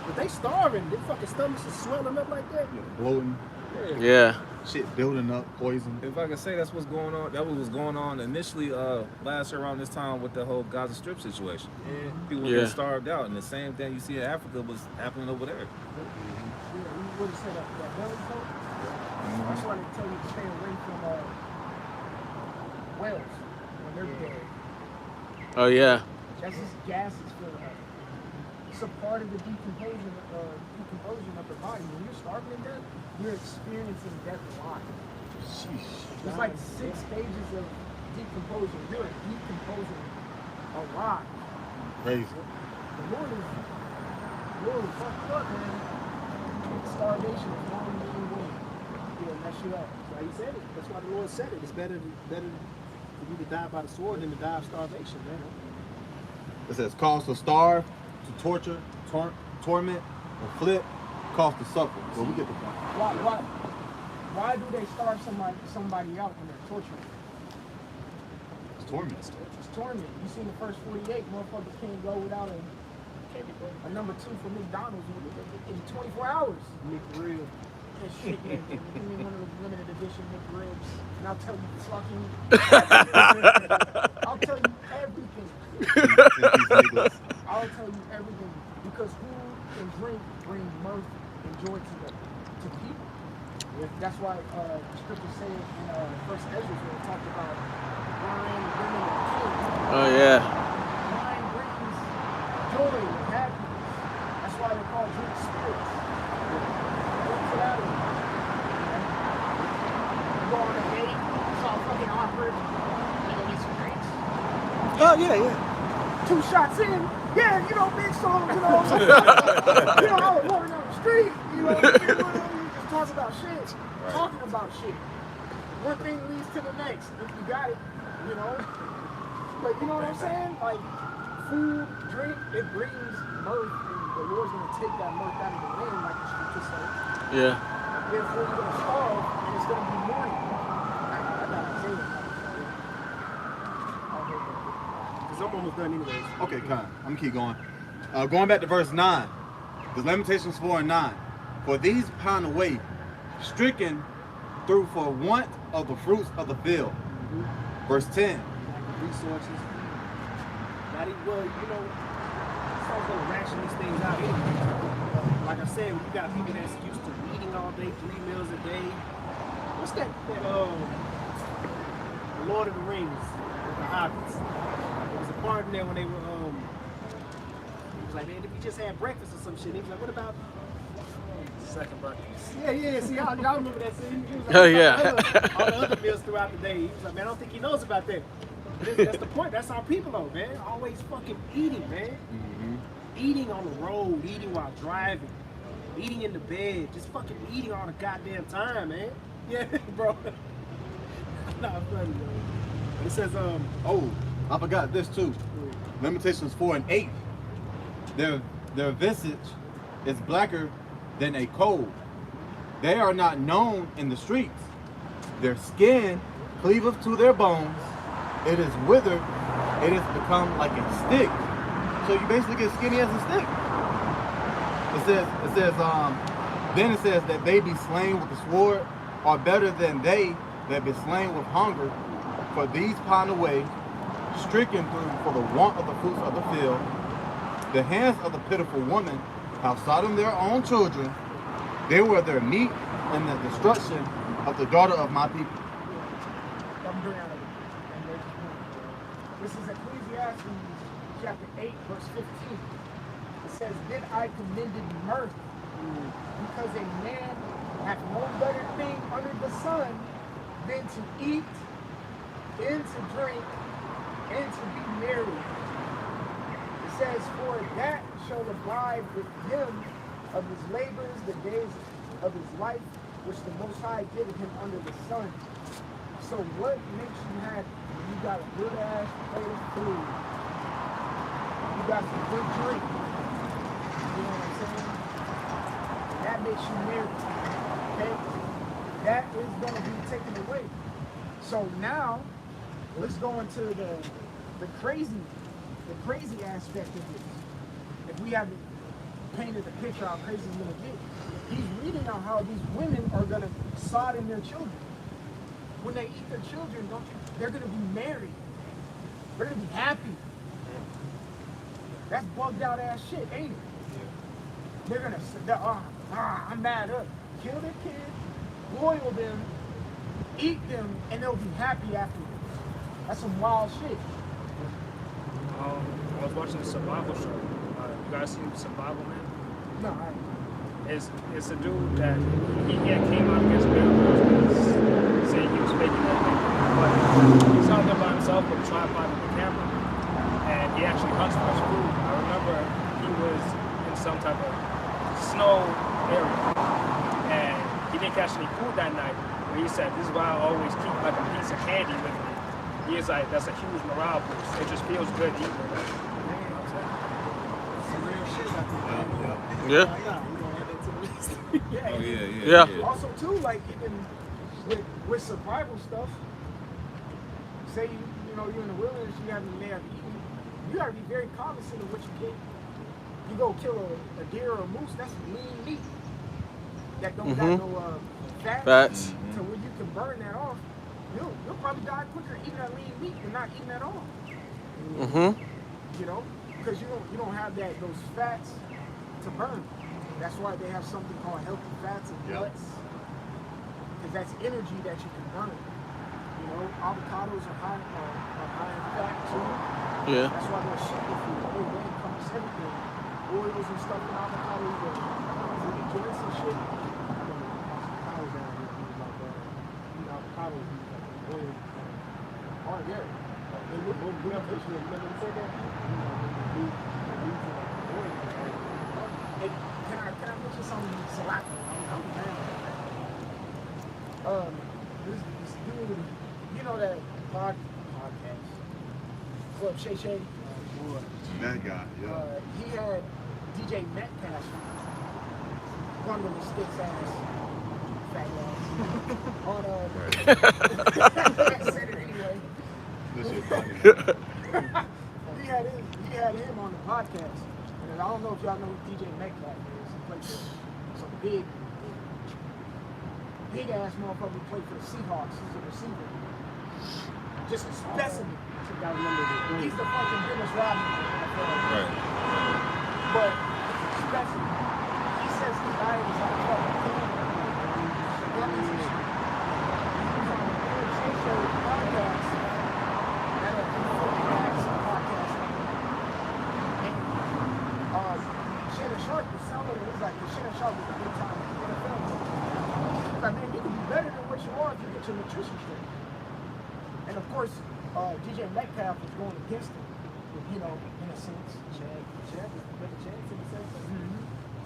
but they starving. Their fucking stomachs is swelling up like that. Bloating. Yeah. Shit building up, poison. If I can say that's what's going on, that was what's going on initially last year around this time with the whole Gaza Strip situation. Yeah. People were getting starved out, and the same thing you see in Africa was happening over there. Yeah, you wouldn't say that belly coat. That's why they tell you to stay away from whales when they're dead. Oh yeah. That's just gases for it's a part of the decomposition of the body. When you're starving to death, you're experiencing death live. It's like 6 stages of decomposing. You're decomposing alive. Crazy. The Lord is fucked up, man. Starvation is not in any way. It'll mess you up. That's why he said it. That's why the Lord said it. It's better for you to die by the sword than to die of starvation, man. It says cause to starve, to torture, torment, afflict, cause to suffer. So we get the point. Why do they starve somebody out when they're torturing? It's torment. It's torment. You seen the first 48 motherfuckers can't go without a number 2 for McDonald's in 24 hours. McRib. And shit, man. Give me one of the limited edition McRibs, and I'll tell you fucking. I'll tell you everything. I'll tell you everything because food and drink bring mirth and joy to people. That's why the scripture says in First Ezra when it talked about wine, women, and kids. Oh yeah. Wine brings joy and happiness. That's why they call drink spirits. What's that? You go on a date, it's all fucking awkward. You go get some drinks. Oh yeah. 2 shots in, yeah, you know, big songs, you know. You know, I was walking down the street, you know, just talking about shit. Talking about shit. One thing leads to the next, if you got it, you know. But you know what I'm saying? Like, food, drink, it brings mirth, and the Lord's going to take that mirth out of the land, like the scripture says. Yeah. Therefore, you're going to starve, and it's going to be morning. I got to say that. Because I'm almost done anyways. Okay, kind. I'm gonna keep going. Going back to verse 9. The Lamentations 4 and 9. For these pine away, stricken through for want of the fruits of the field. Verse 10. Resources. Not even, well, you know, it's going to ration these things out anyway. Like I said, you got people that's used to eating all day, 3 meals a day. What's that Lord of the Rings with the hobbits? There was a part in there when they were, he was like, man, if we just had breakfast or some shit. He was like, what about second breakfast? Yeah, see, y'all remember that scene? He was like, Oh yeah. all the other meals throughout the day. He was like, man, I don't think he knows about that. That's the point. That's our people, though, man. Always fucking eating, man. Eating on the road, eating while driving, eating in the bed, just fucking eating all the goddamn time, man. Yeah, bro. Nah, funny, bro. It says, I forgot this too. Lamentations 4 and 8. Their visage is blacker than a coal. They are not known in the streets. Their skin cleaveth to their bones. It is withered. It has become like a stick. So you basically get skinny as a stick. Then it says that they be slain with the sword are better than they that be slain with hunger. For these pine away, stricken through for the want of the fruits of the field. The hands of the pitiful woman have sodden their own children. They were their meat in the destruction of the daughter of my people. This is Ecclesiastes chapter 8, verse 15. It says, Then I commended mirth, because a man hath no better thing under the sun than to eat and to drink and to be merry. It says, For that shall abide with him of his labors the days of his life, which the Most High giveth him under the sun. So what makes you happy? You got a good ass plate of food. You got some good drink. You know what I'm saying? That makes you merry. Okay? That is going to be taken away. So now, let's go into the crazy aspect of this. If we haven't painted the picture how crazy it's going to get, he's reading out how these women are going to sodden their children. When they eat their children, they're going to be married. They're going to be happy. That's bugged out ass shit, ain't it? They're going to, I'm mad up. Kill their kids, boil them, eat them, and they'll be happy afterwards. That's some wild shit. I was watching a survival show. You guys seen Survival Man? No, I haven't. It's a dude that he came out against Bear Grylls, saying he was faking that thing. But he's out there by himself with a tripod and a camera, and he actually hunts for his food. I remember he was in some type of snow area, and he didn't catch any food that night. But he said, "This is why I always keep like a piece of candy with me." He is like, that's a huge morale boost. It just feels good eating that. Yeah. Yeah. Also too, like even with survival stuff, say you know you're in the wilderness, you haven't may have eaten, you gotta be very cognizant of what you get. You go kill a deer or a moose, that's lean meat. That don't got no fats. So when you can burn that off, you'll probably die quicker eating that lean meat than not eating at all. You know, because you don't have those fats to burn. That's why they have something called healthy fats and nuts, because that's energy that you can burn. You know, avocados are high in fat too. Yeah. That's why they're super food. They encompass everything. Oils and stuff in avocados, the gas and shit. Avocados down here, things like that. You know, avocados use like oil. Oh yeah. We have issues with never said that. Can I mention something select? I'm mad. This dude, you know that podcast, Club Shay Shay? That guy, yeah. He had DJ Metcalf, one of the sticks ass, fat ass, on I said it anyway. He had him on the podcast. And I don't know if y'all know who DJ Metcalf is. He played for some big ass motherfucker who played for the Seahawks. He's a receiver. Just a specimen. He's the fucking Dennis Rodman of the NFL. Right. But specimen. He says the guy was like fucking killing him. He was on the Shay Show podcast. That a podcast. And Shannon Sharp was selling it. It was like Shannon Sharp was a big time NFL. He's like, man, you can be better than what you are if you get your nutrition straight. And of course, DJ Metcalf was going against him, you know, in a sense. Chad, in a sense.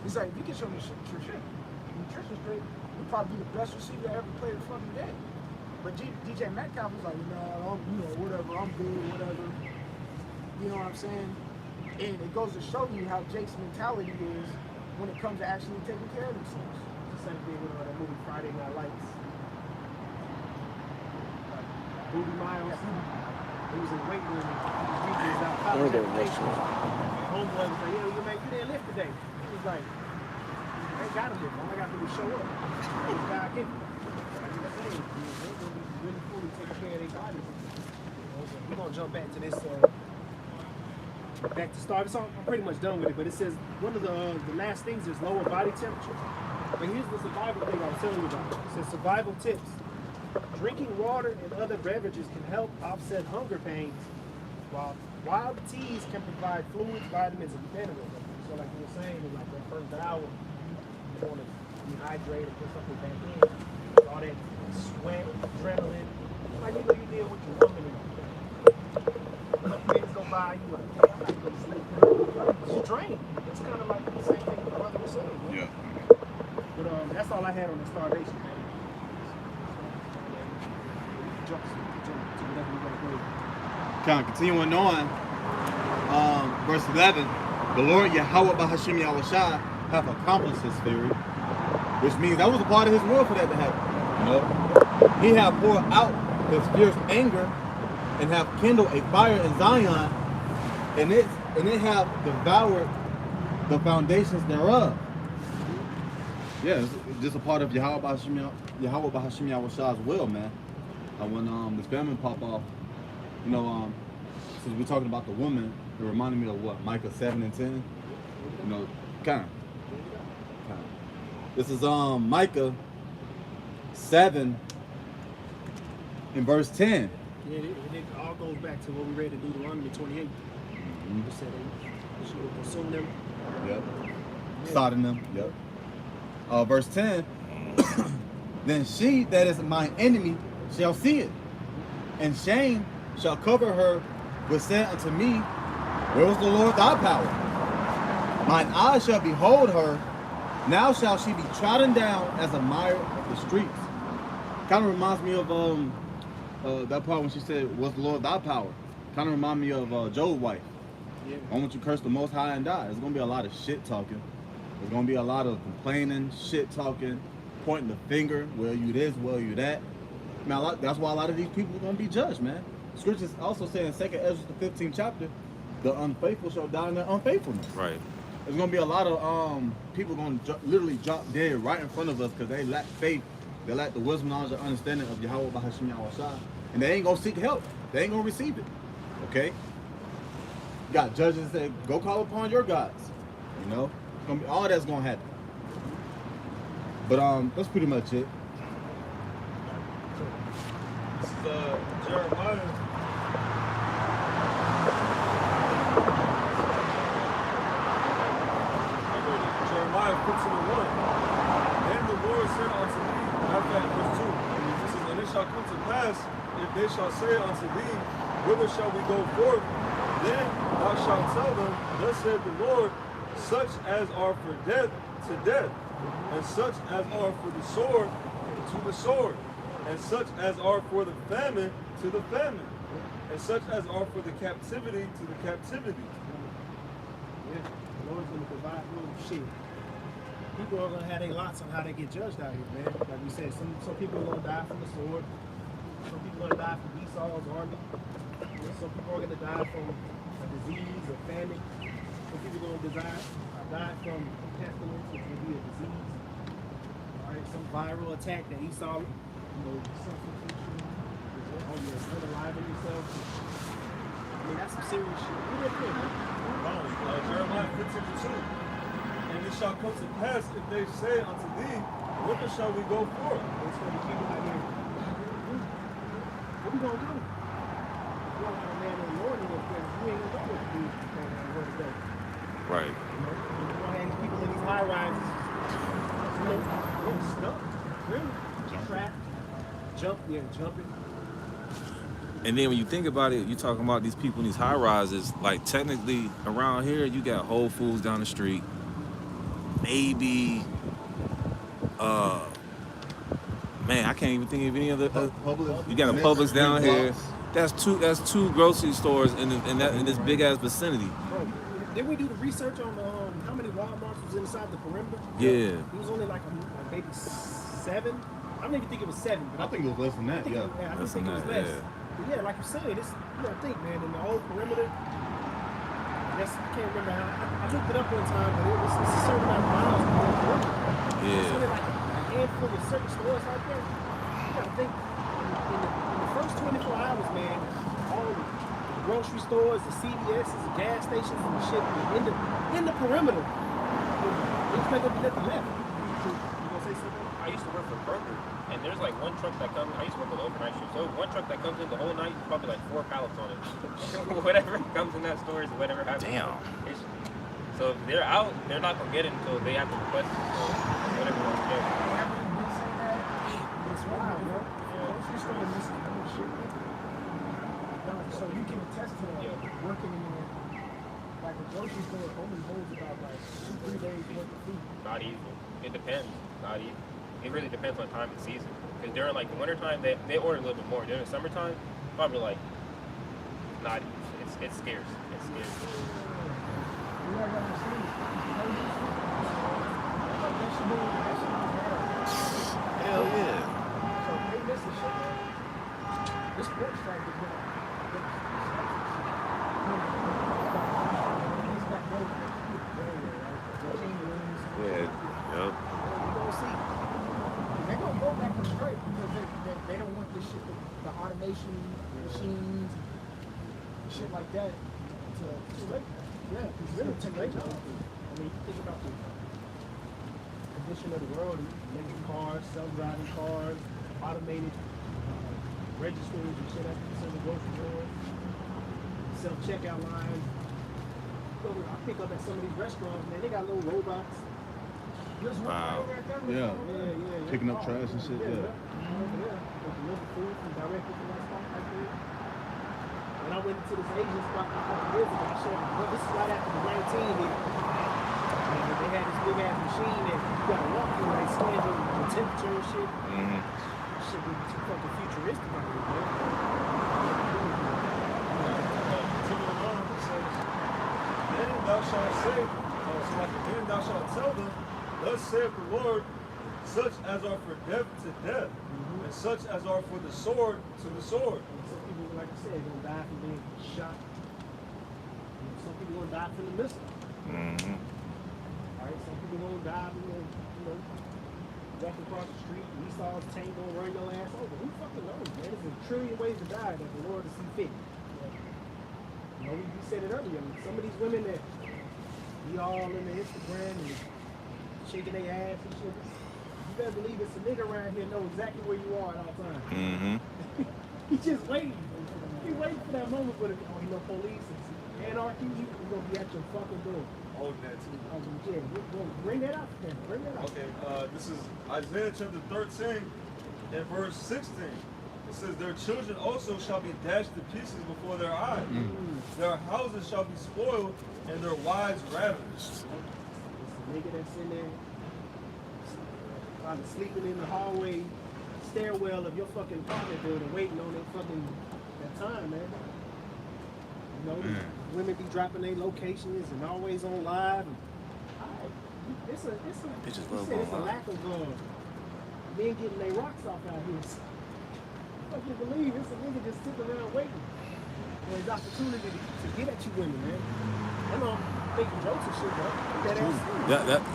He's like, if you get your nutrition straight, you'll probably be the best receiver that ever played the fucking game. But DJ Metcalf was like, nah, I'm, whatever, I'm good, whatever. You know what I'm saying? And it goes to show you how Jake's mentality is when it comes to actually taking care of themselves. It's the same thing with that movie Friday Night Lights. Booty Miles. He was in the weight room. He was beating his out. Homeboy was like, yo, you didn't lift today. He was like, I ain't got to lift. All I got to do is show up. God give me. Like you were saying, they're going to be really fully taking care of their bodies. So we're going to jump back to this. Back to start. So I'm pretty much done with it, but it says one of the last things is lower body temperature. But here's the survival thing I was telling you about. It says survival tips. Drinking water and other beverages can help offset hunger pains, while wild teas can provide fluids, vitamins, and minerals. So like you were saying, in like that first hour, you want to dehydrate and put something back in. All that sweat, adrenaline. Like you know you deal with your woman and minutes go by, you like, hey, I'm not going to sleep. It's drained. It's kind of like the same thing the brother was saying. Yeah. But that's all I had on the starvation, man. Jump to whatever you want to go. Kind of continuing on, verse 11, the Lord Yahweh Bahashim Yahushua have accomplished his theory, which means that was a part of his will for that to happen. You know? He have poured out his fierce anger and have kindled a fire in Zion, and it have devoured the foundations thereof. Yeah, it's just a part of Yahweh Bahashim Yahushua's will, man. When this famine pop off, you know, since we're talking about the woman, it reminded me of what, Micah 7 and 10? You know, kind of. This is Micah 7 in verse 10. Yeah, it all goes back to what we read in Deuteronomy 28. Mm-hmm. It said they should consume them. Yep. Sodden them. Yep. Verse 10. Then she that is my enemy shall see it, and shame shall cover her, which said unto me, where was the Lord thy power? Mine eyes shall behold her, now shall she be trodden down as a mire of the streets. Kind of reminds me of that part when she said, was the Lord thy power? Kind of remind me of Job's wife. Yeah. I want you to curse the Most High and die. There's going to be a lot of shit talking. There's going to be a lot of complaining, shit talking, pointing the finger, well, you this, well, you that. Man, that's why a lot of these people are going to be judged, man. Scriptures also say in 2nd Ezra, the 15th chapter, the unfaithful shall die in their unfaithfulness. Right. There's going to be a lot of people going to literally drop dead right in front of us because they lack faith. They lack the wisdom, knowledge, and understanding of Yahweh Bahashim Yahushua. And they ain't going to seek help. They ain't going to receive it. Okay? You got judges that say, go call upon your gods. You know? It's gonna be, all that's going to happen. But that's pretty much it. This is Jeremiah. Jeremiah 15:1. Then the Lord said unto me, after that, verse 2, it says, and it shall come to pass, if they shall say unto thee, whither shall we go forth? Then thou shalt tell them, thus said the Lord, such as are for death to death, and such as are for the sword to the sword, and such as are for the famine to the famine, and such as are for the captivity to the captivity. Yeah, the Lord's going to provide for them. Shit. People are going to have their lots on how they get judged out here, man. Like we said, some people are going to die from the sword. Some people are going to die from Esau's army. Some people are going to die from a disease or famine. Some people are going to die from pestilence, which will be a disease. All right, some viral attack that Esau, substitution, or you're still alive in yourself. I mean, that's some serious shit. What are they doing, man? Jeremiah 15:2. And it shall come to pass if they say unto thee, whither shall we go forth? It's going to be people out here. What we going to do? You don't have a man in the morning if you ain't going to know what to do. Where to go. Right. You don't have these people in these high rises. They're stuck. Really? Trapped. Jumping. And then when you think about it, you're talking about these people in these high rises. Like technically around here, you got Whole Foods down the street. Maybe, man, I can't even think of any other. Publix. You got a Publix down here. That's two grocery stores in this big ass vicinity. Bro, didn't we do the research on how many Walmarts was inside the perimeter? Yeah. It was only like maybe 7. I don't even think it was 7. But I think it was less than that. Yeah. I Less think than it was that, less. yeah. But yeah, like you're saying, it's you gotta think, man, in the whole perimeter. I can't remember how. I looked it up one time, but it's a certain amount of miles in the perimeter. It's only like a handful of certain stores out there. You gotta think in the first 24 hours, man, all the grocery stores, the CVS's, the gas stations, and the shit in the perimeter. There's not gonna be nothing left. You gonna say something? I used to work for Kroger, and there's like one truck that comes. I used to work with overnight shift, so one truck that comes in the whole night, probably like 4 pallets on it. Whatever comes in that store is whatever happens. Damn. So if they're out, they're not gonna get it until they have to request it. So whatever wants to get. It's wild, bro. Grocery store is shit. So you can attest to that. Working in there, like a grocery store only holds about like 2-3 days worth of food. Not easy. It depends. Not easy. It really depends on time and season. Because during like the wintertime, they order a little bit more. During the summertime, probably like not. It's scarce. It's scarce. You gotta understand. Hell yeah. So they miss the shit, man. This pork strike is gonna. Yeah. Yep. They're gonna go back to straight because they don't want this shit, the automation, machines, shit like that to straight. Yeah, because it's gonna take their job. I mean, think about the condition of the world, electric cars, self-driving cars, automated registers and shit at the grocery store, self-checkout lines. I pick up at some of these restaurants, man, they got little robots. Wow. Yeah. Yeah. Picking up trash and shit. Yeah. Deliver food from directly from that spot right there. When I went into this Asian spot a couple years ago, I showed them, well, this is right after the 19 here. And they had this big ass machine that you gotta walk through and they scan the temperature and shit. Mm-hmm. Shit be too fucking futuristic out here, man. Then thou shalt say, then thou shalt tell them, thus saith the Lord, such as are for death to death, and such as are for the sword to the sword. Some people, like I said, gonna die from being shot. Some people gonna die from the missile. Mm-hmm. Alright, some people gonna die from walking across the street, and Esau's tank gonna run your ass over. Who fucking knows, man? There's a trillion ways to die that the Lord will see fit. You know, we said it earlier. Some of these women that be all in the Instagram and shaking their ass and shit. You better believe it's a nigga around here know exactly where you are at all times. Mm-hmm. He's just waiting. He's waiting for that moment, but if you know police and anarchy, he's gonna be at your fucking door. Holding that too. Yeah, bring that up, man. Bring that up. Okay, this is Isaiah chapter 13 and verse 16. It says, their children also shall be dashed to pieces before their eyes. Their houses shall be spoiled and their wives ravished. It's a nigga that's in there, probably sleeping in the hallway, stairwell of your fucking apartment building, waiting on that time, man. You know, women be dropping their locations and always on live. And, it's a lack of men getting their rocks off out here. I can't believe it's a nigga just sitting around waiting for his opportunity to get at you women, man. I know I'm making jokes and shit, bro.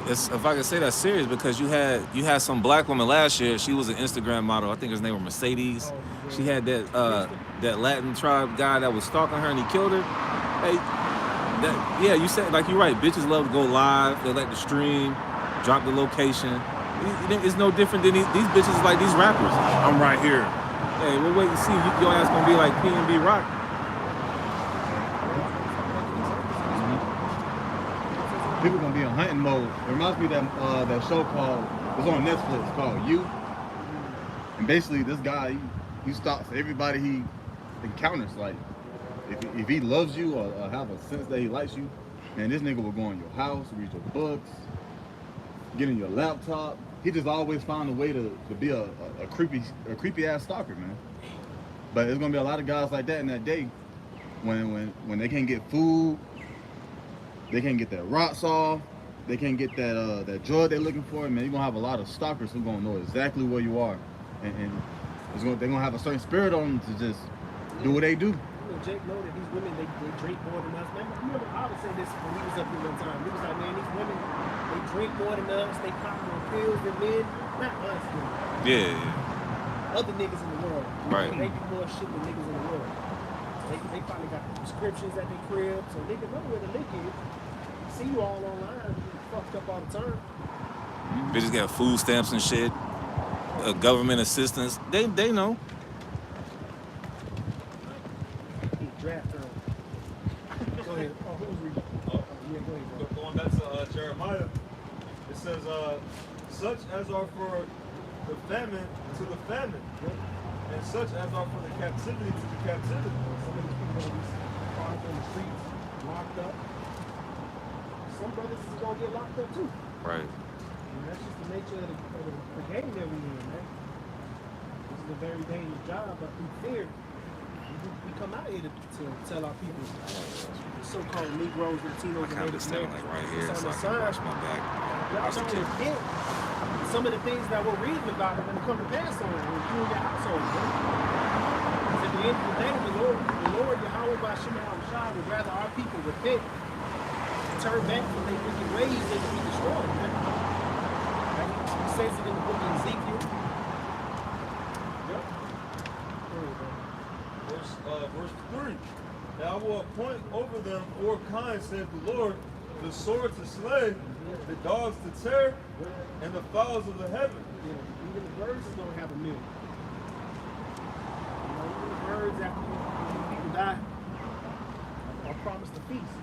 That's if I can say that's serious, because you had some black woman last year. She was an Instagram model. I think his name was Mercedes. She had that Latin tribe guy that was stalking her and he killed her. Hey, you said, like, you're right. Bitches love to go live. They like to stream, drop the location. It's no different than these bitches like these rappers. I'm right here. Hey, we'll wait and see. Your ass gonna be like P&B Rock. People gonna be in hunting mode. It reminds me of that show called, it's on Netflix, called You. And basically this guy, he stalks everybody he encounters. Like, if he loves you or have a sense that he likes you, man, this nigga will go in your house, read your books, get in your laptop. He just always found a way to be a creepy ass stalker, man. But there's gonna be a lot of guys like that in that day when they can't get food, they can't get their rocks off, they can't get that drug they're looking for. Man, you're gonna have a lot of stalkers who gonna know exactly where you are, and they're gonna have a certain spirit on them to just do what they do. You know, Jake know that these women, they drink more than us. Man, remember, I would say this when he was up here one time. He was like, man, these women, they drink more than us. They pop more pills than men. Not us, man. Yeah. Other niggas in the world. Right. They do more shit than niggas in the world. They probably got the prescriptions at their crib, so niggas know where the lick is. See you all online, you fucked up all the time. Bitches got food stamps and shit. Government assistance. They know. Draft her. Go ahead. Oh, who was reading? Yeah, go ahead, bro. Going back to Jeremiah, it says, such as are for the famine to the famine, and such as are for the captivity to the captivity. Some of these people are be caught on the streets, locked up. Some brothers is gonna get locked up too. Right. And that's just the nature of the game that we in, man. This is a very dangerous job, but through fear, we come out here to tell our people, the so-called Negroes, Latinos, and Native Standing Americans. like right here, It's so on I the can side. wash my back. Y'all don't repent. Some of the things that we're reading about are going to come to pass on you and your household. Because at the end of the day, the Lord Yahweh Bashim Shah would rather our people repent, turn back from their wicked ways than to be destroyed. Man. He says it in the book of Ezekiel. Yep. Verse 3. Now I will appoint over them 4 kinds, saith the Lord, the sword to slay, the dogs to tear, and the fowls of the heaven. Yeah, even the birds is going to have a meal. You know, even the birds, after people die, are promised a feast.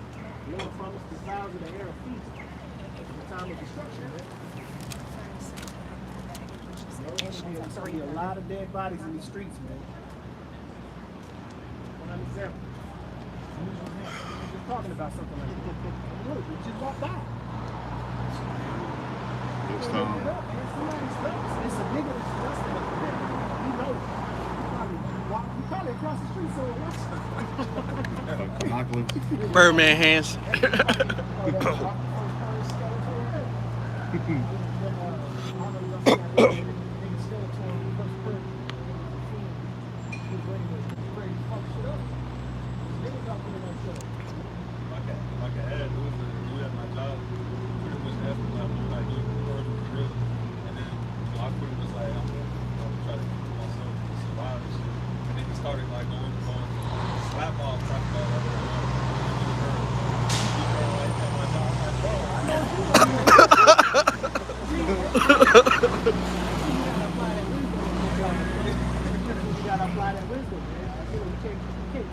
The Lord promised the fowls of the air a feast in the time of destruction. There's going to be a lot of dead bodies in these streets, man. One example. We're just talking about something like that. Look, we just walked by. It's a nigga that's dusting up there. He knows. He probably across the street somewhere. Birdman hands.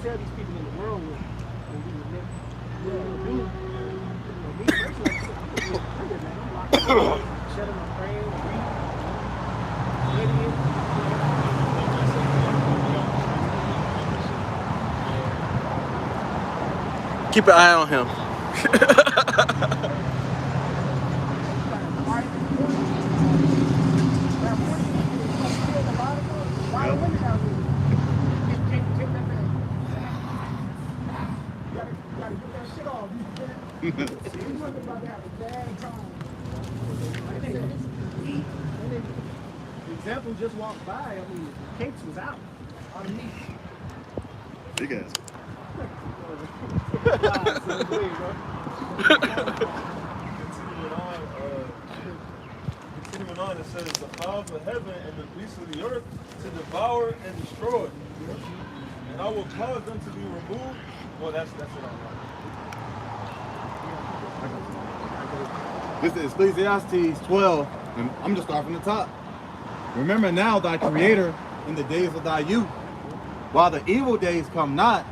Tell these people in the world what we would never do. Shut them up, praying, Keep an eye on him. The example just walked by. I mean, the cakes was out on the meat. Big ass. Continuing on, it says, the fowls of heaven and the beasts of the earth to devour and destroy. And I will cause them to be removed. Well, that's it on This is Ecclesiastes 12, and I'm just starting from the top. Remember now thy creator in the days of thy youth, while the evil days come not,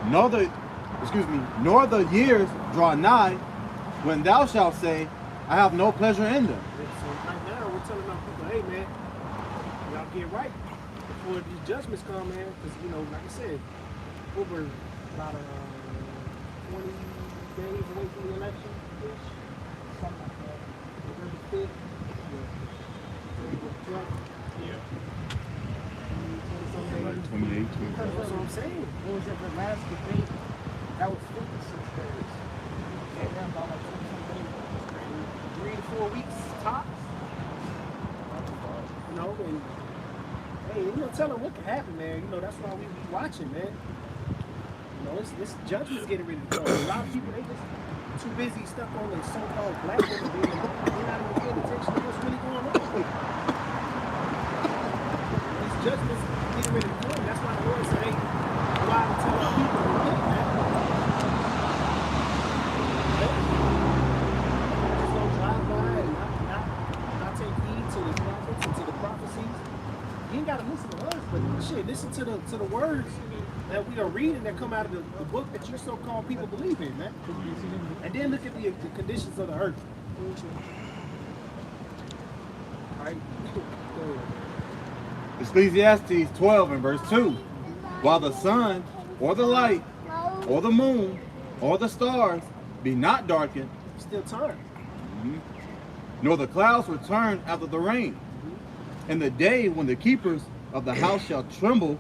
nor the years draw nigh, when thou shalt say, I have no pleasure in them. So right now we're telling our people, hey man, y'all get right before these judgments come, man. Because like I said, over about 20 days away from the election, something like that. November 5th. Yeah. 28. saying. It was at the last debate. That was 56 days. And then about like 20 days. 3 to 4 weeks tops. You know, and hey, you know, tell them what can happen, man. You know, that's why we be watching, man. You know, this judgment's getting ready to come. A lot of people, they just too busy stuck on the so-called black women being involved. They're not even paying attention to what's really going on. This judgment's getting ready to come. That's why the Lord said, hey, go out and tell our people to repent, man. Just don't drive by and not take heed to the prophets and to the prophecies. You ain't gotta listen to us, but shit, listen to the words that we are reading that come out of the book that you so-called people believe in, man. And then look at the conditions of the earth. All right. Ecclesiastes 12 and verse 2. While the sun or the light or the moon or the stars be not darkened, Still time. nor the clouds return after the rain, and the day when the keepers of the house shall tremble,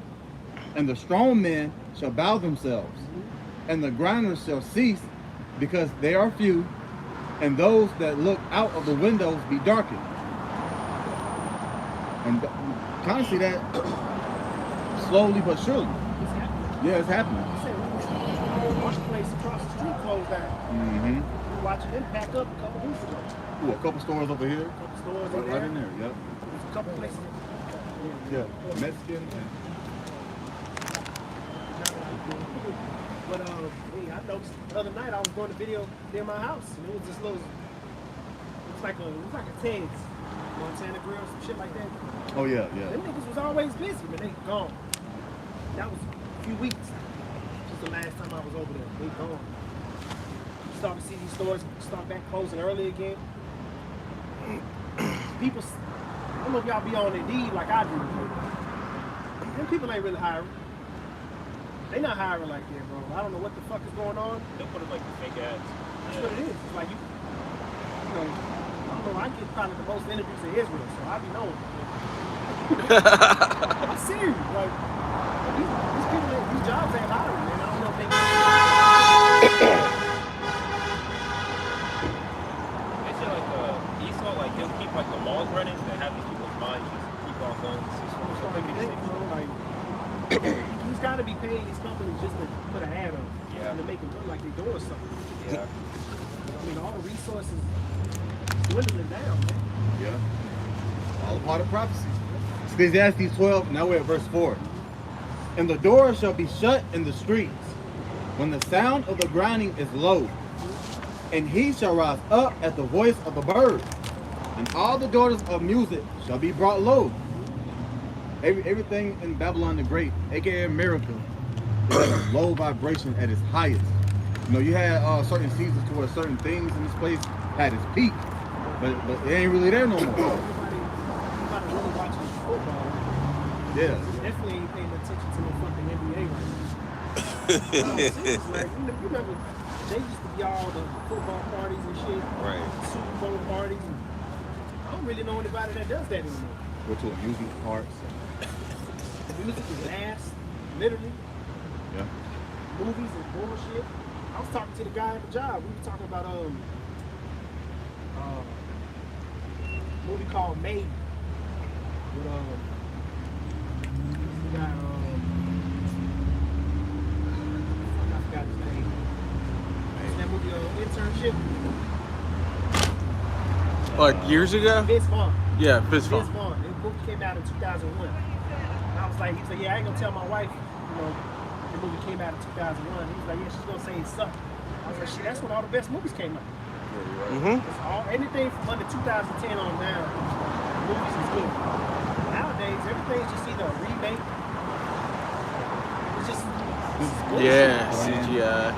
and the strong men shall bow themselves, and the grinders shall cease, because they are few, and those that look out of the windows be darkened. And kind of see that slowly but surely. It's happening. Yeah, it's happening. You said one place across the street closed down. We were watching them pack up a couple weeks ago. Ooh, a couple stores over here. A couple stores Right, in right there. in there, yep. There's a couple places. Yeah, Mexican. But hey, I noticed the other night I was doing a video near my house, and it was this little. It was like a Ted's, Montana Grill, some shit like that. Oh yeah, yeah. Them niggas was always busy, but they gone. That was a few weeks. Just the last time I was over there, they gone. You start to see these stores start back closing early again. People, I don't know if y'all be on Indeed like I do. Them people ain't really hiring. They not hiring like that, bro. I don't know what the fuck is going on. They'll put up like the fake ads. That's what it is. It's like you know, I don't know. I get probably the most interviews in Israel, so I be knowing. I'm serious. Like these people, these jobs ain't hiring, man. I don't know if they. They say like Esau, like he'll keep like the malls running and have these people's minds just keep on going. So like, he's got to be paying these companies just to put an ad on, and to make them look like they're doing something. Yeah. I mean, all the resources dwindling down, man. Yeah. All part of prophecy. Ecclesiastes 12, now we're at verse 4. And the door shall be shut in the streets, when the sound of the grinding is low. And he shall rise up at the voice of the bird, and all the daughters of music shall be brought low. Everything in Babylon the Great, aka America, is at a low vibration at its highest. You know, you had certain seasons to where certain things in this place had its peak, but it ain't really there no more. Everybody really watching football. Yeah. Definitely ain't paying attention to the fucking NBA right now. Seriously, like, you remember, they used to be all the football parties and shit. Right. Super Bowl parties. And I don't really know anybody that does that anymore. Go to amusement parks. Music is ass, literally. Yeah. Movies and bullshit. I was talking to the guy at the job. We were talking about a movie called Made. With the guy, I forgot his name. What's that movie, Internship? Like years ago? Vince Vaughn. Yeah, Vince Vince Vaughn. Vaughn. The movie came out in 2001. And I was like, he said, yeah, I ain't gonna tell my wife, you know, the movie came out in 2001. He was like, yeah, she's gonna say it sucked. I was like, shit, that's when all the best movies came out. It's all, anything from under 2010 on down, movies is good. Nowadays, everything's just either a remake. It's just bullshit. Yeah, CGI.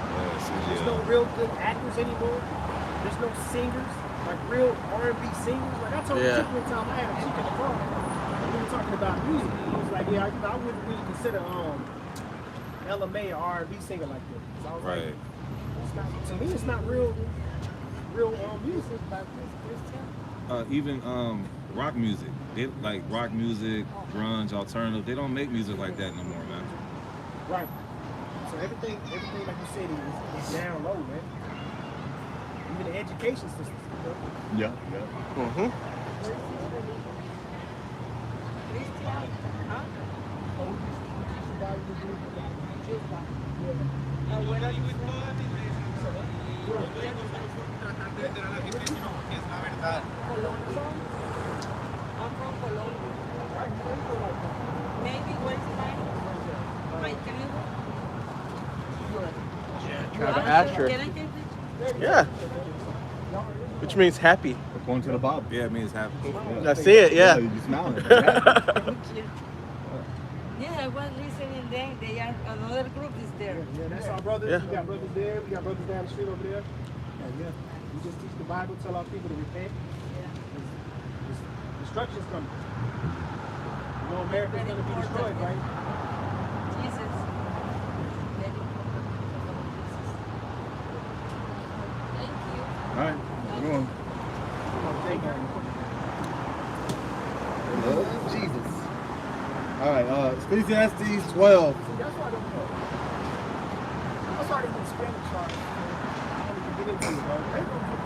There's no real good actors anymore. There's no singers, like real R&B singers. Like I told Yeah. Chick one time, I had a chick in the car. And we were talking about music. And he was like, yeah, you know, I wouldn't really consider Ella May an R&B singer like that. So I was like, it's not, to me, it's not real music. Even rock music. They like rock music, grunge, alternative. They don't make music like that no more, man. Right. So everything like you said is down low, man. Even the education system. Yeah. Mm-hmm. I'm from Colombia. Maybe where's my chemical? Tribe of Asher. Can I take this? Yeah. Which means happy. According to the Bible. Yeah, it means happy. I see it, yeah. You smiling. Thank you. Yeah, I was listening then. They are another group is there. Yeah, that's our brothers. Yeah. We got brothers there. We got brothers down the street over there. Yeah. We just teach the Bible, tell our people to repent. Destruction's coming. You know, America's going to be destroyed, right? Jesus. Very important. Thank you. All right. Come on. Thank you. Love Jesus. All right. Ecclesiastes 12. See, that's why they know. That's why they get Spanish on. I don't even get into it, bro. They don't get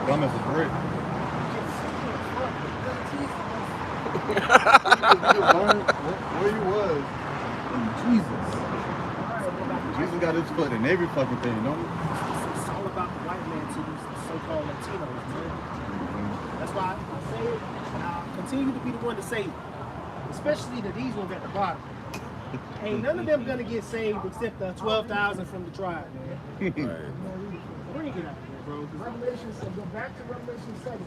Dumb as a brick. Where you was in Jesus. Jesus got his foot in every fucking thing, you know? It's all about the white man to these so-called Latinos, man. That's why I say it, and I'll continue to be the one to say it. Especially to these ones at the bottom. Ain't none of them gonna get saved except the 12,000 from the tribe, man. Bring it out there, bro. Revelation 7. Go back to Revelation 7.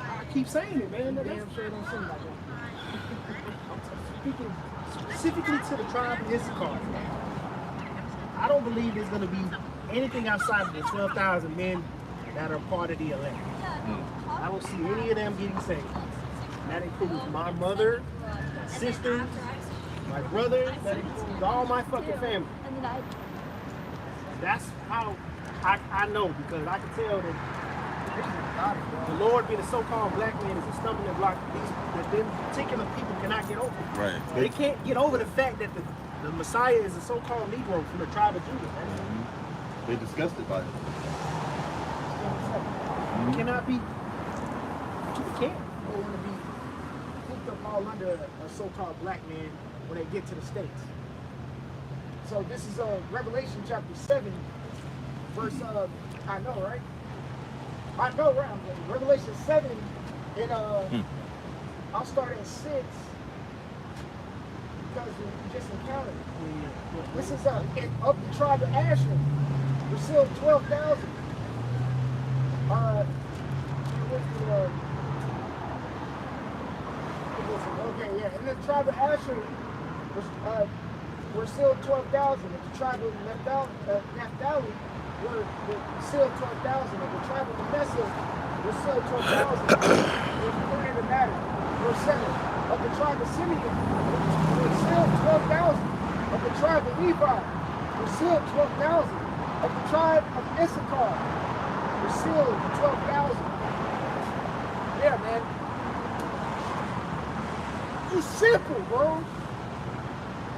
I keep saying it, man. Damn sure don't seem like that. Speaking specifically to the tribe of Issachar, I don't believe there's going to be anything outside of the 12,000 men that are part of the elect. I don't see any of them getting saved. That includes my mother, my sisters, my brother, that includes all my fucking family. That's how I know, because I can tell that the Lord being a so-called black man is a stumbling block that them particular people cannot get over. Right. They can't get over the fact that the Messiah is a so-called Negro from the tribe of Judah. They're disgusted by it. You cannot be. You can't. They want to be hooked up all under a so-called black man when they get to the States. So this is Revelation chapter 7, verse, I know, right? I know, right? Revelation 7, and I'll start at 6, because we just encountered it. This is of the tribe of Asher. We're still 12,000. Okay, yeah. In the tribe of Asher, we're still 12,000. In the tribe of Naphtali, we're still 12,000. In the tribe of Manasseh, we're still 12,000. There's three in the matter. Verse 7. Of the tribe of Simeon, we're still 12,000. Of the tribe of Levi, we're still 12,000. Of the tribe of Issachar, we're still 12,000. Yeah, man. It's simple, bro.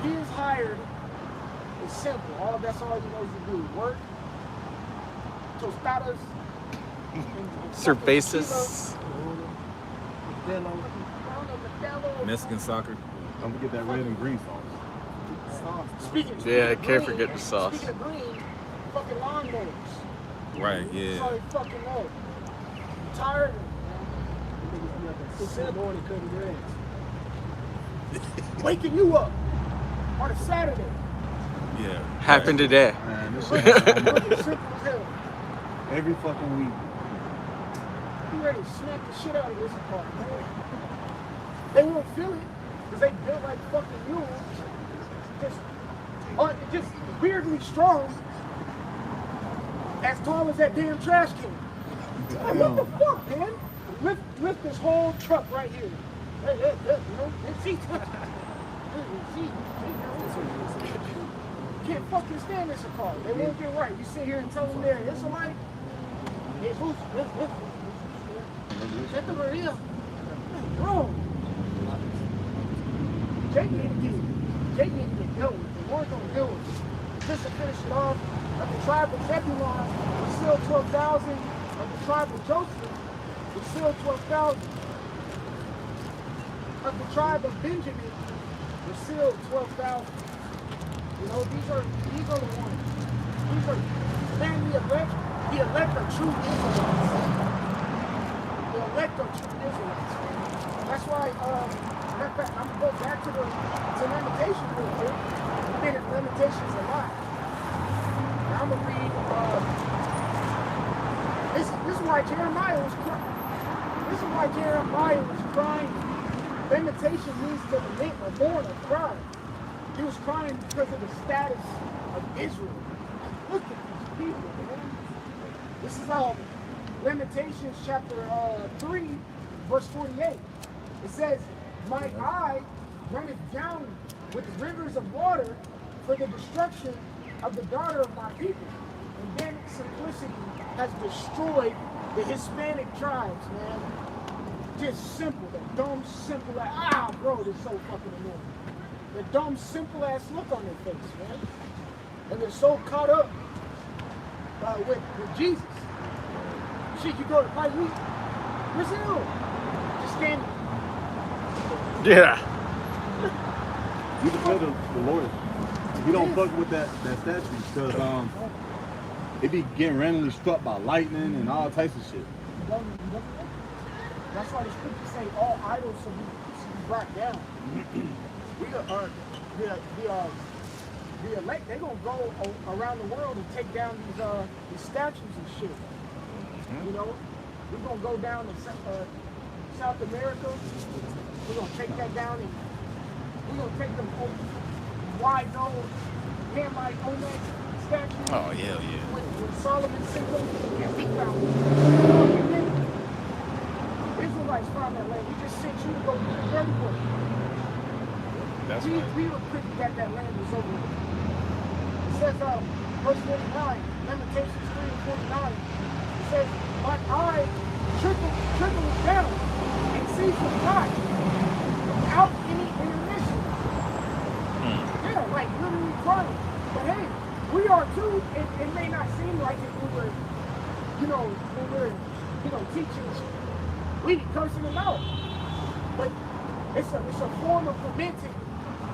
He is hired. It's simple. That's all he knows to do. Work, tostadas, Cervezas. Mexican soccer. I'm gonna get that red and green sauce. Speaking Yeah, of can't green, forget the sauce. Speaking of green, fucking lawnmowers. Right, That's all yeah. you fucking know. I'm tired of it, Niggas be up at 6 in the morning cutting grass. man. Waking you up on a Saturday. Yeah. Happened today. Man, this Fucking shit simple as hell. every fucking week. You ready to smack the shit out of this part, man. They won't feel it because they built like fucking mules. Just weirdly strong. As tall as that damn trash can. Like, what the fuck, man? Lift this whole truck right here. Hey, you know, see, can't fucking stand this car. They won't get right. You sit here and tell them they're an Israelite. Shut the Maria. Bro. Jake need to get dealt with. The Lord don't deal with it. Just to finish it off, of the tribe of Zebulon was still 12,000. Of the tribe of Joseph was still 12,000. Of the tribe of Benjamin was still 12,000. You know, these are the ones. These are, man, the elect are true Israelites. The elect are true Israelites, man. That's why, matter of fact, I'm gonna go back to Lamentations real quick. I think it's Lamentations a lot. Now I'm gonna read, this is why Jeremiah was crying. This is why Jeremiah was crying. Lamentation means to lament or mourn or cry. He was crying because of the status of Israel. Look at these people, man. This is Lamentations chapter 3, verse 48. It says, my eye runneth down with rivers of water for the destruction of the daughter of my people. And then simplicity has destroyed the Hispanic tribes, man. Just simple, that dumb, simple, bro, it's so fucking annoying. The dumb, simple ass look on their face, man. And they're so caught up with Jesus. Shit, you go to Brazil, just standing. Yeah. You can tell the Lord, he don't fuck with that statue because it be getting randomly struck by lightning and all types of shit. That's why the scriptures say all idols should be brought down. The elect, they gonna go around the world and take down these statues and shit. You know, we're gonna go down to South America. We're gonna take that down and we're gonna take them wide nose, Hamite Omek statues. Oh hell yeah. When Solomon sent them, and we found them. Israelites found that land. We just sent you to go get it everywhere. That's we were pretty that land was over with. It says, verse 49, Lamentations 3 and 49. It says, my eye trickles down and sees the God without any intermission. Yeah, like literally crying. But hey, we are too. It may not seem like it when we're, when we're, teaching. We be cursing them out. But it's a form of lamenting.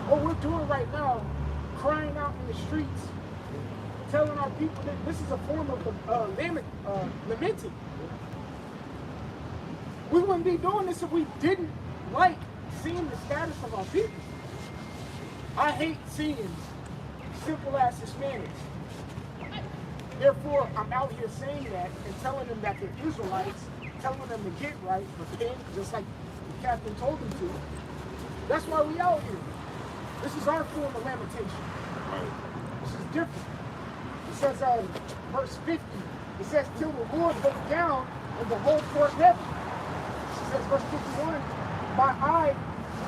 What we're doing right now, crying out in the streets, telling our people that this is a form of lamenting. We wouldn't be doing this if we didn't like seeing the status of our people. I hate seeing simple ass Hispanics. Therefore, I'm out here saying that and telling them that they're Israelites, telling them to get right, repent, just like the captain told them to. That's why we out here. This is our form of lamentation. This is different. It says, verse 50, it says, till the Lord looked down and behold forth heaven. It says, verse 51, my eye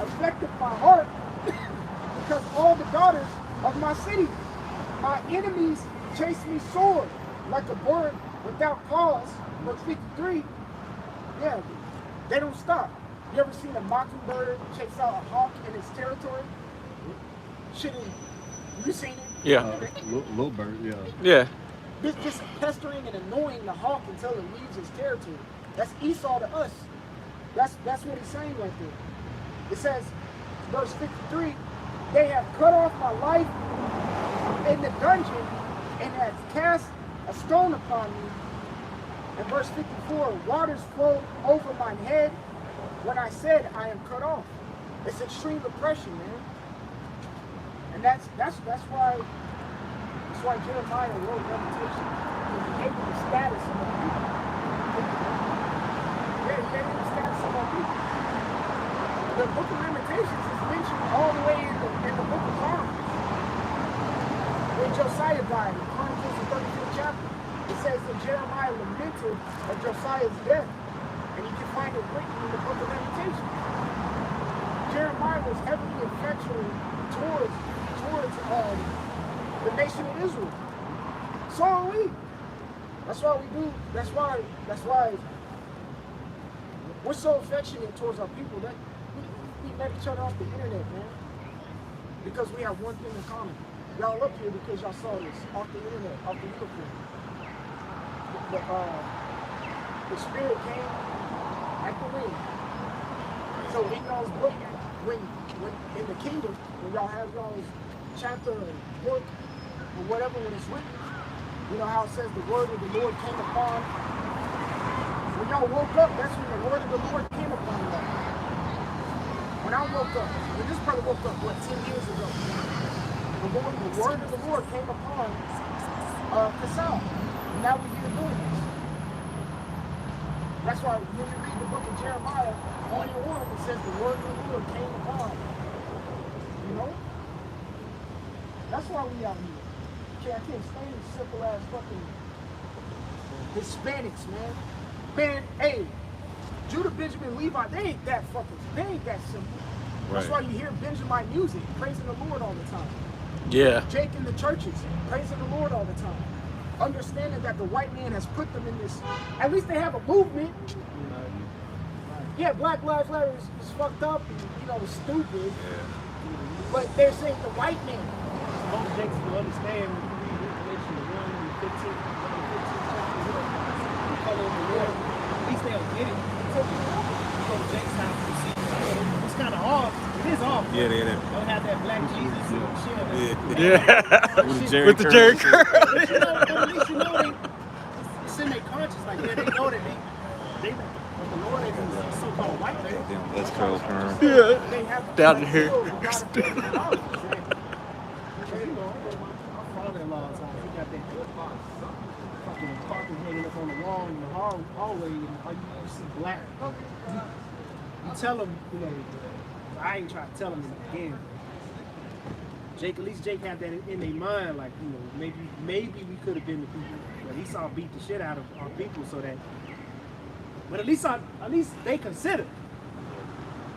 affected my heart because all the daughters of my city, my enemies chase me sore like a bird without cause. Verse 53, yeah, they don't stop. You ever seen a mockingbird chase out a hawk in its territory? You seen it? Yeah. Little bird, yeah. Yeah. This just pestering and annoying the hawk until it leaves its territory. That's Esau to us. That's what he's saying right there. It says, verse 53, they have cut off my life in the dungeon and have cast a stone upon me. And verse 54, waters flowed over my head when I said I am cut off. It's extreme oppression, man. And that's why Jeremiah wrote Lamentation. He gave them the status of our people. Yeah, he gave them the status of our people. The book of Lamentations is mentioned all the way in the book of Chronicles. When Josiah died, in Chronicles, the 35th chapter, it says that Jeremiah lamented of Josiah's death. And you can find it written in the book of Lamentations. Jeremiah was heavily affectionate towards the nation of Israel. So are we. That's why we do. That's why we're so affectionate towards our people that we let each other off the internet, man. because we have one thing in common. Y'all up here because y'all saw this off the internet, off the uniform. The spirit came like the wind. So in y'all's book, when in the kingdom, when y'all have y'all's chapter or book or whatever, when it's written, you know how it says the word of the Lord came upon. When y'all woke up, that's when the word of the Lord came upon y'all. When I woke up, when this brother woke up, what, 10 years ago, the word of the Lord came upon Kasal. And now we're here doing this. That's why when you read the book of Jeremiah, 1:1, it says the word of the Lord came upon. You know? That's why we out here. I can't stand these simple ass fucking Hispanics, man. Man, hey, Judah, Benjamin, Levi, they ain't that simple. That's why you hear Benjamin music, praising the Lord all the time. Yeah. Jake in the churches, praising the Lord all the time. Understanding that the white man has put them in this, at least they have a movement. Yeah, Black Lives Matter is fucked up and, you know, stupid. Yeah. But they're saying the white man. Most Jakes will understand when you read Revelation 1 and 15, the color of the Lord. At least they'll get it. So Jake's house, you see, it's kind of off. It is off. Yeah, they don't have that black Jesus and shit. Yeah. With the Jerry Curl. But you know, at least you know it's in their conscience. Like, yeah, they know that they the Lord is a so-called white man. Let's curl firm. Yeah. Down here. My father-in-law's house, he got that good fucking carpet hanging up on the wall in the hallway, and all you see black. You tell him, you know, I ain't trying to tell him again. Jake, at least Jake had that in their mind, like, you know, maybe we could have been the people. But he saw beat the shit out of our people, so that. But at least they consider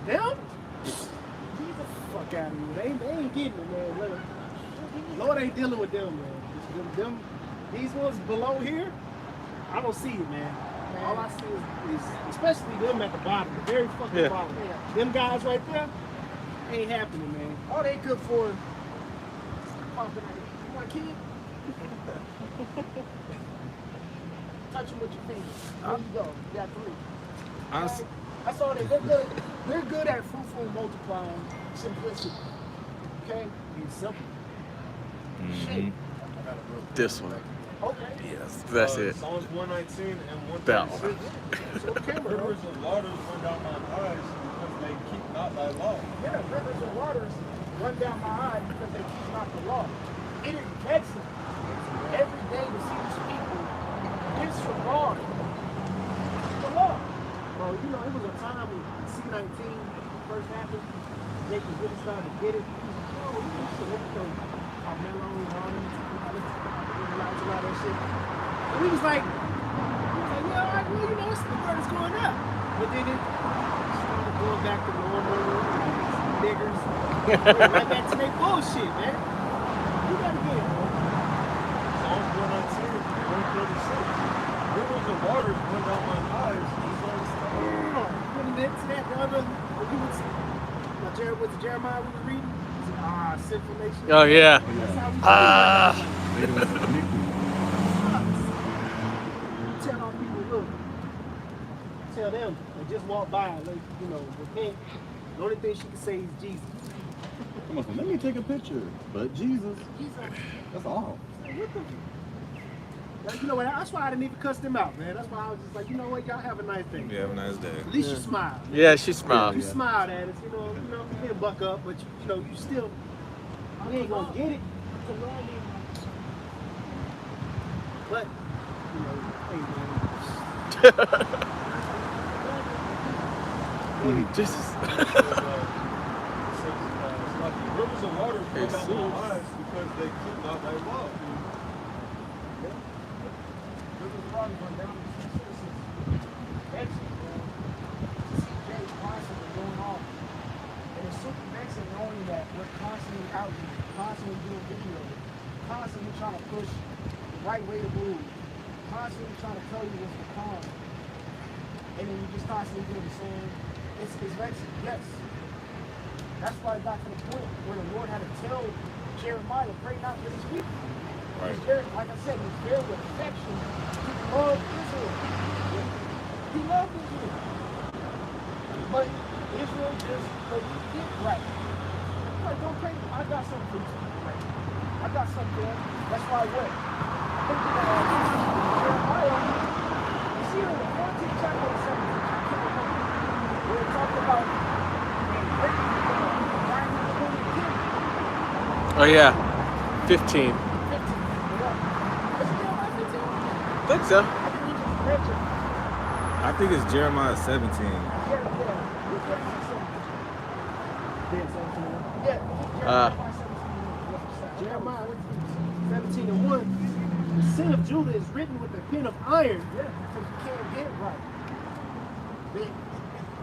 them. Get the fuck out of here. They ain't getting it, man. Lord ain't dealing with them, man. These ones below here, I don't see it, man. All I see is especially them at the bottom, the very fucking bottom. Yeah. Them guys right there, ain't happening, man. All they good for. You want a kid? Touch them with your fingers. There you go. You got 3. Okay? That's all they're good. They're good at fruitful and multiplying, simplicity. Okay? It's simple. Shit. This one. Okay. Yes, that's it. Psalms 119 and 136. That one. Rivers of waters run down my eyes because they keep not thy law. Yeah, rivers of waters run down my eyes because they keep not the law. It is vexing every day to see these people disregard the law. Bro, you know, it was a time when C-19 first happened, they could really start to get it. Oh, you know, so everything, Carmelo, Ronnie, a lot of that shit. And we was like, yeah, all right, well, you know, the word is going up. But then it started going back to normal, like niggers. Right back to their bullshit, man. You gotta get it, bro. Psalms 119 and 136. Rivers of waters run down my eyes. Putting it to that, the other, when you was Jeremiah we was reading? Sinful nation. Oh, yeah. Tell our people, look. Tell them, and just walk by, like, you know, repent. The only thing she can say is Jesus. Come on, let me take a picture. But Jesus. That's all. What the? You know what? That's why I didn't even cuss them out, man. That's why I was just like, you know what? Y'all have a nice day. Yeah, have a nice day. At least you smile. Man. Yeah, she smiled. You smiled at us, you didn't buck up, but you know, you still, you ain't gonna get it. But, you know, hey, man. Jesus. Rivers of water run down my eyes because they keep not thy law. Rivers of water run down the citizens. Vexing, man. CJ constantly going off. And it's super vexing knowing that we're constantly out here, constantly doing videos, constantly trying to push the right way to move, constantly trying to tell you what's to come. And then you just constantly doing the same. It's vexing, yes. That's why it got to the point where the Lord had to tell Jeremiah, pray not for these people. Right. He's there, like I said, he's there with affection. He loved Israel. He loved Israel. But Israel just couldn't get right. Like, don't pray. I got something for you. I got something for you. That's why what? I think Jeremiah, you see in the 14th chapter or 17th chapter, where it talked about Oh yeah, 15. 15. I think so. I think it's Jeremiah 17. Jeremiah 17:1. The sin of Judah is written with a pen of iron. Yeah, because you can't get right.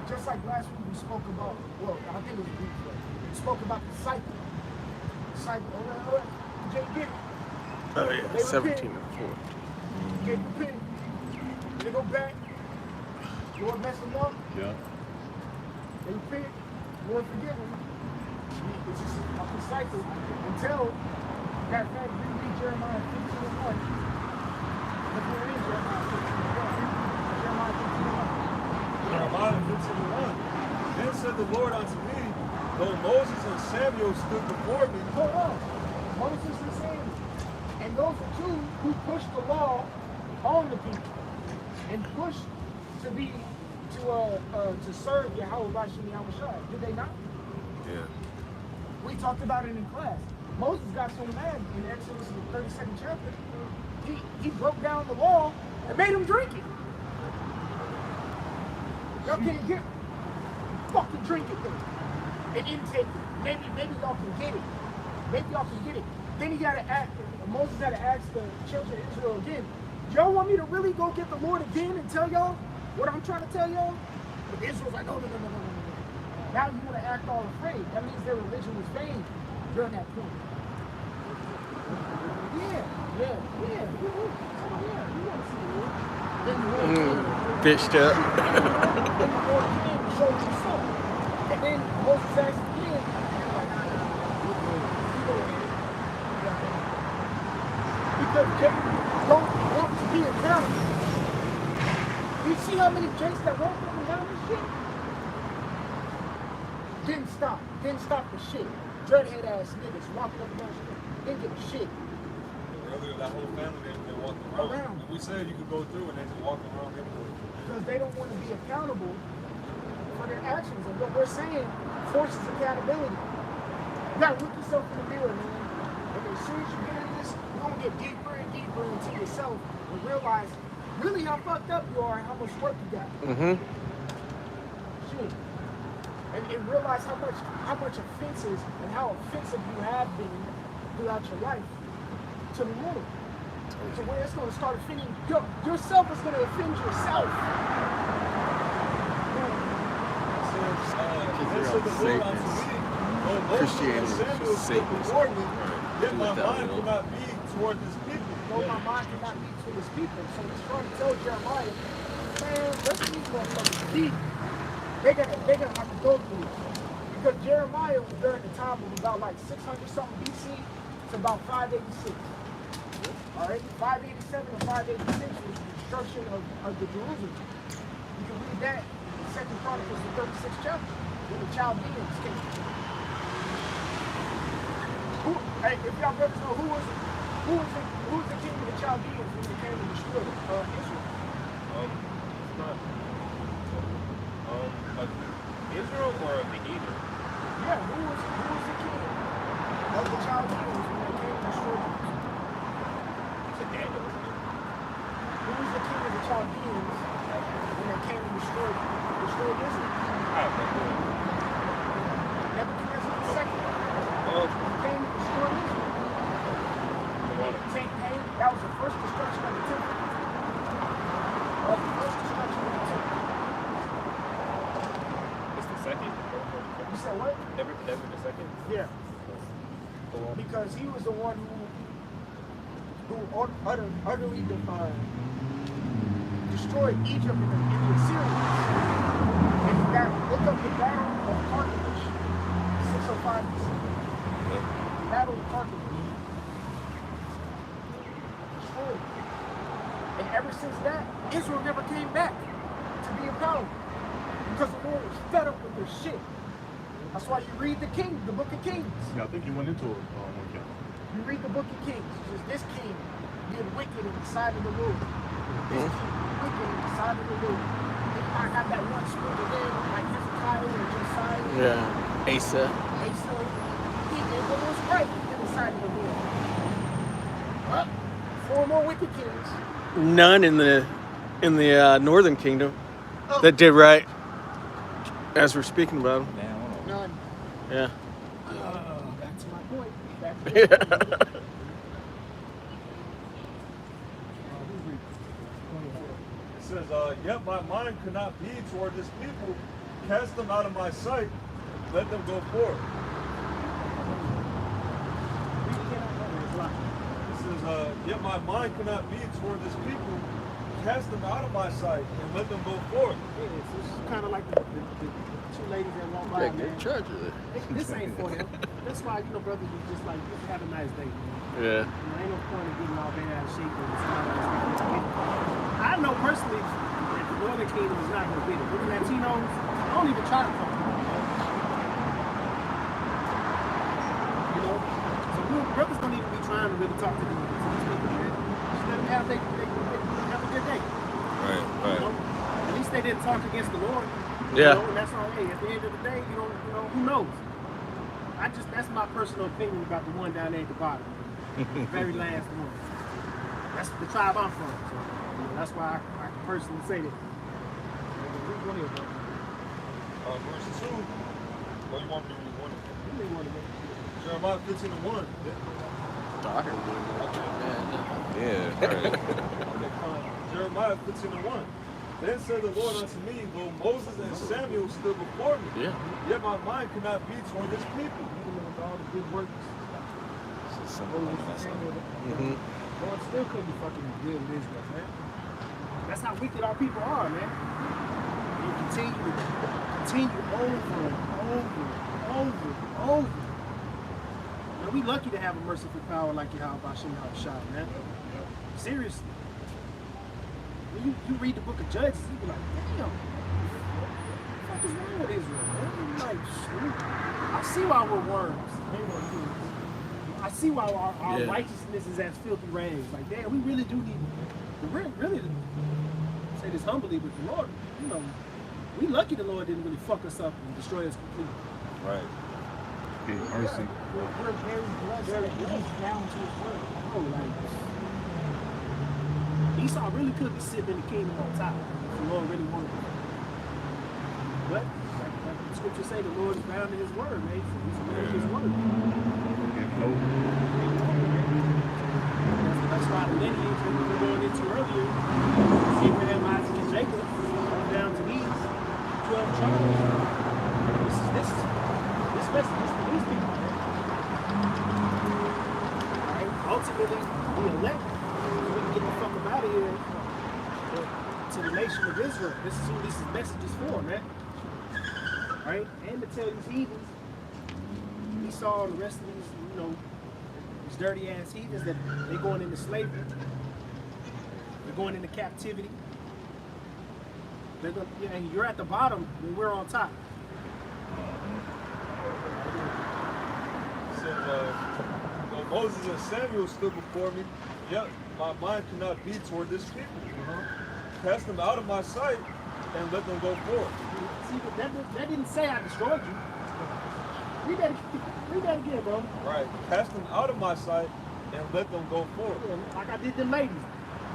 Just like last week we spoke about, well, I think it was a week ago, we spoke about the cycle. Get it. Oh yeah, 17 and 4. Get the pen. They go back. Lord mess them up. Yeah. They repent. Lord forgive them. It's just a cycle until, matter of fact, we read Jeremiah 15:1. Look where it is, Jeremiah 15:1. Jeremiah 15:1. Jeremiah 15:1. Then said the Lord unto me, though Moses and Samuel stood before me. Hold on. Moses and Samuel. And those are two who pushed the law on the people and pushed to be to serve Yahweh Bashim Yahushua. Did they not? Yeah. We talked about it in class. Moses got so mad in Exodus in the 32nd chapter. He broke down the law and made them drink it. Y'all can't get fucking drink it then. And intake it. Maybe y'all can get it. Maybe y'all can get it. Then he gotta ask, Moses had to ask the children of Israel again, do y'all want me to really go get the Lord again and tell y'all what I'm trying to tell y'all? But Israel's like, no. Now you want to act all afraid. That means their religion was vain during that point. Yeah. You want to see the Lord. Then the Lord came. Bitched up. Then the Lord came and showed you something. And then Moses asked again. Because Jacob don't want to be accountable. You see how many Jakes that won't come down this shit? Didn't stop the shit. Dreadhead ass niggas walking up and down the street. Didn't give a shit. Earlier, that whole family, they walked around. And we said you could go through and they just walk around everywhere. Because they don't want to be accountable for their actions. And what we're saying forces accountability. You gotta look yourself in the mirror, man. And as soon as you get in this, you're gonna get deeper and deeper into yourself and realize really how fucked up you are and how much work you got. Mm-hmm. Shit. And realize how much offenses and how offensive you have been throughout your life to the Lord. So when it's going to start offending yourself, is going to offend yourself. Christianity is just Satanist. Yet my mind cannot be toward this people. No, my mind cannot be toward this people. So he's trying to tell Jeremiah, man, let's these motherfuckers deep. They're gonna have to go through it. Because Jeremiah was during the time of about like 600 something BC to about 586. Alright, 587 or 586 was the destruction of the Jerusalem. You can read that in 2 Chronicles, the 36th chapter, when the Chaldeans came. Hey, if y'all brothers know who was the king of the Chaldeans when they came to destroy Israel? Israel or the heathen? Yeah, who was the king of the Chaldeans when they came to destroy Jerusalem? It's a Daniel. Who was the king of the Chaldeans when they came to destroy Israel? I don't know. Nebuchadnezzar II. He came to destroy Israel. That was the first destruction of the temple. It's the second? You said what? Nebuchadnezzar the second? Yeah. Because he was the one who utterly destroyed Egypt in the Assyrians. And that look up the battle of Carthage, 786 also find this. Battle of Carthage. Destroyed. And ever since that, Israel never came back to be in power. Because the Lord was fed up with their shit. That's why you read the book of Kings. Yeah, I think you went into it one count. You read the book of Kings. It says this king being wicked in the sight of the Lord. This king wicked in the sight of the Lord. I have that one spirit again, like Hezekiah or Josiah. Yeah. Asa. Asa. He did what was right in the sight of the Lord. Well, 4 more wicked kings. None in the northern kingdom that did right. As we're speaking about them. None. Yeah. Back to my point. Back to my point. It says, yet my mind could not be toward this people. Cast them out of my sight. Let them go forth. It says, yet my mind could not be toward this people. Cast them out of my sight and let them go forth. It's kind of like the 2 ladies that walk by, man. This ain't for them. That's why, brothers, you just like, just have a nice day, man. Yeah. Ain't no point in getting all bent out of shape. I know personally that the Northern Kingdom is not going to be there. With the Latinos, don't even try to talk to them. So brothers don't even be trying to really talk to them. Just let them have a good day. Right. At least they didn't talk against the Lord. Yeah. And that's all. Hey, at the end of the day, who knows? That's my personal opinion about the one down there at the bottom. The very last one. That's the tribe I'm from. So, that's why I can personally say that. Go ahead, bro. Verse 2. What do you want me to read? One. Jeremiah 15:1. Jeremiah 15:1. Then said the Lord unto me, though Moses and Samuel stood before me, yet my mind could not be toward this people. With all the good works. Lord still couldn't be fucking deal with Israel, man. That's how wicked our people are, man. You continue over and over. Man, we lucky to have a merciful power like Yahweh Bashem Shah, man. Seriously. When you read the book of Judges, you be like, damn, what the fuck is wrong with Israel, man? Like, shoot. I see why we're worms. I see why our righteousness is as filthy rags. Like, damn, we really do need to really say this humbly, but the Lord, we lucky the Lord didn't really fuck us up and destroy us completely. Right. Mercy. We're very blessed that he's down to his word. Oh, like, Esau really could be sitting in the kingdom on top if the Lord really wanted it. But, like the scriptures say, the Lord is bound to his word, man. He's a man of his word. That's why the lineage that we were going into earlier, Abraham, Isaac, and Jacob, down to these 12 tribes. This message is for these people. Right? Ultimately, the elect, we can get the fuck up out of here to the nation of Israel. This is who this message is for, man. Right? And to tell these heathens, Esau and the rest of these, these dirty ass heathens, that they're going into slavery. They're going into captivity. And you're at the bottom when we're on top. It says, though Moses and Samuel stood before me, yet my mind could not be toward this people. Cast them out of my sight and let them go forth. See, but that didn't say I destroyed you. Read that again, bro. Right. Cast them out of my sight and let them go forth. Yeah, like I did them ladies.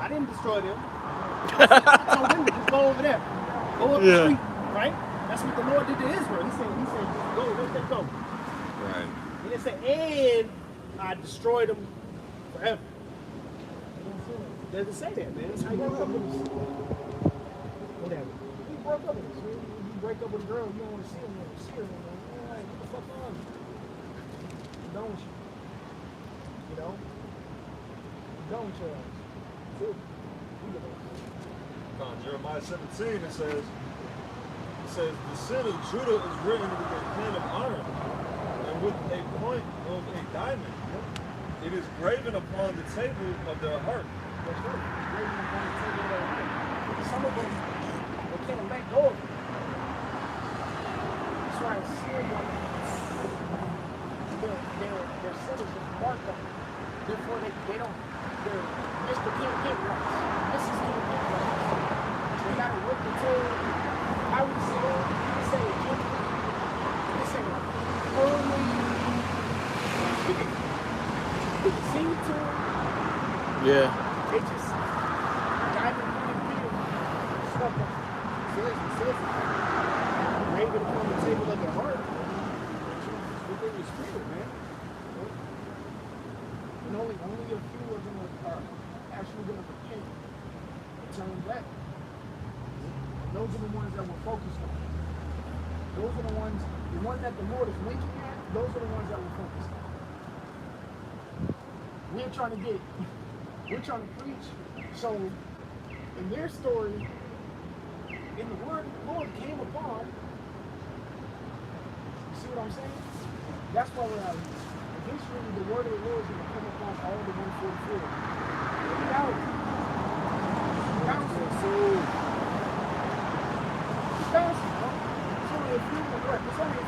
I didn't destroy them. I told them to just go over there. Go up the street, right? That's what the Lord did to Israel. He said, just go, let them go. Right. He didn't say, and I destroyed them forever. It doesn't say that, man. That's how you broke up with us. Whatever. He broke up with us. You break up with a girl, you don't want to see her, Like, what the fuck on you? Don't you? Don't you? Jeremiah 17, it says, the sin of Judah is written with a pen of iron, with a point of a diamond. It is graven upon the table of their heart. That's right. Graven upon the table of their heart. Some of them, they can't let go of it. That's why it's serious. Their sin is just marked on them. Therefore, they don't, they're Mr. Can't get rights. Mrs. Can't get rights. They got to work the tool. How we say it? We say it gently. We say it firmly. They can sing to it. Yeah. They just diving in stuff that says graven upon the table of their heart. Within your spirit, man. And only a few of them are actually going to repent and turn back. And those are the ones that we're focused on. Those are the ones that the Lord is winking at, those are the ones that we're focused on. We're trying to preach. So, in their story, in the word of the Lord came upon, you see what I'm saying? That's why we're out. Eventually, the word of the Lord is going to come upon all the 144. In reality, it's only a few prophecies.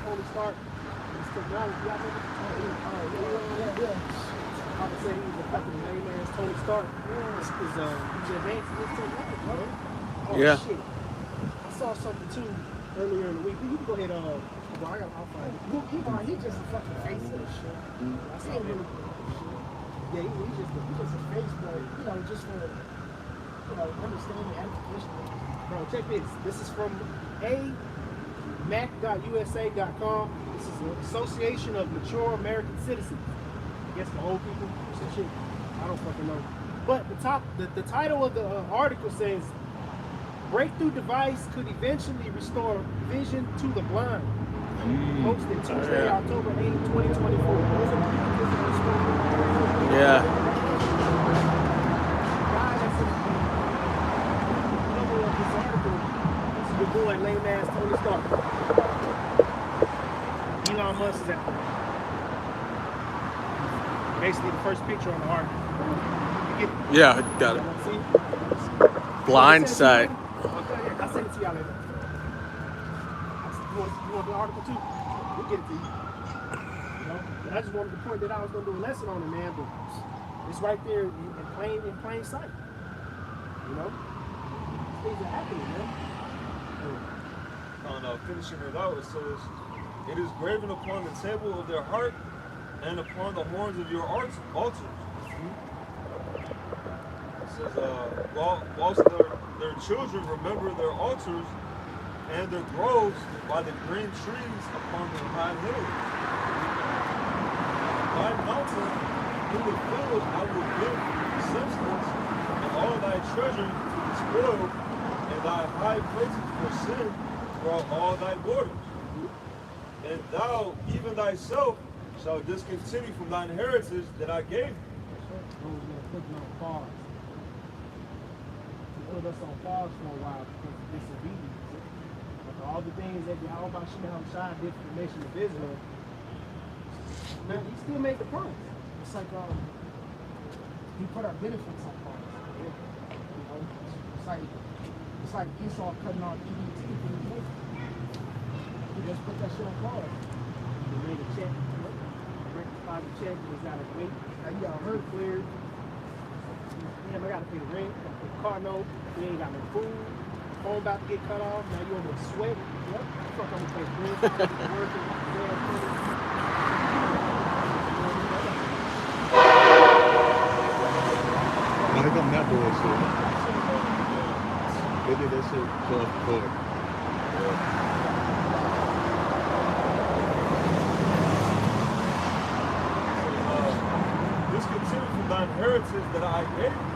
Tony Stark. It's technology. I would say he's a fucking lame ass Tony Stark. He's advancing this technology, bro. Oh, Yeah. shit. I saw something too earlier in the week. You can go ahead, I'll find it. He's just a fucking face of this shit. I see him really. Yeah, he's just a face, but just for understanding the application. Bro, check this. This is from mac.usa.com. This is an Association of Mature American Citizens. I guess the old people, some shit. I don't fucking know. But the title of the article says, breakthrough device could eventually restore vision to the blind. Posted Tuesday, October 8, 2024. Yeah. Your boy, lame ass Tony Stark. Elon Musk is out there. Basically, the first picture on the article. You get it? Yeah, got it. Blind side. I'll send it to y'all later. You want the article too? We'll get it to you. But I just wanted to point that I was going to do a lesson on it, man. But it's right there in plain sight. Things are happening, man. Finishing it out, it says, it is graven upon the table of their heart and upon the horns of your altars. It says, whilst their children remember their altars and their groves by the green trees upon the high hills. Thy mountain in the field I will give substance, and all thy treasure to the spoil, and thy high places for sin throughout all thy borders. And thou, even thyself, shall discontinue from thine heritage that I gave you. Put us on pause for a while because of disobedience. But all the things that Yahweh Shai did for the nation of Israel, man, he still made the promise. It's like he put our benefits on pause. It's like Esau cutting off EBT from the book. He just put that shit on pause. He made a check, rectified the check, he's got to wait. Now you got her cleared. Damn, I gotta pay the rent, gotta pay the car note, we ain't got no food, phone about to get cut off, now you over there sweating. What the fuck I'm gonna pay rent, working, Now here come that bullshit. They did that shit for us before. Discontinue from thine heritage that I gave you.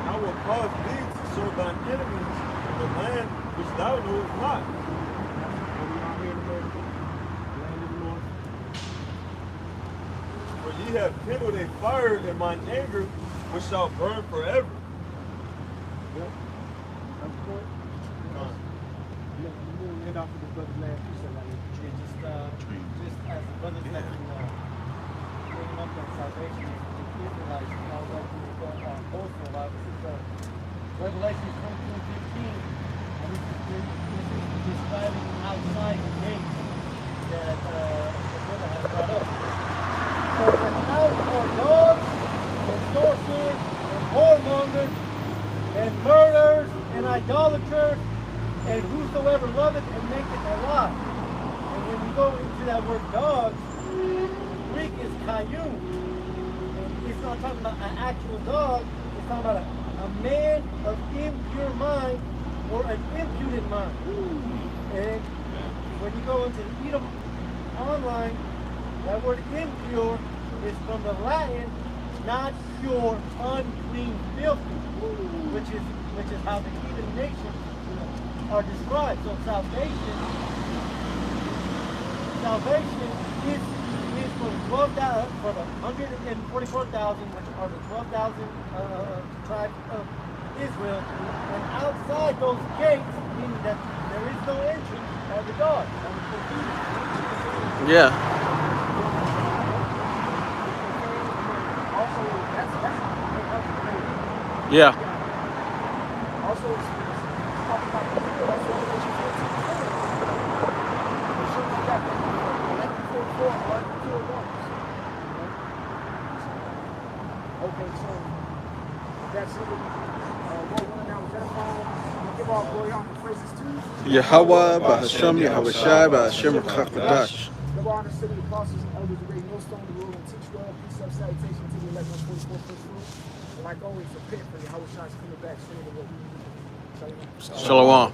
I will cause thee to serve thine enemies in the land which thou knewest not. For ye have kindled a fire in mine anger, which shall burn forever. off of the brother's last precept right here. Just as the brothers have been bringing up that salvation and the Israelites, and all that also a lot. This is Revelation 22:15, and this is describing outside the gates that the brother has brought up. So without are dogs and sorcerers and whoremongers and murderers and idolaters and whosoever loveth and maketh a lie. And when you go into that word dogs, Greek is kayun. And it's not talking about an actual dog, it's talking about a man of impure mind or an imputed mind. And when you go into the Edom online, that word impure is from the Latin, not pure, unclean, filthy, which is how the heathen nations are described. So salvation is for the 12,000, for the 144,000, which are the 12,000 tribes of Israel, and outside those gates, meaning that there is no entrance, are the dogs. Yeah. Also, that's Yeah. also talk about the that's Revelation 14:20. It shows you that 11:44, 11:41. Okay, so that's it. What one now was that phone? Give all glory on the praises to Yahweh, Bahasham, Yahweh Shai, Bahasham, Chakadash. the honor to the apostles and elders of great millstone, the rule and teach well, peace up, salutation to the elect on 44 first rule. And like always, prepare for Yahweh Shai's coming back sooner than what we need. Shalom.